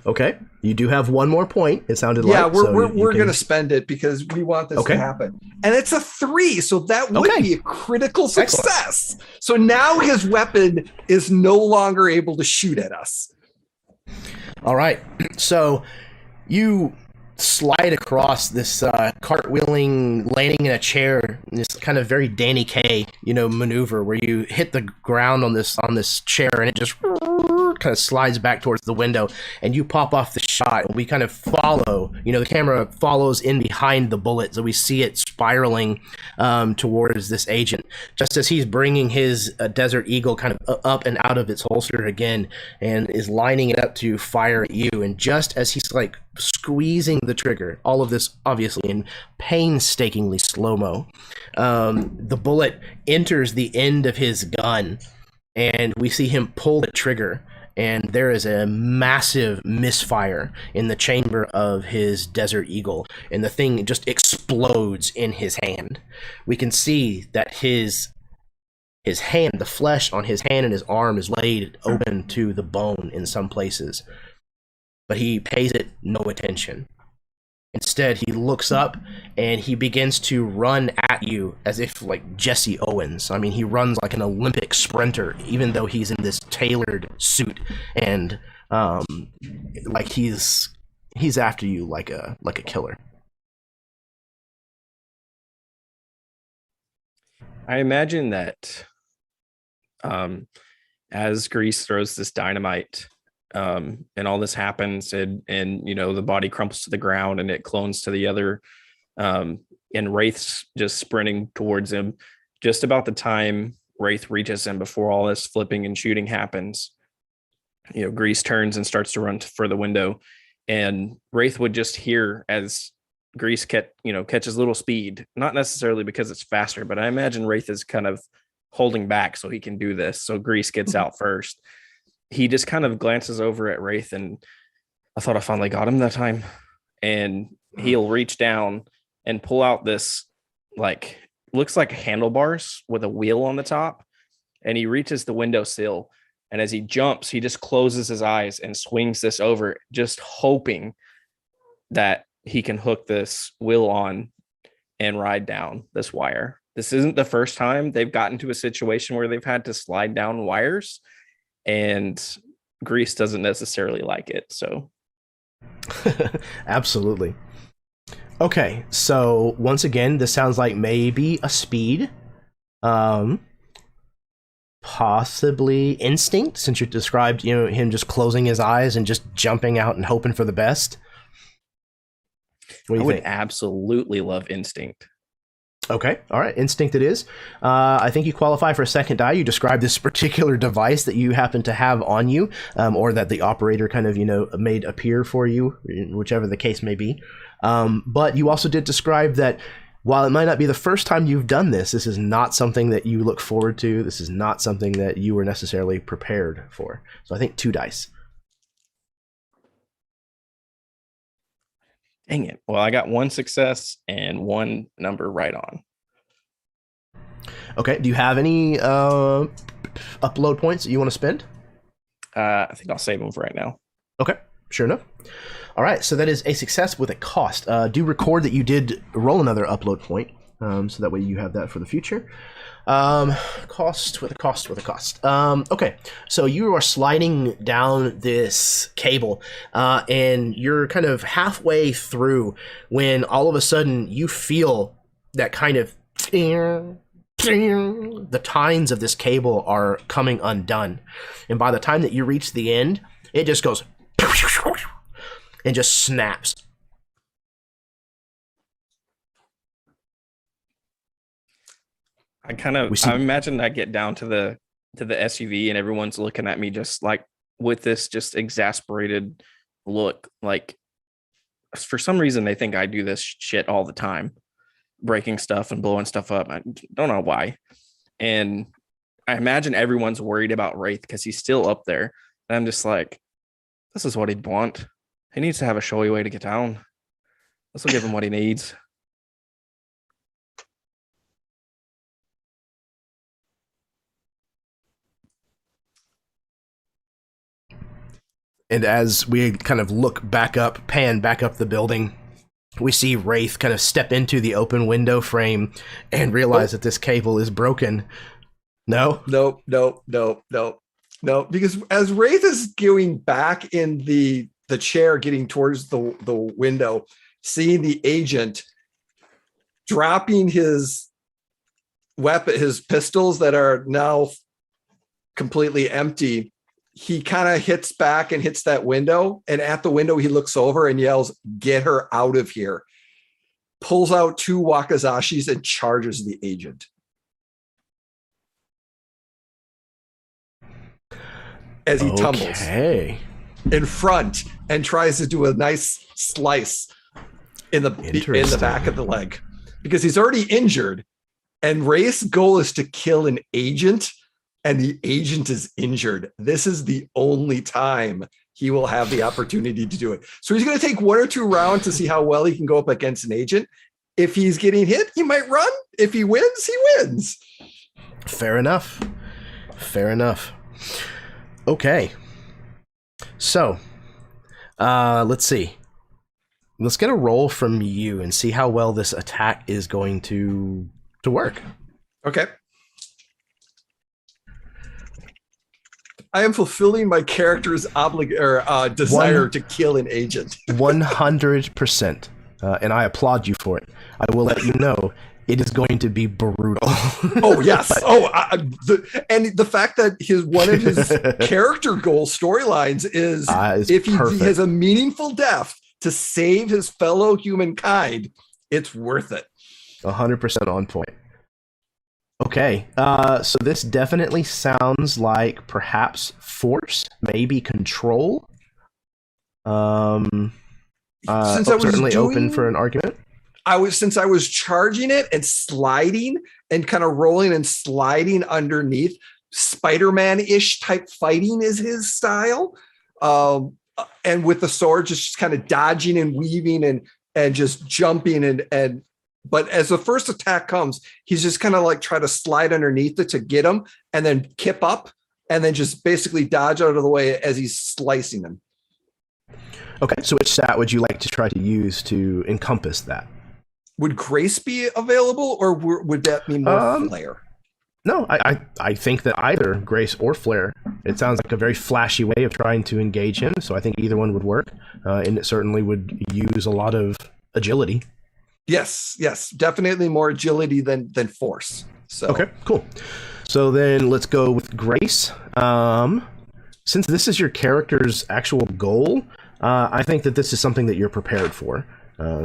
Okay, you do have 1 more point, it sounded like. Yeah, we're going to spend it because we want this to happen. And it's a 3, so that would be a critical success. Excellent. So now his weapon is no longer able to shoot at us. All right, so you slide across this cartwheeling, landing in a chair, this kind of very Danny Kaye, maneuver where you hit the ground on this chair and it just kind of slides back towards the window, and you pop off the shot, and we kind of follow, the camera follows in behind the bullet, so we see it spiraling towards this agent, just as he's bringing his Desert Eagle kind of up and out of its holster again, and is lining it up to fire at you, and just as he's like squeezing the trigger, all of this obviously in painstakingly slow-mo, the bullet enters the end of his gun, and we see him pull the trigger, and there is a massive misfire in the chamber of his Desert Eagle, and the thing just explodes in his hand. We can see that his hand, the flesh on his hand and his arm, is laid open to the bone in some places, but he pays it no attention. Instead, he looks up and he begins to run at you as if like Jesse Owens. I mean, he runs like an Olympic sprinter, even though he's in this tailored suit, and like he's after you like a killer. I imagine that as Grease throws this dynamite, and all this happens, and the body crumples to the ground and it clones to the other, and Wraith's just sprinting towards him. Just about the time Wraith reaches him before all this flipping and shooting happens, Grease turns and starts to run for the window, and Wraith would just hear as Grease catches little speed, not necessarily because it's faster, but I imagine Wraith is kind of holding back so he can do this. So Grease gets out first. He just kind of glances over at Wraith, and I thought I finally got him that time. And he'll reach down and pull out this, looks like handlebars with a wheel on the top. And he reaches the windowsill. And as he jumps, he just closes his eyes and swings this over, just hoping that he can hook this wheel on and ride down this wire. This isn't the first time they've gotten to a situation where they've had to slide down wires, and Grease doesn't necessarily like it. So absolutely. Okay, so once again, this sounds like maybe a speed, possibly instinct, since you described him just closing his eyes and just jumping out and hoping for the best. What do you think? Absolutely love instinct. Okay, all right, instinct it is. I think you qualify for a second die. You described this particular device that you happen to have on you, or that the operator kind of made appear for you, whichever the case may be. But you also did describe that while it might not be the first time you've done this, this is not something that you look forward to. This is not something that you were necessarily prepared for. So I think 2 dice. Dang it. Well, I got 1 success and 1 number right on. Okay. Do you have any upload points that you want to spend? I think I'll save them for right now. Okay. Sure enough. All right. So that is a success with a cost. Do record that you did roll another upload point. So that way you have that for the future. Cost with a cost. Okay, so you are sliding down this cable, and you're kind of halfway through when all of a sudden you feel that kind of the tines of this cable are coming undone, and by the time that you reach the end, it just goes and just snaps. I imagine I get down to the SUV and everyone's looking at me just like with this just exasperated look. Like for some reason they think I do this shit all the time, breaking stuff and blowing stuff up. I don't know why. And I imagine everyone's worried about Wraith because he's still up there. And I'm just like, this is what he'd want. He needs to have a showy way to get down. This will give him what he needs. And as we kind of pan back up the building, we see Wraith kind of step into the open window frame and realize that this cable is broken. No? Nope. Because as Wraith is going back in the chair, getting towards the window, seeing the agent dropping his weapon, his pistols that are now completely empty, he kind of hits back and hits that window. And at the window, he looks over and yells, "Get her out of here." Pulls out 2 wakazashis and charges the agent. As he tumbles in front and tries to do a nice slice in the back of the leg, because he's already injured. And Wraith's goal is to kill an agent, and the agent is injured. This is the only time he will have the opportunity to do it. So he's going to take 1 or 2 rounds to see how well he can go up against an agent. If he's getting hit, he might run. If he wins, he wins. Fair enough. Okay. So, let's see. Let's get a roll from you and see how well this attack is going to work. Okay. I am fulfilling my character's desire to kill an agent. 100%. And I applaud you for it. I will let you know it is going to be brutal. Oh, yes. And the fact that one of his character goal storylines is if he has a meaningful death to save his fellow humankind, it's worth it. 100% on point. Okay, so this definitely sounds like perhaps force, maybe control. Since I was Certainly open doing- for an argument. Since I was charging it and sliding and kind of rolling and sliding underneath, Spider-Man-ish type fighting is his style. And with the sword, just kind of dodging and weaving and just jumping but as the first attack comes, he's just kind of like try to slide underneath it to get him and then kip up and then just basically dodge out of the way as he's slicing him. Okay, so which stat would you like to try to use to encompass that? Would Grace be available, or would that mean more flair? No, I think that either Grace or Flair. It sounds like a very flashy way of trying to engage him, so I think either one would work, and it certainly would use a lot of agility. Yes, definitely more agility than force. So Okay, cool. So then let's go with Grace. Since this is your character's actual goal, I think that this is something that you're prepared for.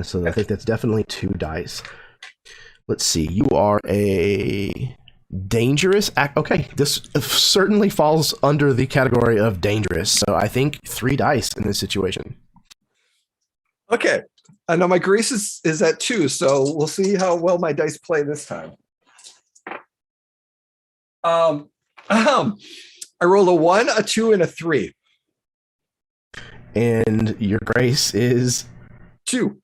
So I think that's definitely 2 dice. Let's see. You are a dangerous okay, this certainly falls under the category of dangerous. So I think 3 dice in this situation. Okay. I know my Grace is at 2, so we'll see how well my dice play this time. I rolled a 1, a 2, and a 3. And your Grace is 2.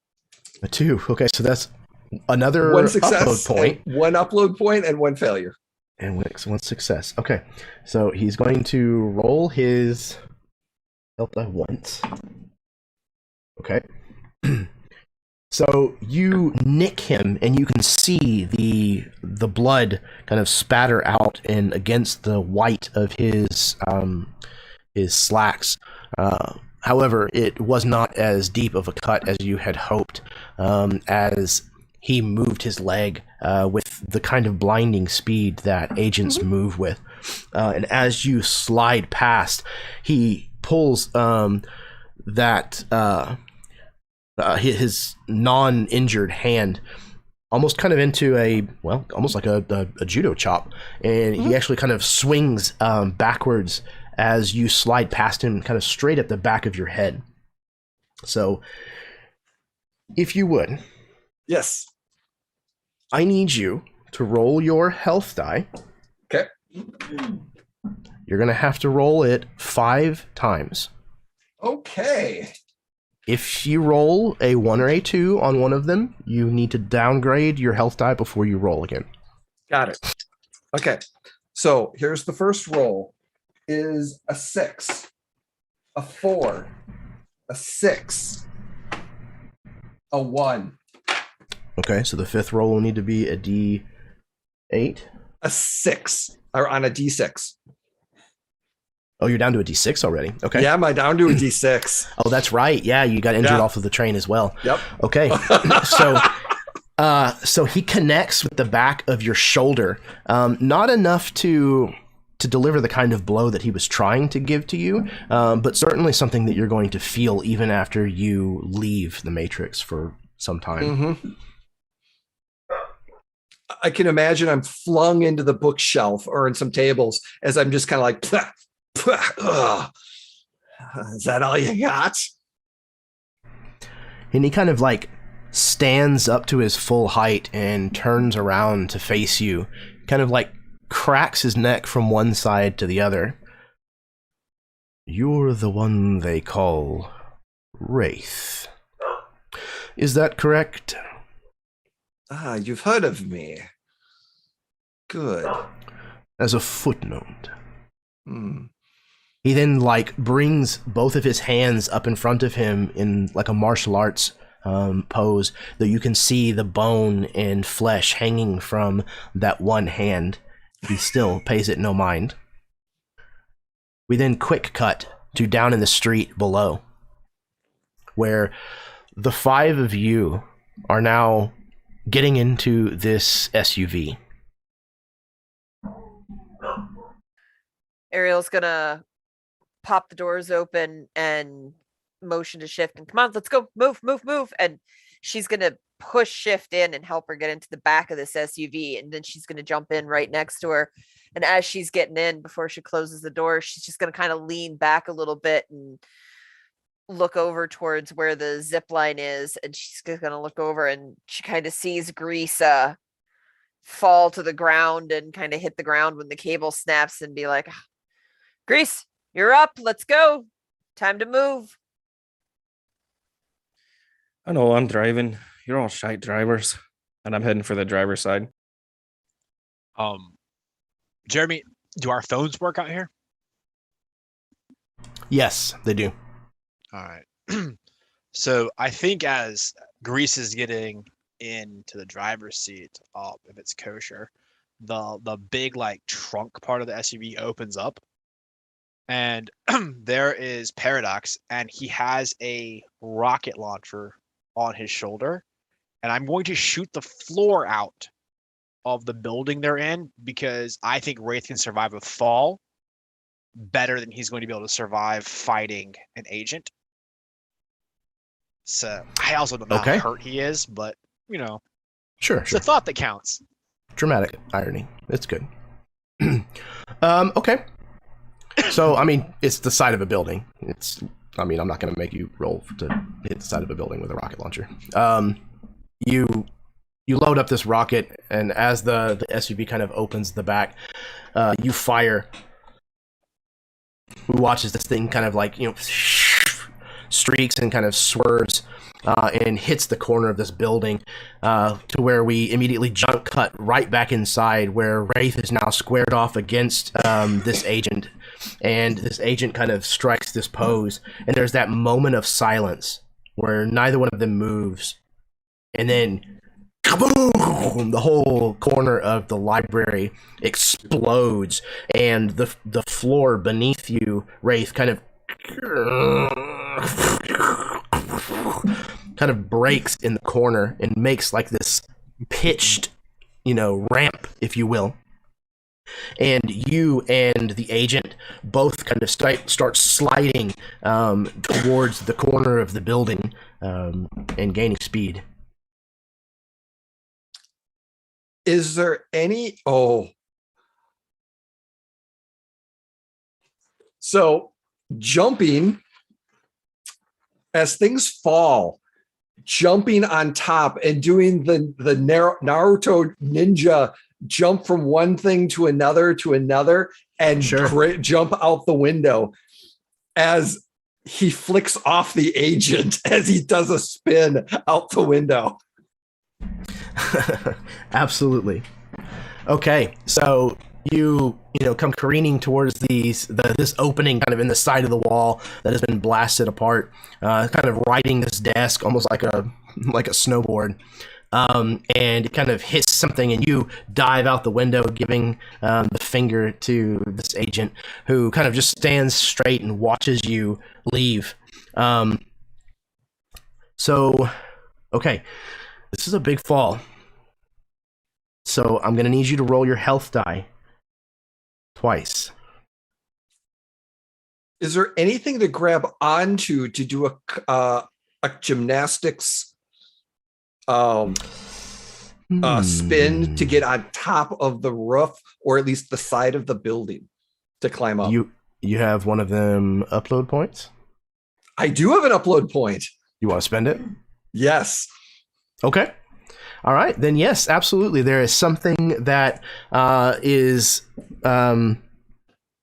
a 2. Okay, so that's another 1 success, upload point. 1 upload point, and 1 failure. And 1 success. Okay, so he's going to roll his health die once. Okay. So you nick him, and you can see the blood kind of spatter out and against the white of his slacks. However, it was not as deep of a cut as you had hoped, as he moved his leg with the kind of blinding speed that agents move with. And as you slide past, he pulls his non-injured hand almost kind of into almost like a judo chop, and he actually kind of swings backwards as you slide past him, kind of straight at the back of your head. So if you would, Yes. I need you to roll your health die. Okay. You're gonna have to roll it 5 times. Okay. If you roll a 1 or a 2 on one of them, you need to downgrade your health die before you roll again. Got it. Okay. So here's the first roll is a 6, a 4, a 6, a 1, Okay, so the 5th roll will need to be a D8. a 6, or on a D6. Oh, you're down to a D6 already. Okay. Yeah, am I down to a D6? Oh, that's right. Yeah, you got injured Yeah. off of the train as well. Yep. Okay. So he connects with the back of your shoulder, not enough to deliver the kind of blow that he was trying to give to you, but certainly something that you're going to feel even after you leave the Matrix for some time. Mm-hmm. I can imagine I'm flung into the bookshelf or in some tables as I'm just kind of like, "Plah, plah, ugh. Is that all you got?" And he kind of like stands up to his full height and turns around to face you, kind of like cracks his neck from one side to the other. You're the one they call Wraith. Is that correct? Ah, you've heard of me. Good. As a footnote. Hmm. He then like brings both of his hands up in front of him in like a martial arts pose, that you can see the bone and flesh hanging from that one hand. He still pays it no mind. We then quick cut to down in the street below, where the 5 of you are now getting into this SUV. Ariel's gonna pop the doors open and motion to shift and come on, let's go, move. And she's gonna push Shift in and help her get into the back of this SUV, and then she's going to jump in right next to her. And as she's getting in, before she closes the door, she's just going to kind of lean back a little bit and look over towards where the zip line is. And she's going to look over, and she kind of sees Grease fall to the ground and kind of hit the ground when the cable snaps, and be like, Grease, you're up. Let's go. Time to move. I know I'm driving. You're all shite drivers. And I'm heading for the driver's side. Jeremy, do our phones work out here? Yes, they do. All right. So I think as Grease is getting into the driver's seat, if it's kosher, the big like trunk part of the SUV opens up, and there is Paradox, and he has a rocket launcher on his shoulder, and I'm going to shoot the floor out of the building they're in, because I think Wraith can survive a fall better than he's going to be able to survive fighting an agent. So I also don't know how hurt he is, but Sure. it's the thought that counts. Dramatic irony. It's good. Okay. So, I mean, it's the side of a building. I'm not going to make you roll to hit the side of a building with a rocket launcher. You load up this rocket, and as the SUV kind of opens the back, you fire. Who watches this thing kind of like, streaks and kind of swerves and hits the corner of this building to where we immediately jump cut right back inside, where Wraith is now squared off against this agent. And this agent kind of strikes this pose, and there's that moment of silence where neither one of them moves. And then kaboom! The whole corner of the library explodes, and the floor beneath you, Wraith, kind of breaks in the corner and makes like this pitched, ramp, if you will. And you and the agent both kind of start sliding towards the corner of the building and gaining speed. Is there any... So jumping, as things fall, jumping on top and doing the Naruto ninja jump from one thing to another and jump out the window as he flicks off the agent as he does a spin out the window. Absolutely. Okay, so you come careening towards this opening kind of in the side of the wall that has been blasted apart, kind of riding this desk almost like a snowboard, and it kind of hits something, and you dive out the window, giving the finger to this agent, who kind of just stands straight and watches you leave. So, okay, this is a big fall. So I'm going to need you to roll your health die twice. Is there anything to grab onto to do a gymnastics spin to get on top of the roof, or at least the side of the building to climb up? You have one of them upload points? I do have an upload point. You want to spend it? Yes. Okay. All right, then yes, absolutely. There is something that is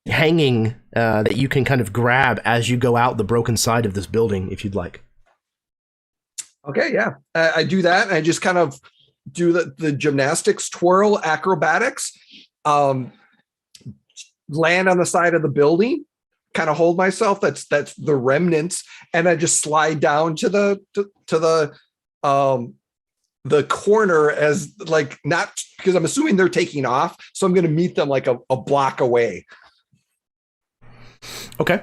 hanging that you can kind of grab as you go out the broken side of this building, if you'd like. Okay, yeah. I do that, and I just kind of do the gymnastics twirl acrobatics, land on the side of the building, kind of hold myself. That's the remnants, and I just slide down to the corner, as like, not because I'm assuming they're taking off, so I'm going to meet them like a block away. Okay.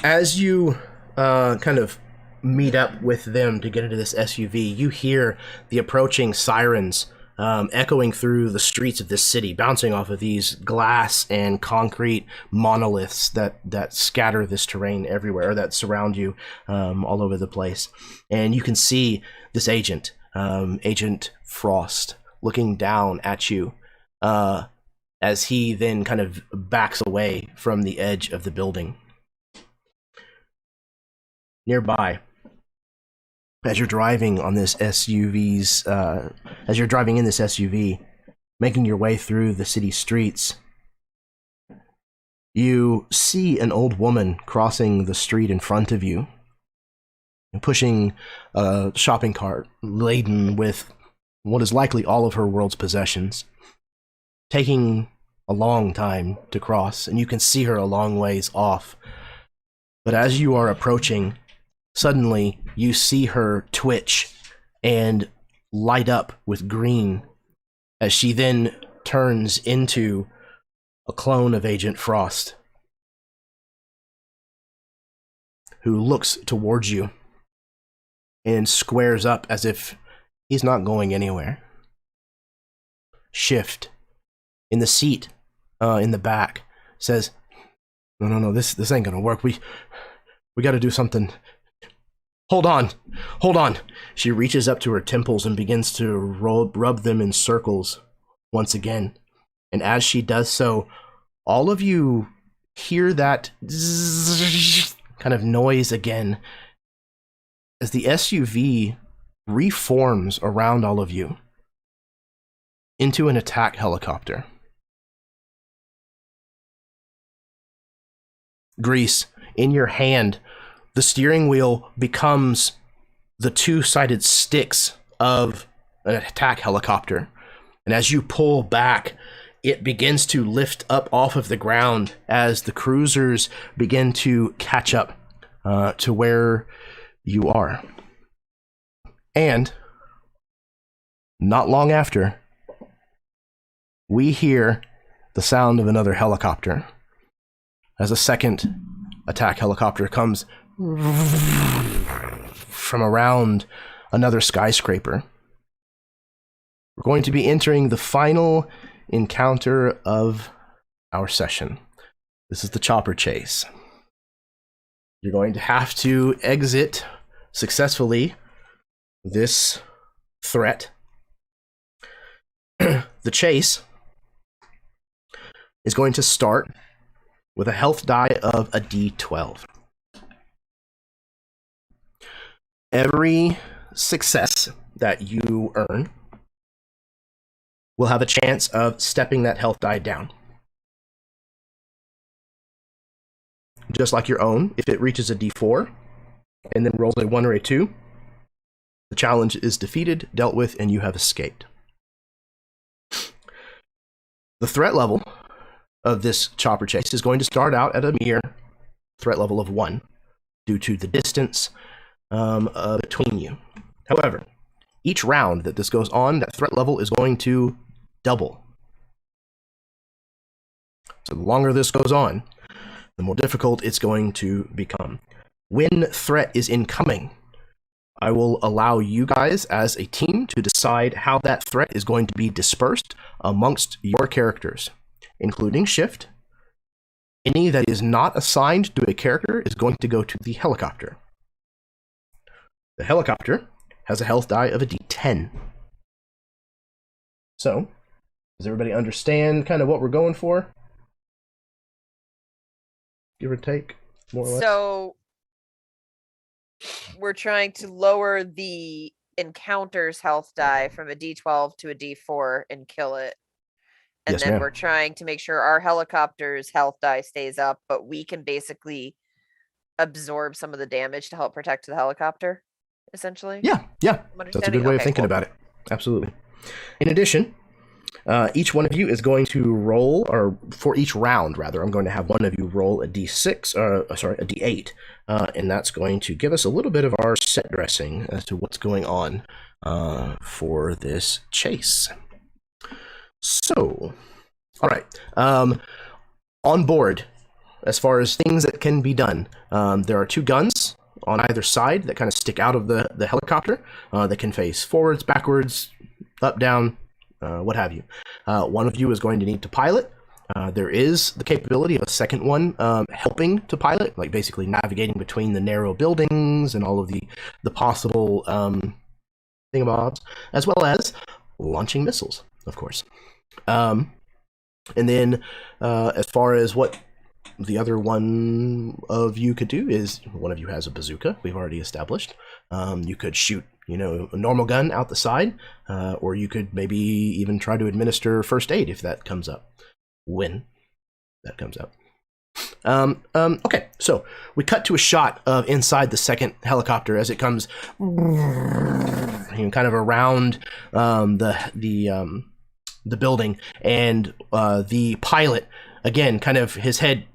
As you kind of meet up with them to get into this SUV, you hear the approaching sirens echoing through the streets of this city, bouncing off of these glass and concrete monoliths that scatter this terrain everywhere, that surround you all over the place. And you can see this agent, Agent Frost, looking down at you as he then kind of backs away from the edge of the building. Nearby, as you're driving on this as you're driving in this SUV, making your way through the city streets, you see an old woman crossing the street in front of you and pushing a shopping cart laden with what is likely all of her world's possessions, taking a long time to cross, and you can see her a long ways off. But as you are approaching, suddenly, you see her twitch and light up with green as she then turns into a clone of Agent Frost, who looks towards you and squares up as if he's not going anywhere. Shift, in the seat in the back, says, No, this ain't gonna work. We gotta do something. Hold on. She reaches up to her temples and begins to rub them in circles once again. And as she does so, all of you hear that kind of noise again as the SUV reforms around all of you into an attack helicopter. Grease, in your hand, the steering wheel becomes the two-sided sticks of an attack helicopter. And as you pull back, it begins to lift up off of the ground as the cruisers begin to catch up to where you are. And not long after, we hear the sound of another helicopter as a second attack helicopter comes from around another skyscraper. We're going to be entering the final encounter of our session. This is the chopper chase. You're going to have to exit successfully this threat. The chase is going to start with a health die of a D12. Every success that you earn will have a chance of stepping that health die down. Just like your own, if it reaches a D4 and then rolls a 1 or a 2, the challenge is defeated, dealt with, and you have escaped. The threat level of this chopper chase is going to start out at a mere threat level of 1 due to the distance between you. However, each round that this goes on, that threat level is going to double. So the longer this goes on, the more difficult it's going to become. When threat is incoming, I will allow you guys as a team to decide how that threat is going to be dispersed amongst your characters, including shift. Any that is not assigned to a character is going to go to the helicopter. The helicopter has a health die of a D10. So, does everybody understand kind of what we're going for? Give or take, more or less. So we're trying to lower the encounter's health die from a D12 to a D4 and kill it. And Yes, then ma'am. we're trying to make sure our helicopter's health die stays up, but we can basically absorb some of the damage to help protect the helicopter, essentially. Yeah, I'm that's a understanding? good way of Okay, thinking cool. about it. Absolutely. In addition, each one of you is going to roll, or for each round, rather, I'm going to have one of you roll a D6, a D8, and that's going to give us a little bit of our set dressing as to what's going on for this chase. So, all right. On board, as far as things that can be done, there are 2 guns on either side that kind of stick out of the helicopter. That can face forwards, backwards, up, down, what have you. One of you is going to need to pilot. There is the capability of a second one helping to pilot, like basically navigating between the narrow buildings and all of the possible thingamabobs, as well as launching missiles, of course. And then as far as what the other one of you could do is, one of you has a bazooka, we've already established. You could shoot, a normal gun out the side, or you could maybe even try to administer first aid if that comes up. When that comes up. Okay, so we cut to a shot of inside the second helicopter as it comes kind of around the building, and the pilot, again, kind of his head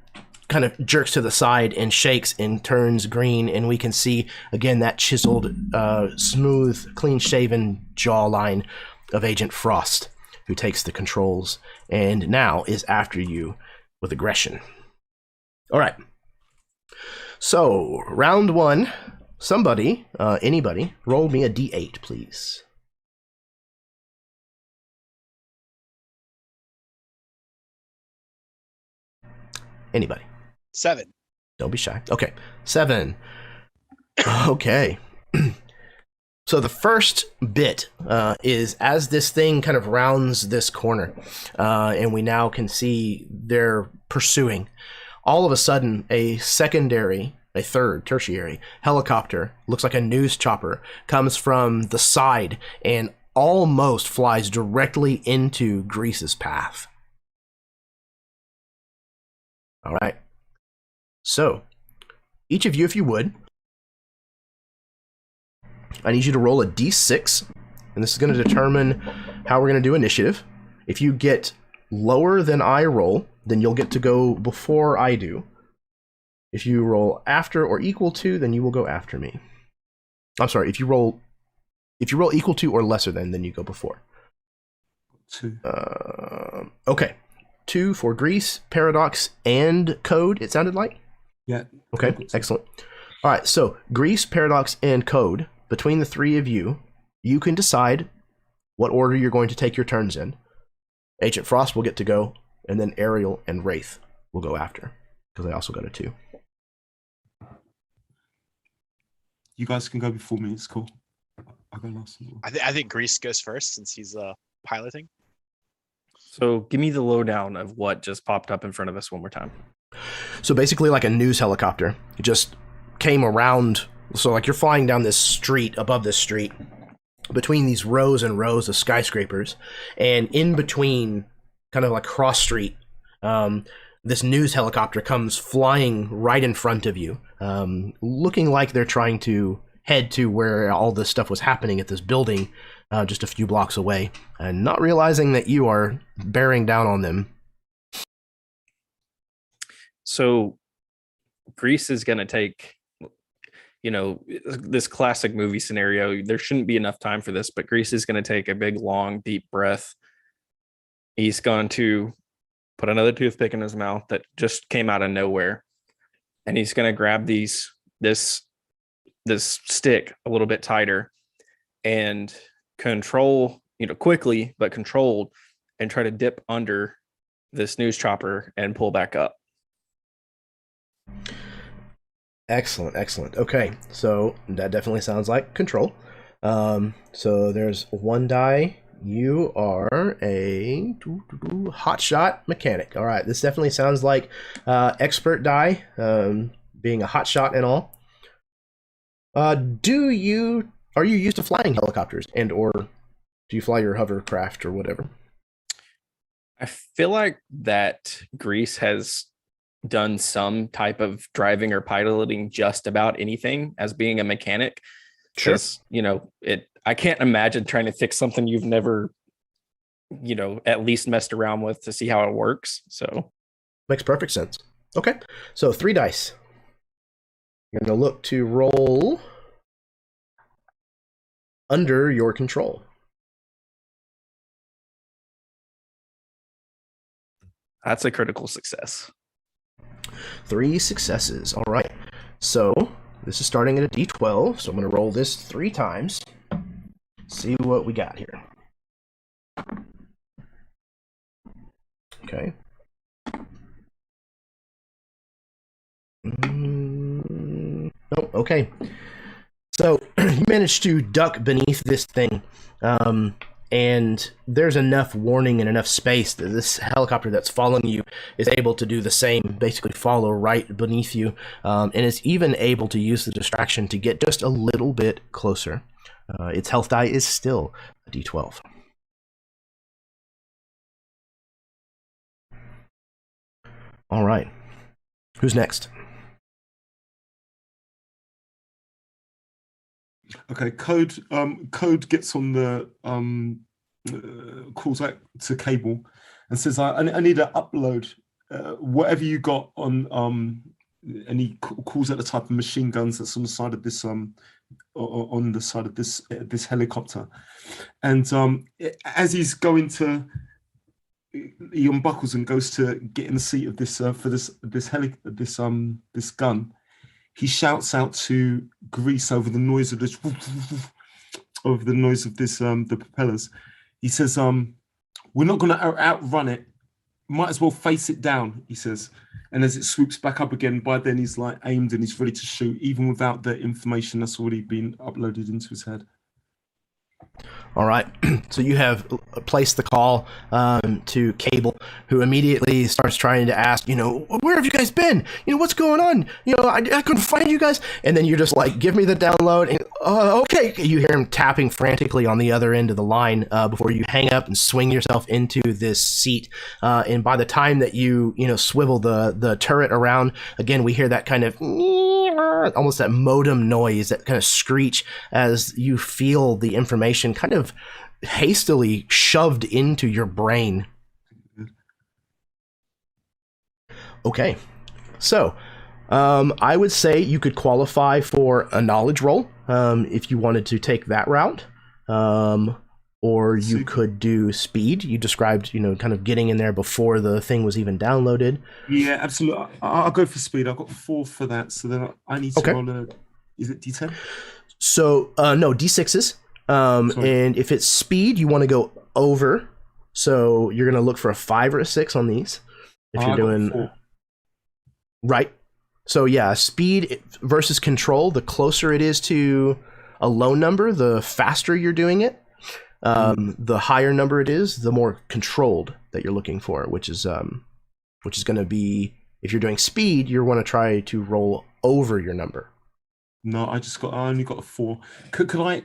kind of jerks to the side and shakes and turns green, and we can see again that chiseled, smooth, clean-shaven jawline of Agent Frost, who takes the controls and now is after you with aggression. All right. So round one, somebody, anybody, roll me a d8, please. Anybody. 7. Don't be shy. Okay, 7. Okay. So the first bit is as this thing kind of rounds this corner, and we now can see they're pursuing. All of a sudden, a third, tertiary helicopter, looks like a news chopper, comes from the side and almost flies directly into Grease's path. All right. So, each of you, if you would, I need you to roll a d6, and this is going to determine how we're going to do initiative. If you get lower than I roll, then you'll get to go before I do. If you roll after or equal to, then you will go after me. I'm sorry, if you roll equal to or lesser than, then you go before. 2. Okay. 2 for Grease, Paradox, and Code, it sounded like? Yeah. Okay, excellent. All right, so Grease, Paradox, and Code, between the three of you, you can decide what order you're going to take your turns in. Agent Frost will get to go, and then Ariel and Wraith will go after, because they also got a 2. You guys can go before me. It's cool. I'll go last. I think Grease goes first since he's piloting. So give me the lowdown of what just popped up in front of us one more time. So basically like a news helicopter. It just came around. So like you're flying down this street, above this street, between these rows and rows of skyscrapers, and in between, kind of like cross street, this news helicopter comes flying right in front of you, looking like they're trying to head to where all this stuff was happening at this building just a few blocks away, and not realizing that you are bearing down on them. So Grease is going to take, this classic movie scenario. There shouldn't be enough time for this, but Grease is going to take a big, long, deep breath. He's going to put another toothpick in his mouth that just came out of nowhere, and he's going to grab this stick a little bit tighter and control, quickly but controlled, and try to dip under this news chopper and pull back up. Excellent. Okay, so that definitely sounds like control. So there's 1 die. You are a hotshot mechanic. All right, this definitely sounds like expert die, being a hotshot and all. Are you used to flying helicopters, and or do you fly your hovercraft or whatever? I feel like that Grease has done some type of driving or piloting just about anything as being a mechanic. Sure. I can't imagine trying to fix something you've never, at least messed around with to see how it works. So makes perfect sense. Okay, so 3 dice. You're going to look to roll under your control. That's a critical success. 3 successes. All right. So this is starting at a d12. So I'm going to roll this 3 times. See what we got here. Okay. Nope. Okay. So you managed to duck beneath this thing, and there's enough warning and enough space that this helicopter that's following you is able to do the same, basically follow right beneath you, and is even able to use the distraction to get just a little bit closer. Its health die is still a D12. All right. Who's next? Okay, Code gets on the calls out to Cable and says, I need to upload whatever you got on and he calls out the type of machine guns that's on the side of this on the side of this helicopter. And as he's going to, he unbuckles and goes to get in the seat of this for this gun. He shouts out to Grease over the noise of this, over the noise of this, the propellers. He says, "We're not going to outrun it. Might as well face it down," he says. And as it swoops back up again, by then he's like aimed and he's ready to shoot, even without the information that's already been uploaded into his head. All right, so you have placed the call to Cable, who immediately starts trying to ask, where have you guys been? What's going on? I couldn't find you guys. And then you're just like, give me the download. And, okay. You hear him tapping frantically on the other end of the line before you hang up and swing yourself into this seat. And by the time that you swivel the turret around, again, we hear that kind of almost that modem noise, that kind of screech as you feel the information kind of hastily shoved into your brain. Okay, so I would say you could qualify for a knowledge roll if you wanted to take that route, or you could do speed. You described, kind of getting in there before the thing was even downloaded. Yeah, absolutely. I'll go for speed. I've got 4 for that, so then I need to roll a. Is it D10? So no, D6s. And if it's speed, you want to go over. So you're going to look for a 5 or a 6 on these. If you're doing 4. Right. So yeah, speed versus control. The closer it is to a low number, the faster you're doing it. The higher number it is, the more controlled that you're looking for, which is going to be, if you're doing speed, you want to try to roll over your number. No, I only got a 4. Could I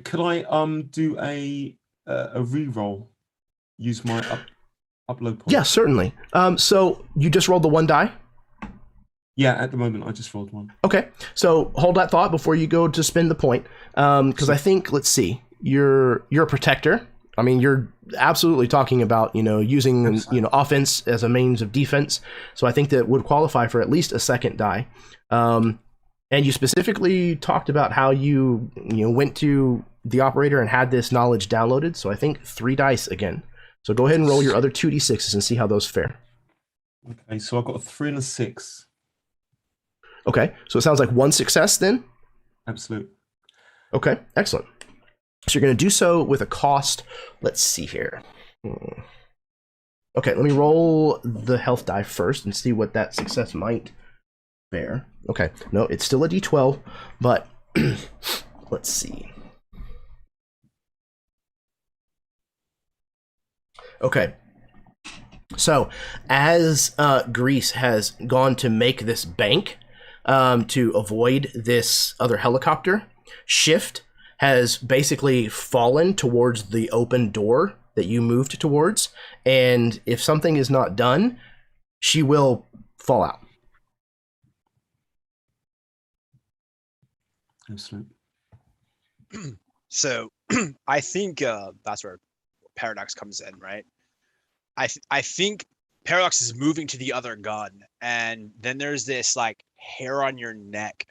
do a re-roll? Use my upload point? Yeah, certainly. So you just rolled the 1 die? Yeah, at the moment I just rolled 1. Okay, so hold that thought before you go to spend the point, because I think, let's see, you're a protector. I mean, you're absolutely talking about using offense as a means of defense. So I think that would qualify for at least a 2nd die. And you specifically talked about how you went to the operator and had this knowledge downloaded. So I think 3 dice again. So go ahead and roll your other 2d6s and see how those fare. Okay, so I've got a 3 and a 6. Okay, so it sounds like 1 success then? Absolute. Okay, excellent. So you're going to do so with a cost. Let's see here. Okay, let me roll the health die first and see what that success might bear. Okay, no, it's still a D12, but let's see. Okay, so as Grease has gone to make this bank to avoid this other helicopter, Shift has basically fallen towards the open door that you moved towards, and if something is not done, she will fall out. Absolutely. So I think that's where Paradox comes in, right? I think Paradox is moving to the other gun, and then there's this like hair on your neck,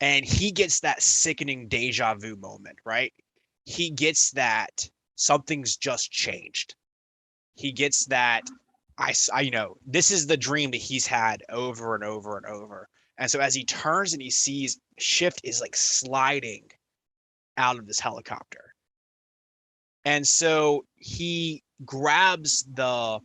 and he gets that sickening deja vu moment, right? He gets that something's just changed. He gets that I this is the dream that he's had over and over and over. And so as he turns and he sees Shift is like sliding out of this helicopter. And so he grabs the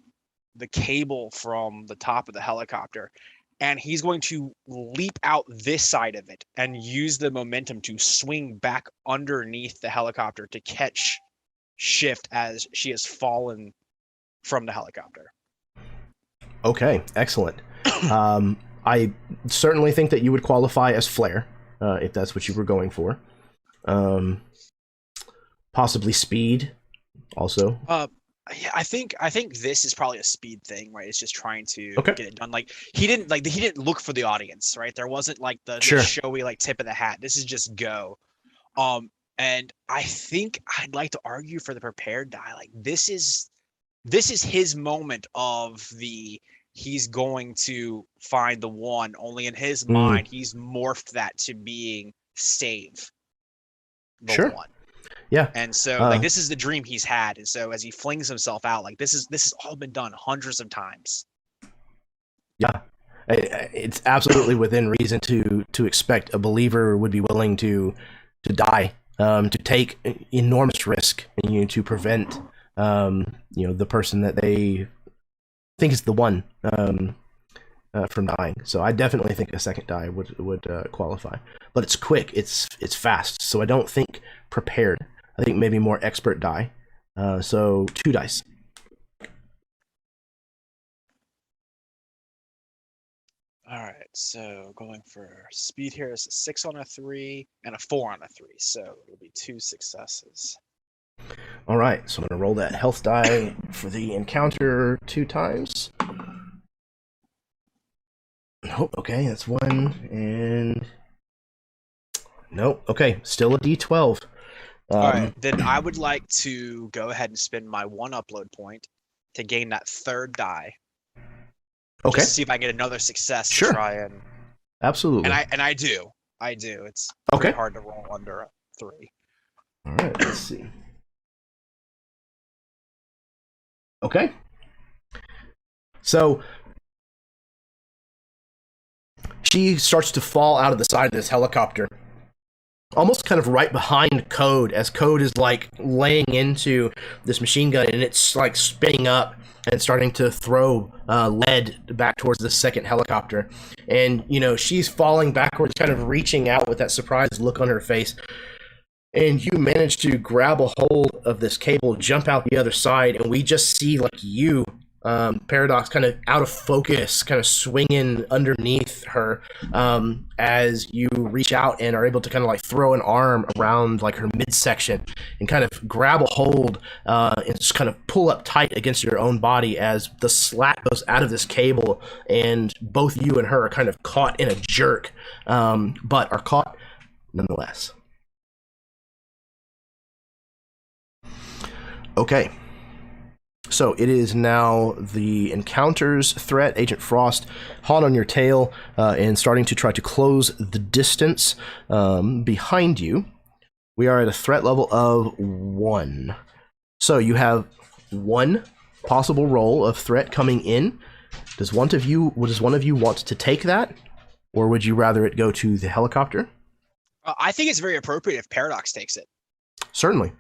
the cable from the top of the helicopter, and he's going to leap out this side of it and use the momentum to swing back underneath the helicopter to catch Shift as she has fallen from the helicopter. Okay, excellent. I certainly think that you would qualify as flare, if that's what you were going for. Possibly speed, also. Yeah, I think this is probably a speed thing, right? It's just trying to Okay. get it done. Like he didn't look for the audience, right? There wasn't like the Sure. showy like tip of the hat. This is just go. And I think I'd like to argue for the prepared die. Like this is his moment of he's going to find the one. Only in his mind, he's morphed that to being save the Sure. one. Yeah. And so like this is the dream he's had. And so as he flings himself out, like this has all been done hundreds of times. Yeah. It's absolutely within reason to expect a believer would be willing to die, to take enormous risk, to prevent the person that they think is the one from dying. So I definitely think a second die would qualify. But it's quick, it's fast. So I don't think prepared. I think maybe more expert die. So 2 dice. All right, so going for speed here is a 6 on a 3 and a 4 on a 3, so it'll be 2 successes. All right, so I'm gonna roll that health die for the encounter 2 times. Nope. Okay, that's 1, and nope. Okay, still a D12. All right, then I would like to go ahead and spend my 1 upload point to gain that 3rd die. Okay. Just to see if I can get another success Sure. to try and. Absolutely. And I do. It's Okay. pretty hard to roll under a 3. All right, let's see. Okay. So she starts to fall out of the side of this helicopter, almost kind of right behind Code, as Code is like laying into this machine gun, and it's like spinning up and starting to throw lead back towards the second helicopter. And, she's falling backwards, kind of reaching out with that surprised look on her face. And you manage to grab a hold of this cable, jump out the other side, and we just see like you, Paradox, kind of out of focus, kind of swinging underneath her as you reach out and are able to kind of like throw an arm around like her midsection and kind of grab a hold and just kind of pull up tight against your own body as the slack goes out of this cable, and both you and her are kind of caught in a jerk, but are caught nonetheless. Okay, so it is now the encounter's threat, Agent Frost, hot on your tail and starting to try to close the distance behind you. We are at a threat level of 1. So you have 1 possible roll of threat coming in. Does one of you want to take that, or would you rather it go to the helicopter? I think it's very appropriate if Paradox takes it. Certainly.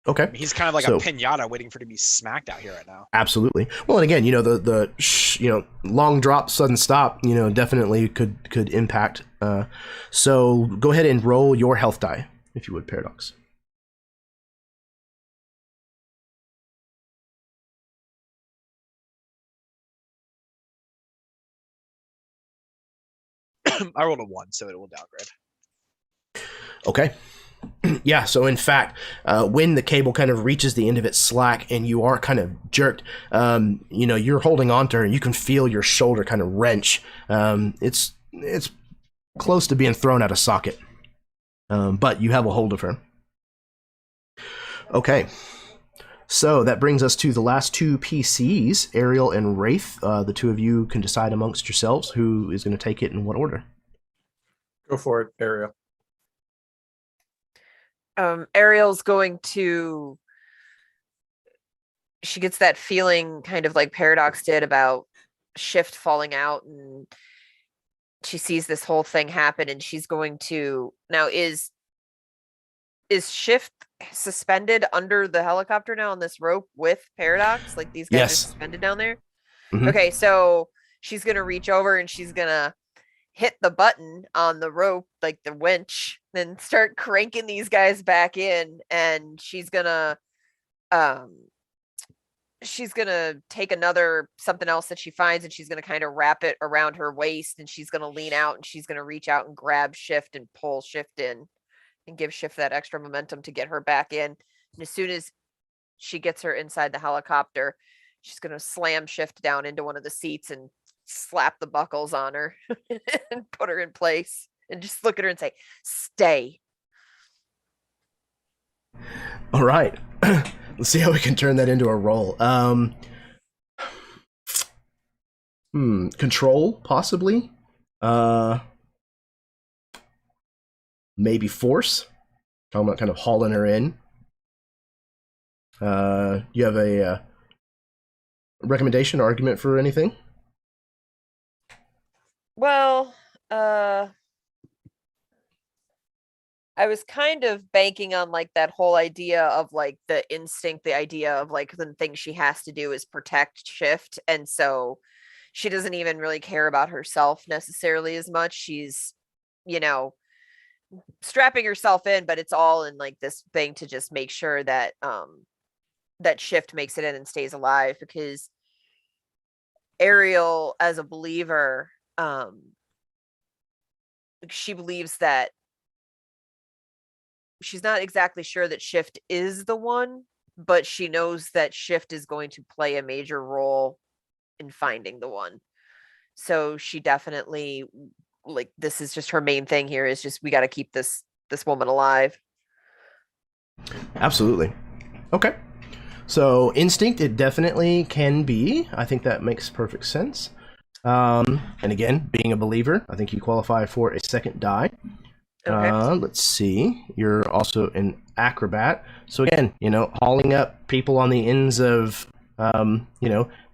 Okay. He's kind of like a pinata waiting for it to be smacked out here right now. Absolutely. Well, and again, the long drop, sudden stop, definitely could impact. So go ahead and roll your health die, if you would, Paradox. I rolled a 1, so it will downgrade. Okay. Yeah, so in fact, when the cable kind of reaches the end of its slack and you are kind of jerked, you're holding on to her and you can feel your shoulder kind of wrench. It's close to being thrown out of socket, but you have a hold of her. Okay, so that brings us to the last 2 PCs, Ariel and Wraith. The 2 of you can decide amongst yourselves who is going to take it in what order. Go for it, Ariel. Ariel's going to, she gets that feeling kind of like Paradox did about Shift falling out, and she sees this whole thing happen, and she's going to, now is Shift suspended under the helicopter now on this rope with Paradox? Like these guys Yes. are suspended down there? Mhm. Okay, so she's gonna reach over and she's gonna hit the button on the rope, like the winch, then start cranking these guys back in, and she's gonna take another something else that she finds, and she's gonna kind of wrap it around her waist, and she's gonna lean out and she's gonna reach out and grab Shift and pull Shift in and give Shift that extra momentum to get her back in. And as soon as she gets her inside the helicopter, she's gonna slam Shift down into one of the seats and slap the buckles on her and put her in place and just look at her and say, "Stay." All right. Let's see how we can turn that into a roll. Control, possibly. Maybe force. Talking about kind of hauling her in. You have a recommendation, argument for anything? Well, I was kind of banking on like that whole idea of like the instinct, the idea of like the thing she has to do is protect Shift. And so she doesn't even really care about herself necessarily as much. She's, you know, strapping herself in, but it's all in like this thing to just make sure that that Shift makes it in and stays alive, because Ariel, as a believer, she believes that she's not exactly sure that Shift is the one, but she knows that Shift is going to play a major role in finding the one. So she definitely, like, this is just her main thing here, is just we got to keep this woman alive. Absolutely. Okay. So instinct, it definitely can be. I think that makes perfect sense. And again, being a believer, I think you qualify for a second die. Okay. Let's see. You're also an acrobat. So again, hauling up people on the ends of,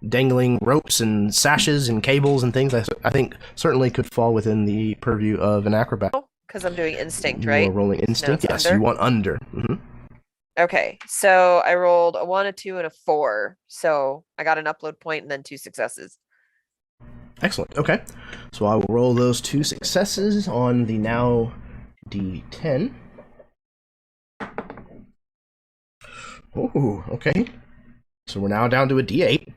dangling ropes and sashes and cables and things. I think certainly could fall within the purview of an acrobat. Because I'm doing instinct, You right? are rolling instinct. it's Yes, under? you want under. Mm-hmm. Okay, so I rolled a 1, a 2, and a 4. So I got an upload point and then 2 successes. Excellent. Okay. So I will roll those 2 successes on the now D10. Ooh, okay. So we're now down to a D8.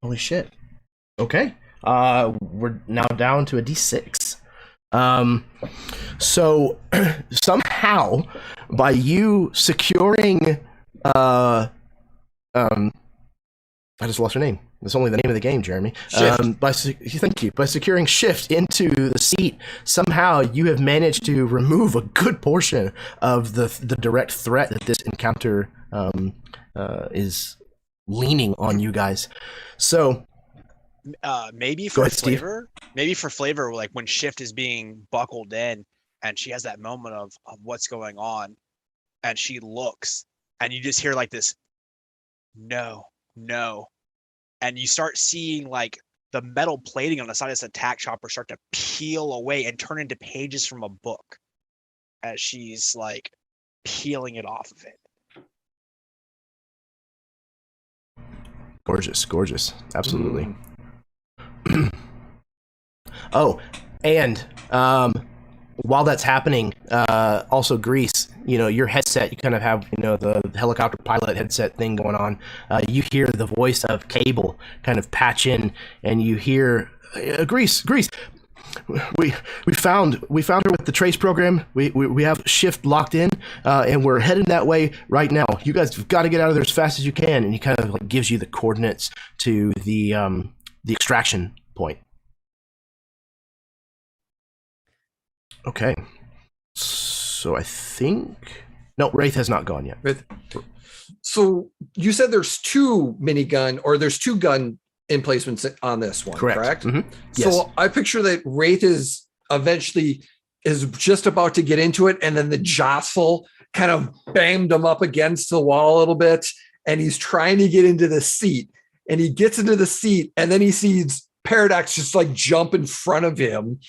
Holy shit. Okay. We're now down to a D6. So somehow by you securing I just lost her name. That's only the name of the game, Jeremy. Thank you. By securing Shift into the seat, somehow you have managed to remove a good portion of the direct threat that this encounter is leaning on you guys. So maybe Go for ahead, Steve. flavor, maybe for flavor, like when Shift is being buckled in and she has that moment of what's going on, and she looks, and you just hear like this, no. And you start seeing like the metal plating on the side of this attack chopper start to peel away and turn into pages from a book as she's like peeling it off of it. Gorgeous. Absolutely. Oh, and while that's happening, also Grease, your headset, you kind of have, the helicopter pilot headset thing going on. You hear the voice of Cable kind of patch in, and you hear, Grease, we found her with the trace program. We have Shift locked in, and we're heading that way right now. You guys have got to get out of there as fast as you can. And he kind of like gives you the coordinates to the extraction point. Okay, so I think Wraith has not gone yet. So you said there's 2 minigun, or there's 2 gun emplacements on this one, correct? Mm-hmm. Yes. So I picture that Wraith is just about to get into it, and then the jostle kind of banged him up against the wall a little bit, and he's trying to get into the seat, and he gets into the seat, and then he sees Paradox just like jump in front of him,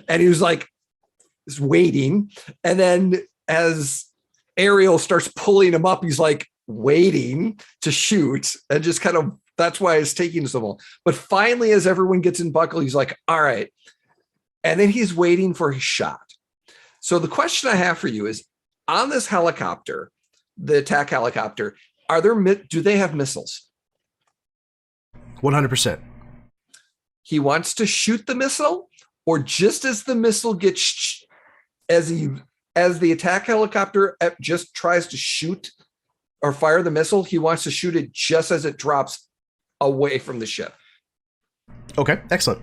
and he was like is waiting. And then as Ariel starts pulling him up, he's like waiting to shoot, and just kind of, that's why it's taking so long. But finally, as everyone gets in buckle, he's like, all right. And then he's waiting for his shot. So the question I have for you is, on this helicopter, the attack helicopter, do they have missiles? 100%. He wants to shoot the missile, or just as the missile gets, as the attack helicopter just tries to shoot or fire the missile, he wants to shoot it just as it drops away from the ship. Okay, excellent.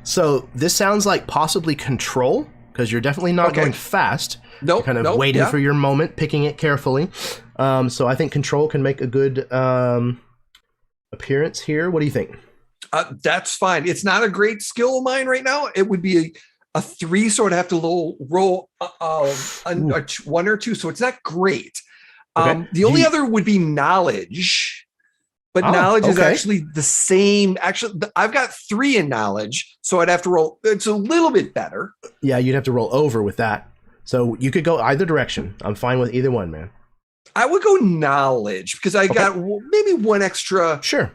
So this sounds like possibly control, because you're definitely not going fast. Nope. You're kind of waiting for your moment, picking it carefully. So I think control can make a good appearance here. What do you think? That's fine. It's not a great skill of mine right now. It would be a 3, so I'd have to roll a 1 or 2. So it's not great. Okay. The only other would be knowledge. But knowledge is actually the same. Actually, I've got 3 in knowledge, so I'd have to roll. It's a little bit better. Yeah, you'd have to roll over with that. So you could go either direction. I'm fine with either one, man. I would go knowledge, because I got maybe 1 extra. Sure.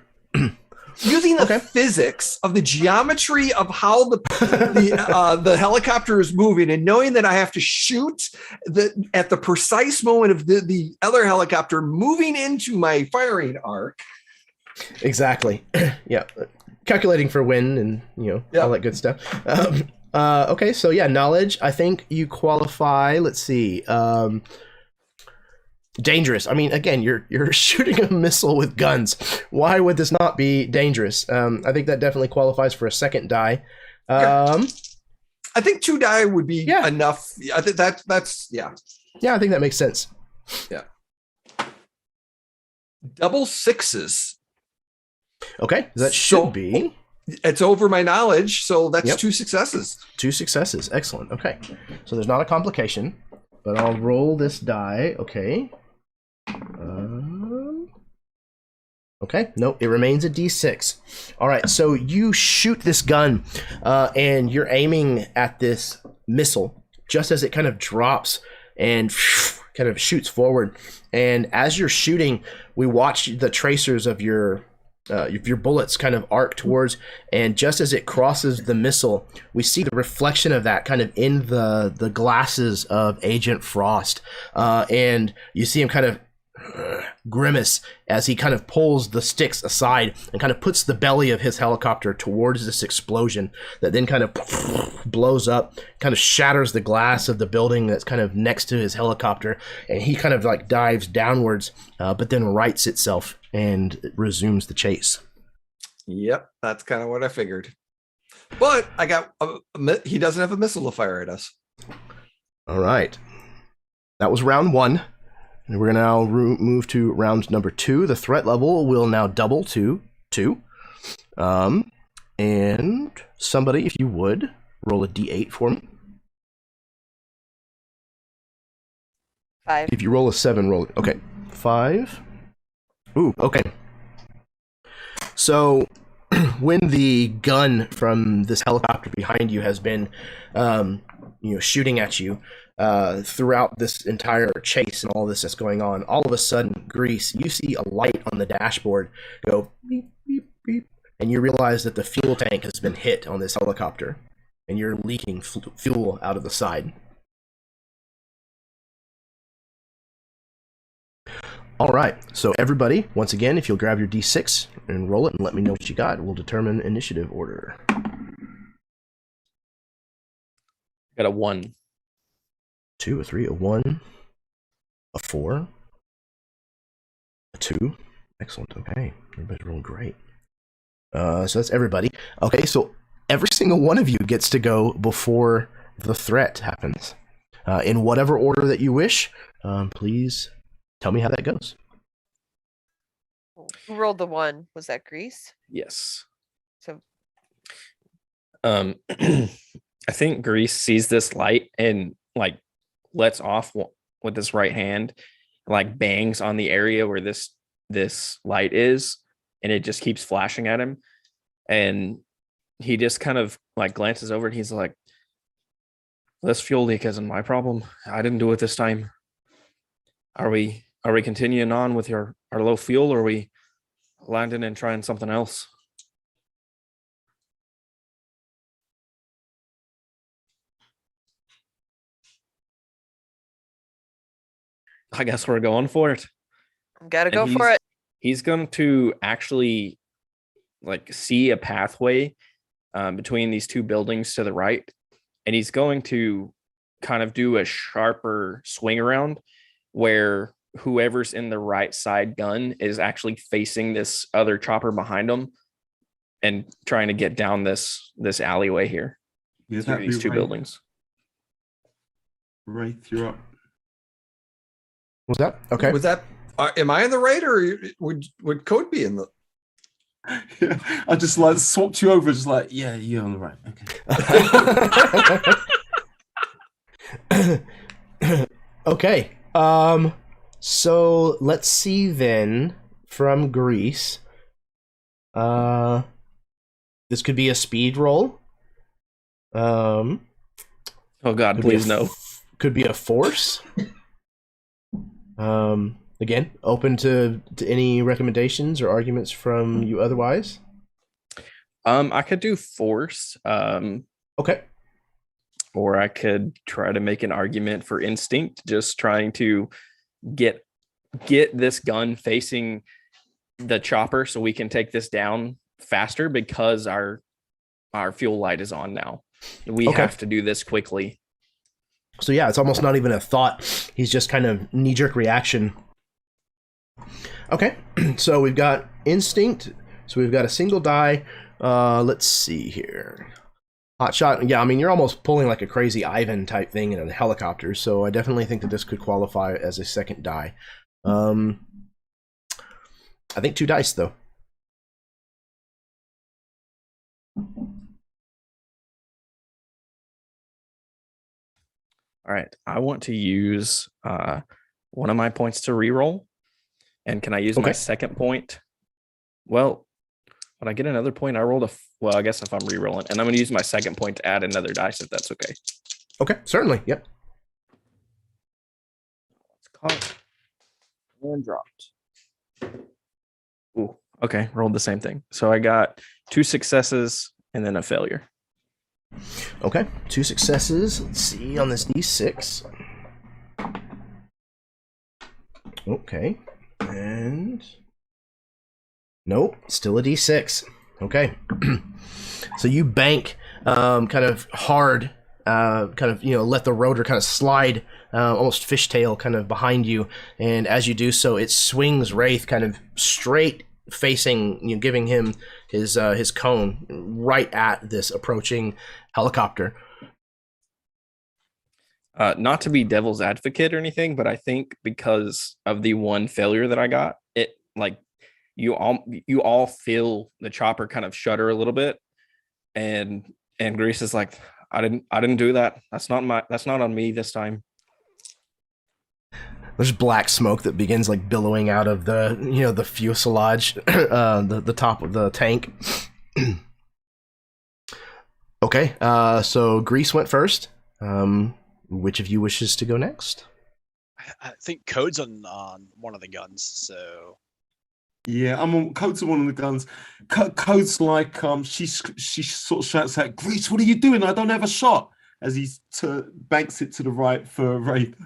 Using the physics of the geometry of how the helicopter is moving, and knowing that I have to shoot at the precise moment of the other helicopter moving into my firing arc. Exactly. Yeah. Calculating for wind and, all that good stuff. Okay, so yeah, knowledge. I think you qualify. Let's see. Dangerous. I mean, again, you're shooting a missile with guns. Why would this not be dangerous? I think that definitely qualifies for a second die. I think 2 die would be enough. I think that's. Yeah, I think that makes sense. Yeah. Double 6s. Okay, that should be. It's over my knowledge, so that's 2 successes. 2 successes. Excellent. Okay, so there's not a complication, but I'll roll this die. Okay. Okay, no, it remains a D6. All right, so you shoot this gun, and you're aiming at this missile just as it kind of drops and kind of shoots forward. And as you're shooting, we watch the tracers of your bullets kind of arc towards, and just as it crosses the missile, we see the reflection of that kind of in the glasses of Agent Frost, and you see him kind of grimace as he kind of pulls the sticks aside and kind of puts the belly of his helicopter towards this explosion that then kind of blows up, kind of shatters the glass of the building that's kind of next to his helicopter, and he kind of like dives downwards, but then rights itself and resumes the chase. Yep, that's kind of what I figured. But I got he doesn't have a missile to fire at us. All right, that was round 1. And we're going to now move to round number 2. The threat level will now double to 2. And somebody, if you would, roll a d8 for me. 5. If you roll a 7, roll it. Okay, 5. Ooh, okay. So when the gun from this helicopter behind you has been, shooting at you, throughout this entire chase and all this that's going on, all of a sudden, Grease, you see a light on the dashboard go beep, beep, beep, and you realize that the fuel tank has been hit on this helicopter, and you're leaking fuel out of the side. All right, so everybody, once again, if you'll grab your D6 and roll it and let me know what you got, we'll determine initiative order. Got a 1. 2, a 3, a 1, a 4, a 2. Excellent. Okay, everybody's rolling great. So that's everybody. Okay, so every single one of you gets to go before the threat happens. In whatever order that you wish, please tell me how that goes. Who rolled the 1? Was that Grease? Yes. So I think Grease sees this light and like lets off with his right hand, like bangs on the area where this light is, and it just keeps flashing at him. And he just kind of like glances over and he's like, This fuel leak isn't my problem. I didn't do it this time. Are we continuing on with our low fuel, or are we landing and trying something else? I guess we're going for it. Gotta And go for it. He's going to actually like see a pathway between these two buildings to the right, and he's going to kind of do a sharper swing around where whoever's in the right side gun is actually facing this other chopper behind them and trying to get down this alleyway here through these two buildings. Wraith, you're up. Was that okay? Was that? Am I in the right, or would Code be in the? Yeah, I just like swapped you over, just like, yeah, you're on the right. Okay. Okay. So let's see then from Greece. This could be a speed roll. Oh God, please no. Could be a force. Again, open to any recommendations or arguments from you otherwise. I could do force. Okay. Or I could try to make an argument for instinct, just trying to get this gun facing the chopper so we can take this down faster because our fuel light is on now. We have to do this quickly. So yeah, it's almost not even a thought. He's just kind of knee-jerk reaction. Okay, so we've got instinct. So we've got a single die. Let's see here. Hot shot. Yeah, I mean, you're almost pulling like a crazy Ivan type thing in a helicopter. So I definitely think that this could qualify as a second die. I think 2 dice though. All right, I want to use one of my points to reroll. And can I use my second point? Well, when I get another point, I rolled I guess if I'm re-rolling. And I'm going to use my second point to add another dice, if that's okay. Okay, certainly, yep. It's caught and dropped. Ooh, okay, rolled the same thing. So I got 2 successes and then a failure. Okay, 2 successes. Let's see on this D6. Okay, and nope, still a D6. Okay, so you bank kind of hard, kind of, let the rotor kind of slide almost fishtail kind of behind you, and as you do so, it swings Wraith kind of straight facing, giving him his cone right at this approaching helicopter. Not to be devil's advocate or anything, but I think because of the one failure that I got, it like you all feel the chopper kind of shudder a little bit, and Grease is like, I didn't do that. That's not on me this time. There's black smoke that begins like billowing out of the the fuselage, the top of the tank. Okay, so Grease went first. Which of you wishes to go next? I think Code's on one of the guns, so yeah, I'm on Code's on one of the guns. Code's like she sort of shouts out, "Grease, what are you doing? I don't have a shot," as he banks it to the right for Wraith.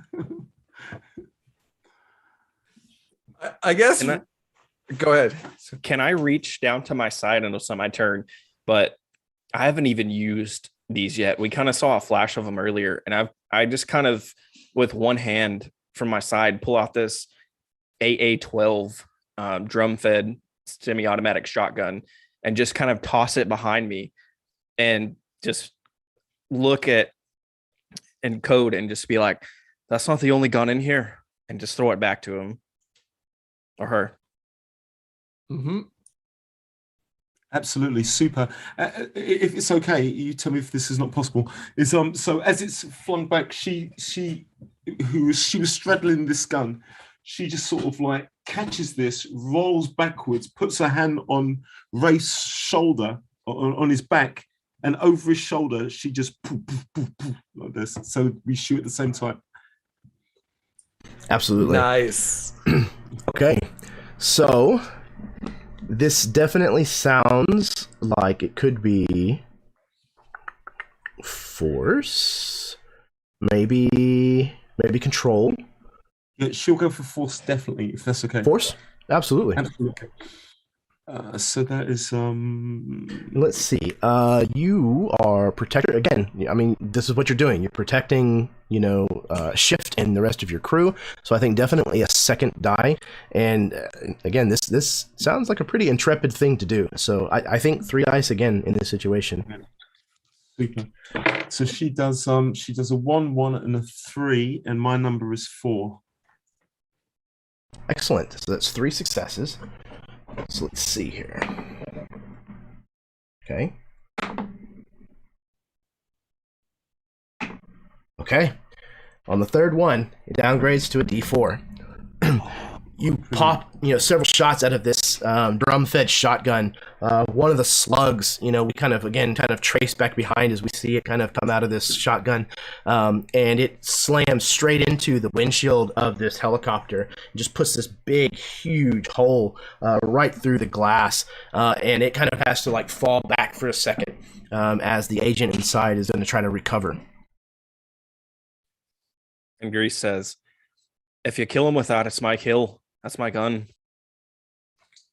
I guess. Go ahead. So can I reach down to my side? I know it's not my turn, but I haven't even used these yet. We kind of saw a flash of them earlier, and I just kind of, with one hand from my side, pull out this AA-12 drum-fed semi-automatic shotgun and just kind of toss it behind me and just look at and Code and just be like, "That's not the only gun in here," and just throw it back to him or her. Mm-hmm. Absolutely super. If it's okay, you tell me if this is not possible. Is so as it's flung back, she was straddling this gun. She just sort of like catches this, rolls backwards, puts her hand on Rafe's shoulder, on his back, and over his shoulder, she just poof, poof, poof, poof, like this. So we shoot at the same time. Absolutely. Nice. Okay. So this definitely sounds like it could be force, maybe control. Yeah, she'll go for force, definitely, if that's okay. Force? Absolutely. Absolutely. So that is Let's see. You are protector again. I mean, this is what you're doing. You're protecting, Shift and the rest of your crew. So I think definitely a second die. And again, this sounds like a pretty intrepid thing to do. So I think 3 dice again in this situation. super. So she does a 1, 1, and a 3, and my number is 4. Excellent. So that's 3 successes. So let's see here. Okay. Okay. On the third one, it downgrades to a D4. You pop, several shots out of this drum-fed shotgun. One of the slugs, we kind of trace back behind as we see it kind of come out of this shotgun, and it slams straight into the windshield of this helicopter and just puts this big, huge hole right through the glass, and it kind of has to fall back for a second as the agent inside is going to try to recover. And Grease says, "If you kill him with that, it's my kill. That's my gun."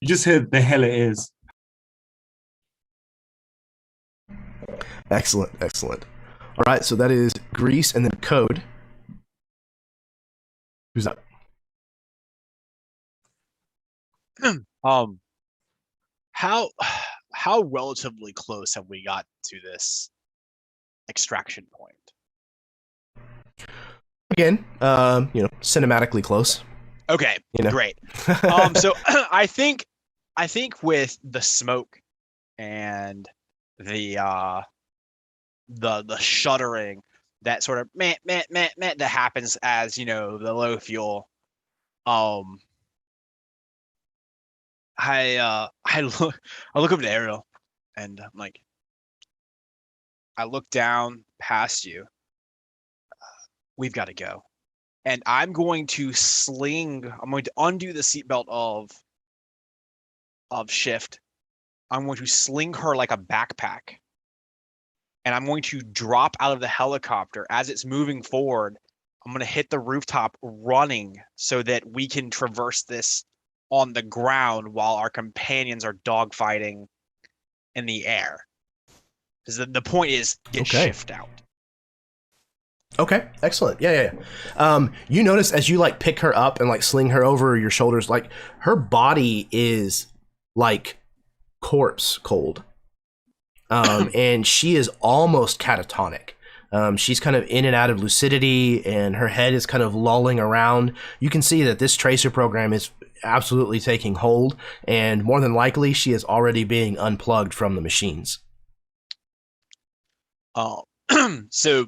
You just hear the hell it is. Excellent, excellent. All right, so that is Grease and then Code. Who's up? How relatively close have we got to this extraction point? Again, cinematically close. Okay, great. So I think with the smoke and the shuddering, that sort of meh, meh, meh, meh, that happens as the low fuel. I look over to Ariel, and I'm like, I look down past you. We've got to go. And I'm going to undo the seatbelt of Shift. I'm going to sling her like a backpack. And I'm going to drop out of the helicopter as it's moving forward. I'm going to hit the rooftop running so that we can traverse this on the ground while our companions are dogfighting in the air. Because the point is get Shift out. Okay, excellent. Yeah. You notice as you pick her up and sling her over your shoulders, her body is corpse cold. And she is almost catatonic. She's kind of in and out of lucidity, and her head is kind of lolling around. You can see that this tracer program is absolutely taking hold, and more than likely she is already being unplugged from the machines. So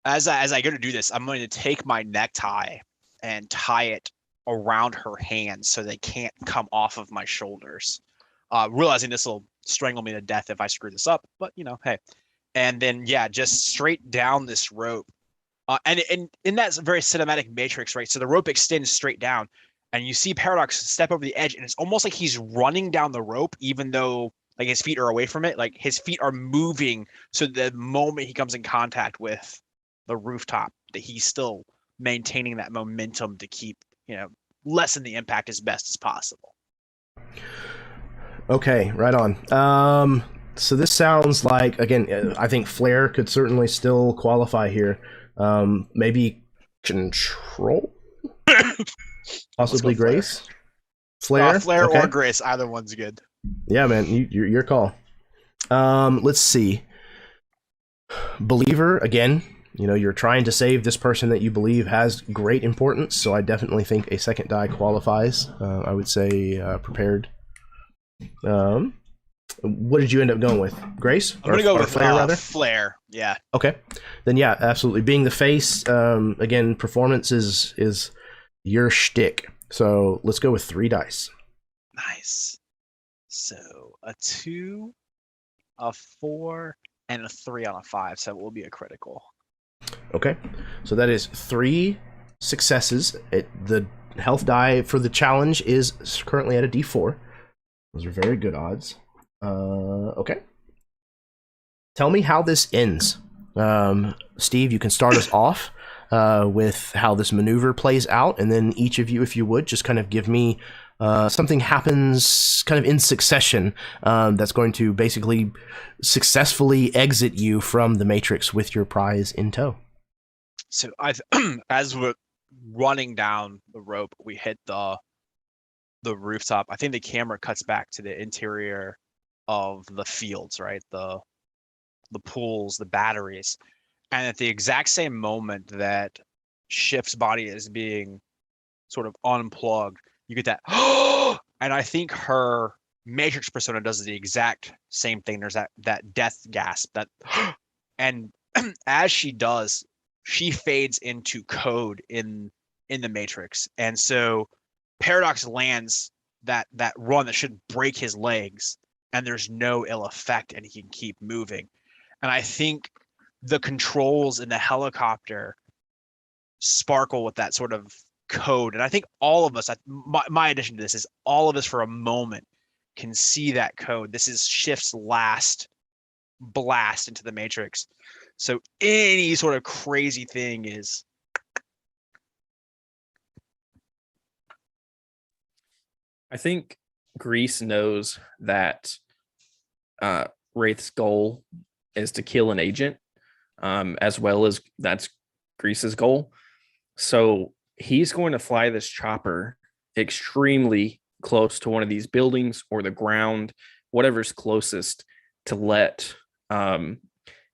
as I go to do this, I'm going to take my necktie and tie it around her hands so they can't come off of my shoulders. Realizing this will strangle me to death if I screw this up, but hey. And then just straight down this rope. And that's a very cinematic Matrix, right? So the rope extends straight down, and you see Paradox step over the edge, and it's almost like he's running down the rope, even though his feet are away from it. His feet are moving, so the moment he comes in contact with the rooftop, that he's still maintaining that momentum to keep, lessen the impact as best as possible. Okay, right on. So this sounds like, again, I think Flare could certainly still qualify here. Maybe Control? Possibly Grace? Flare? Flare okay. Or Grace, either one's good. Yeah, man, your call. Let's see. Believer, again, you're trying to save this person that you believe has great importance, so I definitely think a second die qualifies. I would say prepared. What did you end up going with? Grace? I'm going to go with Flare, rather? Flare, yeah. Okay. Then yeah, absolutely. Being the face, again, performance is your shtick. So let's go with 3 dice. Nice. So a 2, a 4, and a 3 on a 5, so it will be a critical. Okay, so that is 3 successes. The health die for the challenge is currently at a D4. Those are very good odds. Okay. Tell me how this ends. Steve, you can start us off with how this maneuver plays out, and then each of you, if you would, just kind of give me something happens kind of in succession that's going to basically successfully exit you from the Matrix with your prize in tow. So as we're running down the rope, we hit the rooftop. I think the camera cuts back to the interior of the fields, right? The pools, the batteries. And at the exact same moment that Shift's body is being sort of unplugged, you get that, and I think her Matrix persona does the exact same thing. There's that death gasp, that, and as she does, she fades into code in the Matrix. And so Paradox lands that run that should break his legs, and there's no ill effect, and he can keep moving. And I think the controls in the helicopter sparkle with that sort of code. And I think all of us, my addition to this is all of us for a moment can see that code. This is Shift's last blast into the Matrix. So any sort of crazy thing is. I think Grease knows that Wraith's goal is to kill an agent, as well as that's Grease's goal. So he's going to fly this chopper extremely close to one of these buildings or the ground, whatever's closest, to let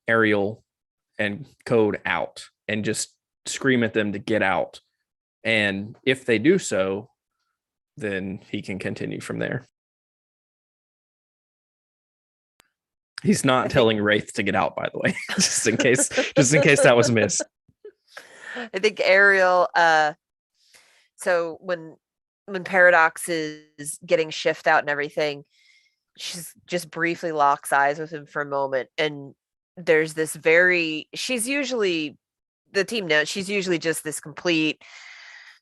Ariel and Code out and just scream at them to get out. And if they do so, then he can continue from there. He's not telling Wraith to get out, by the way, just in case that was missed. I think Ariel, so when Paradox is getting Shift out and everything, she's just briefly locks eyes with him for a moment, and there's this she's usually, the team knows, she's usually just this complete,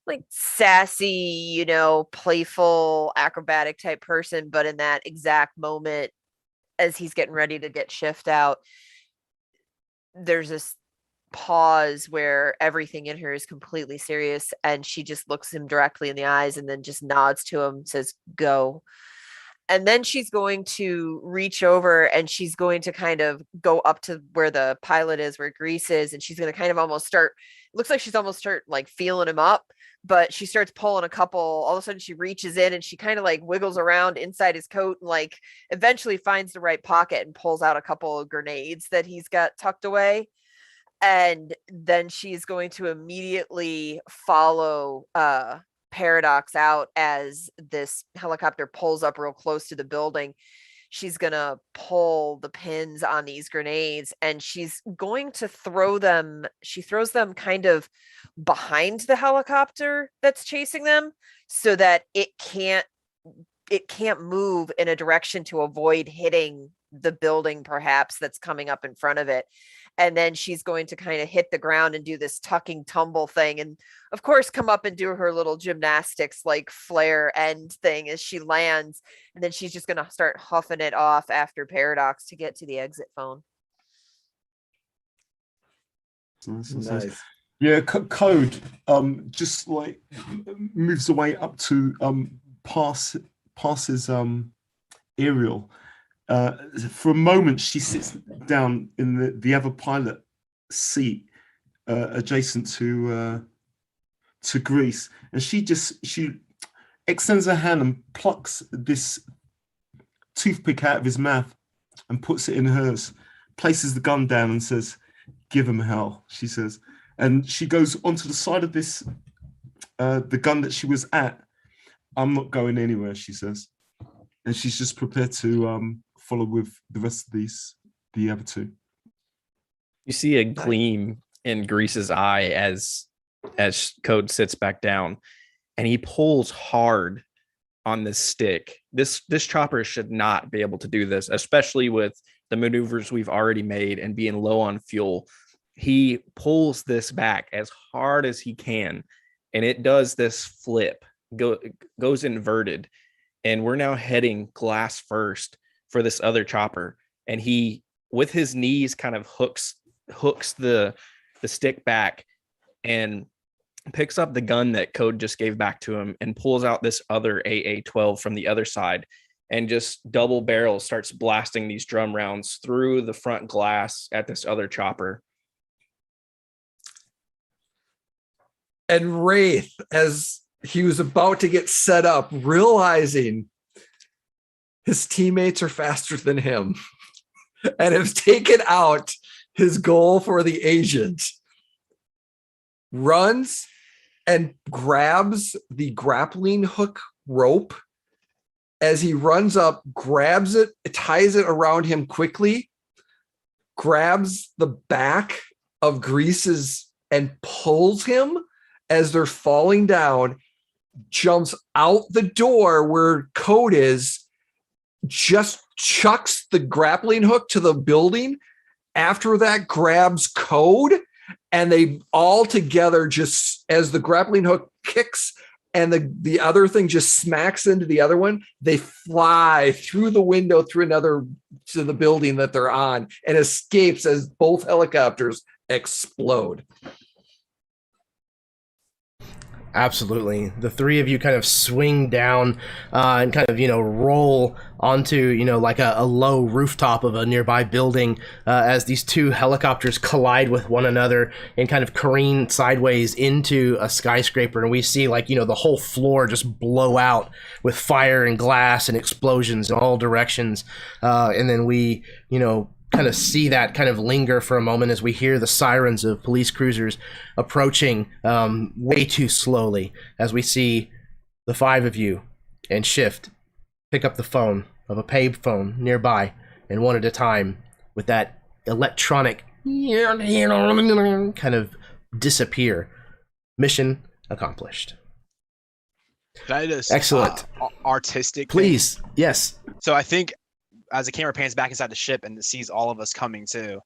like, sassy, playful, acrobatic type person, but in that exact moment, as he's getting ready to get Shift out, there's this pause where everything in her is completely serious, and she just looks him directly in the eyes and then just nods to him, says, "Go." And then she's going to reach over and she's going to kind of go up to where the pilot is, where Grease is, and she's going to kind of looks like she's almost like feeling him up, but she starts pulling a couple. All of a sudden she reaches in and she kind of like wiggles around inside his coat and like eventually finds the right pocket and pulls out a couple of grenades that he's got tucked away. And then she's going to immediately follow Paradox out as this helicopter pulls up real close to the building. She's going to pull the pins on these grenades and she's going to throw them. She throws them kind of behind the helicopter that's chasing them so that it can't move in a direction to avoid hitting the building perhaps that's coming up in front of it. And then she's going to kind of hit the ground and do this tucking tumble thing. And of course, come up and do her little gymnastics, like flare end thing as she lands. And then she's just going to start huffing it off after Paradox to get to the exit phone. Nice. Yeah, Code just like moves away up to passes Ariel. For a moment, she sits down in the other pilot seat adjacent to Grease, and she extends her hand and plucks this toothpick out of his mouth and puts it in hers, places the gun down and says, "Give him hell," she says. And she goes onto the side of this, the gun that she was at. "I'm not going anywhere," she says. And she's just prepared to follow with the rest of the other two. You see a gleam in Grease's eye as Code sits back down, and he pulls hard on this stick. This chopper should not be able to do this, especially with the maneuvers we've already made and being low on fuel, he pulls this back as hard as he can, and it does this flip, goes inverted, and we're now heading glass first for this other chopper. And he, with his knees, kind of hooks the stick back and picks up the gun that Code just gave back to him and pulls out this other AA-12 from the other side and just double barrel starts blasting these drum rounds through the front glass at this other chopper. And Wraith, as he was about to get set up, realizing his teammates are faster than him and have taken out his goal for the agent, runs and grabs the grappling hook rope. As he runs up, grabs it, ties it around him quickly, grabs the back of Grease's and pulls him as they're falling down, jumps out the door where Code is, just chucks the grappling hook to the building. After that, grabs Code, and they all together, just as the grappling hook kicks and the other thing just smacks into the other one, they fly through the window to the building that they're on and escapes as both helicopters explode. Absolutely. The three of you kind of swing down and kind of, roll onto, like a low rooftop of a nearby building as these two helicopters collide with one another and kind of careen sideways into a skyscraper. And we see the whole floor just blow out with fire and glass and explosions in all directions. And then we, kind of see that kind of linger for a moment as we hear the sirens of police cruisers approaching way too slowly, as we see the five of you and Shift pick up the phone of a paid phone nearby, and one at a time, with that electronic kind of disappear. Mission accomplished. Can I just Excellent. Artistic Please. thing? Yes. So I think as the camera pans back inside the ship and it sees all of us coming too,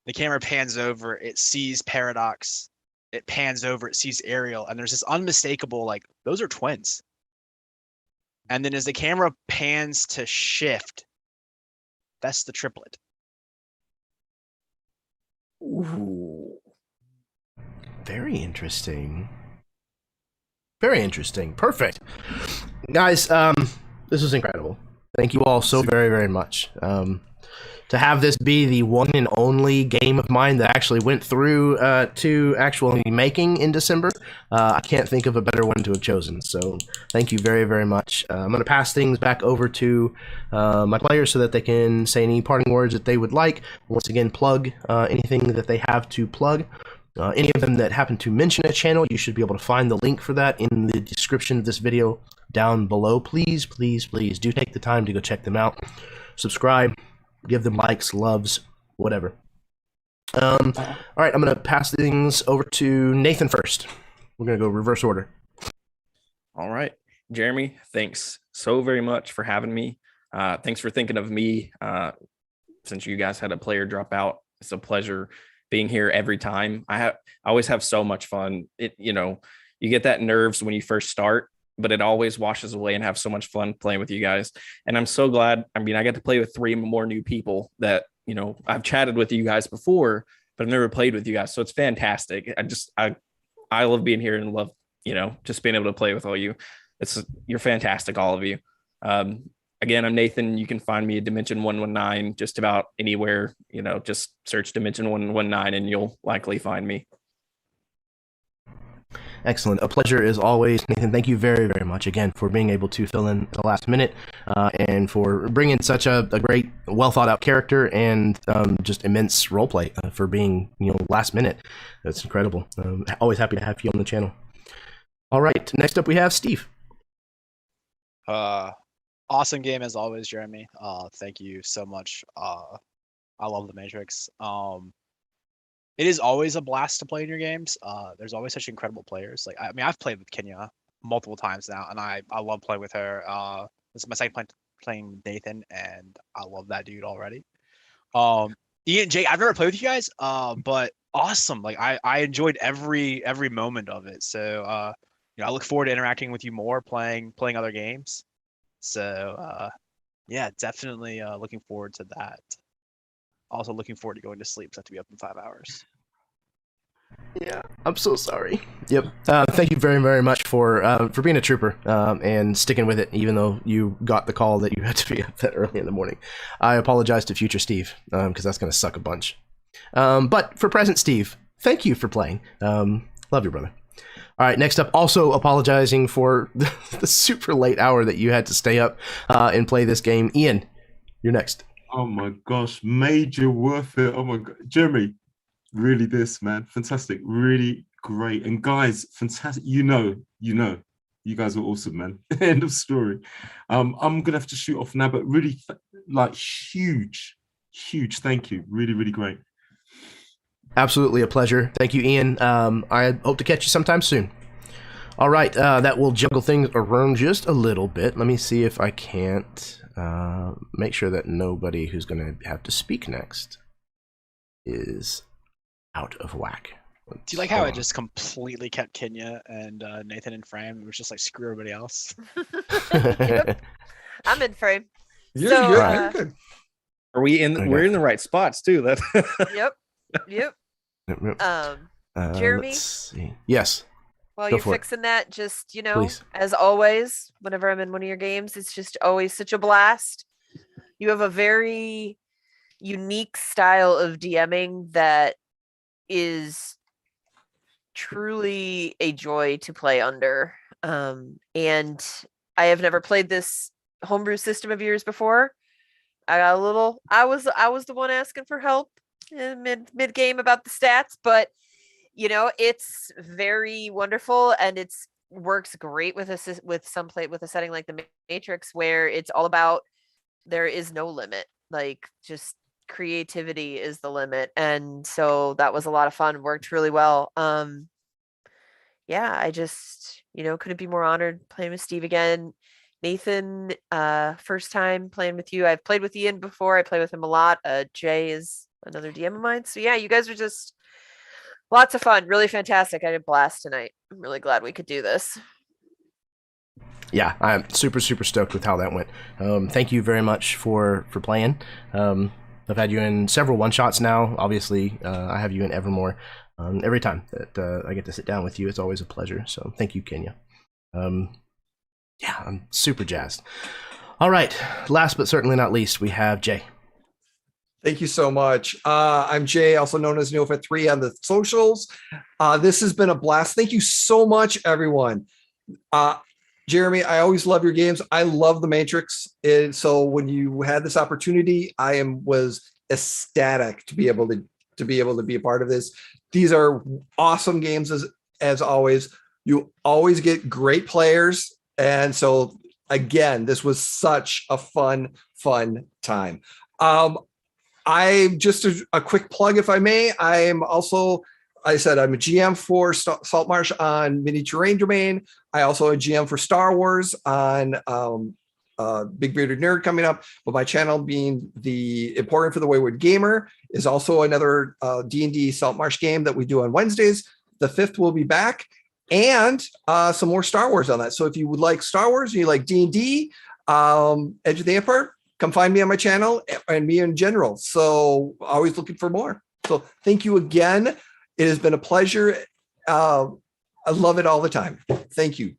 the camera pans over, it sees Paradox, it pans over, it sees Ariel, and there's this unmistakable, those are twins. And then as the camera pans to Shift, that's the triplet. Ooh. Very interesting. Very interesting. Perfect. Guys, this was incredible. Thank you all so very, very much. To have this be the one and only game of mine that actually went through to actually making in December, I can't think of a better one to have chosen. So thank you very, very much. I'm going to pass things back over to my players so that they can say any parting words that they would like. Once again, plug anything that they have to plug. Any of them that happen to mention a channel, you should be able to find the link for that in the description of this video down below. Please, please, please do take the time to go check them out. Subscribe, give them likes, loves, whatever. All right, I'm going to pass things over to Nathan first. We're going to go reverse order. All right. Jeremy, thanks so very much for having me. Thanks for thinking of me since you guys had a player drop out. It's a pleasure being here every time. I always have so much fun. You get that nerves when you first start, but it always washes away and have so much fun playing with you guys. And I'm so glad. I got to play with 3 more new people that, I've chatted with you guys before, but I've never played with you guys. So it's fantastic. I love being here and love, just being able to play with all you. You're fantastic, all of you. Again, I'm Nathan. You can find me at Dimension 119 just about anywhere. Just search Dimension 119 and you'll likely find me. Excellent. A pleasure as always, Nathan. Thank you very, very much again for being able to fill in the last minute and for bringing such a great, well thought out character and just immense roleplay for being, last minute. That's incredible. Always happy to have you on the channel. All right. Next up, we have Steve. Awesome game as always, Jeremy. Thank you so much. I love the Matrix. It is always a blast to play in your games. There's always such incredible players. I've played with Kenya multiple times now, and I love playing with her. This is my second playing with Nathan, and I love that dude already. Ian, Jake, I've never played with you guys, but awesome. Like I enjoyed every moment of it. So I look forward to interacting with you more, playing other games. So yeah, definitely looking forward to that. Also looking forward to going to sleep. So I have to be up in 5 hours. Yeah, I'm so sorry. Yep. Thank you very, very much for being a trooper and sticking with it, even though you got the call that you had to be up that early in the morning. I apologize to future Steve because that's going to suck a bunch. But for present Steve, thank you for playing. Love you, brother. All right, next up, also apologizing for the super late hour that you had to stay up and play this game. Ian, you're next. Oh my gosh, major worth it. Oh my god, Jeremy. Really man, fantastic, really great. And guys, fantastic, you guys are awesome, man. End of story. I'm gonna have to shoot off now, but really huge thank you. Really great. Absolutely a pleasure. Thank you, Ian. I hope to catch you sometime soon. All right, that will juggle things around just a little bit. Let me see if I can't make sure that nobody who's gonna have to speak next is out of whack. Do you like how I just completely kept Kenya and Nathan in frame? It was just like screw everybody else. Yep. I'm in frame. You're So, good. uh, You're good. Are we in? Okay. We're in the right spots too. That. Yep. Jeremy? Let's see. Yes, While Go you're for it. fixing that, just, Please. as always, whenever I'm in one of your games, it's just always such a blast. You have a very unique style of DMing that is truly a joy to play under. And I have never played this homebrew system of yours before. I was the one asking for help in mid game about the stats, but it's very wonderful, and it's works great with a setting like the Matrix, where it's all about there is no limit, like just creativity is the limit. And so that was a lot of fun, worked really well. Yeah, I just couldn't be more honored playing with Steve again. Nathan, first time playing with you. I've played with Ian before. I play with him a lot. Jay is another DM of mine. So yeah, you guys are just lots of fun, really fantastic. I had a blast tonight. I'm really glad we could do this. Yeah, I'm super stoked with how that went. Thank you very much for playing. I've had you in several one-shots now. Obviously, I have you in Evermore. Every time that I get to sit down with you, it's always a pleasure. So thank you, Kenya. Yeah, I'm super jazzed. All right, last but certainly not least, we have Jay. Thank you so much. I'm Jay, also known as Neofit3 on the socials. This has been a blast. Thank you so much, everyone. Jeremy, I always love your games. I love the Matrix. So when you had this opportunity, was ecstatic to be able to be a part of this. These are awesome games as always. You always get great players, and so again, this was such a fun time. I just a quick plug, if I may. I am also, I said I'm a GM for Saltmarsh on Mini Terrain Domain. I also a GM for Star Wars on Big Bearded Nerd coming up. But my channel, being the Emporium for the Wayward Gamer, is also another D&D Saltmarsh game that we do on Wednesdays. The 5th will be back, and some more Star Wars on that. So if you would like Star Wars and you like D&D, Edge of the Empire, come find me on my channel, and me in general. So always looking for more. So thank you again. It has been a pleasure. I love it all the time. Thank you.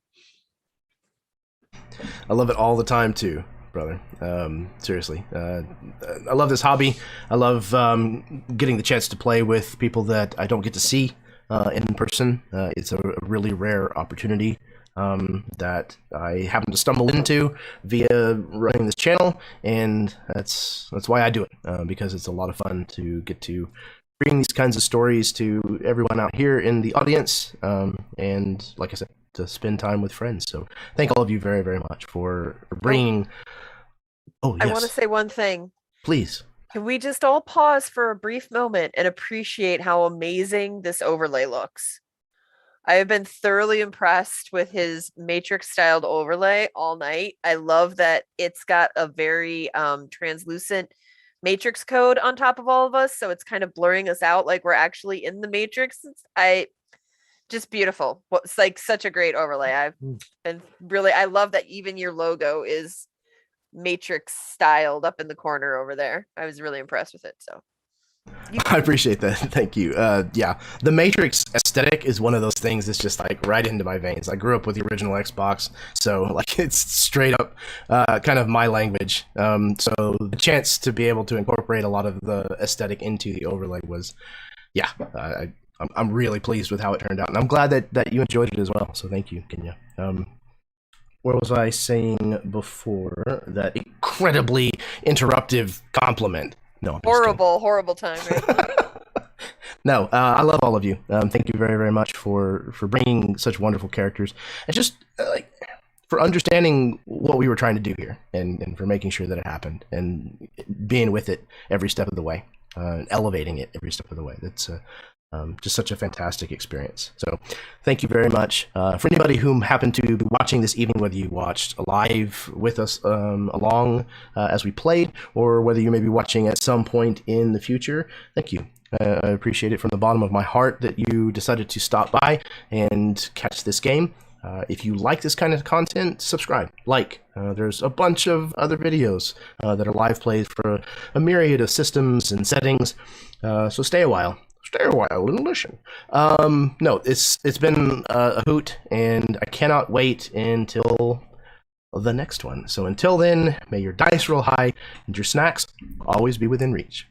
I love it all the time too, brother. Seriously. I love this hobby. I love getting the chance to play with people that I don't get to see in person. It's a really rare opportunity that I happen to stumble into via running this channel, and that's why I do it, because it's a lot of fun to get to bring these kinds of stories to everyone out here in the audience, and like I said, to spend time with friends. So thank all of you very, very much for bringing. Oh, yes. I want to say one thing. Please. Can we just all pause for a brief moment and appreciate how amazing this overlay looks? I have been thoroughly impressed with his Matrix styled overlay all night. I love that it's got a very translucent matrix code on top of all of us, so it's kind of blurring us out like we're actually in the matrix. Just beautiful. It's like such a great overlay. I've been really, I love that even your logo is matrix styled up in the corner over there. I was really impressed with it. So I appreciate that. Thank you. Yeah, the Matrix aesthetic is one of those things that's just like right into my veins. I grew up with the original Xbox, so like it's straight up kind of my language. So the chance to be able to incorporate a lot of the aesthetic into the overlay was, yeah, I'm really pleased with how it turned out, and I'm glad that you enjoyed it as well. So thank you, Kenya. What was I saying before that incredibly interruptive compliment? No, horrible time, right? No, I love all of you. Thank you very, very much for bringing such wonderful characters, and just like for understanding what we were trying to do here, and for making sure that it happened, and being with it every step of the way, elevating it every step of the way. That's just such a fantastic experience. So thank you very much. For anybody who happened to be watching this evening, whether you watched live with us along as we played, or whether you may be watching at some point in the future, thank you. I appreciate it from the bottom of my heart that you decided to stop by and catch this game. If you like this kind of content, subscribe, like. There's a bunch of other videos that are live plays for a myriad of systems and settings, so stay a while and listen. No, it's been a hoot, and I cannot wait until the next one. So until then, may your dice roll high and your snacks always be within reach.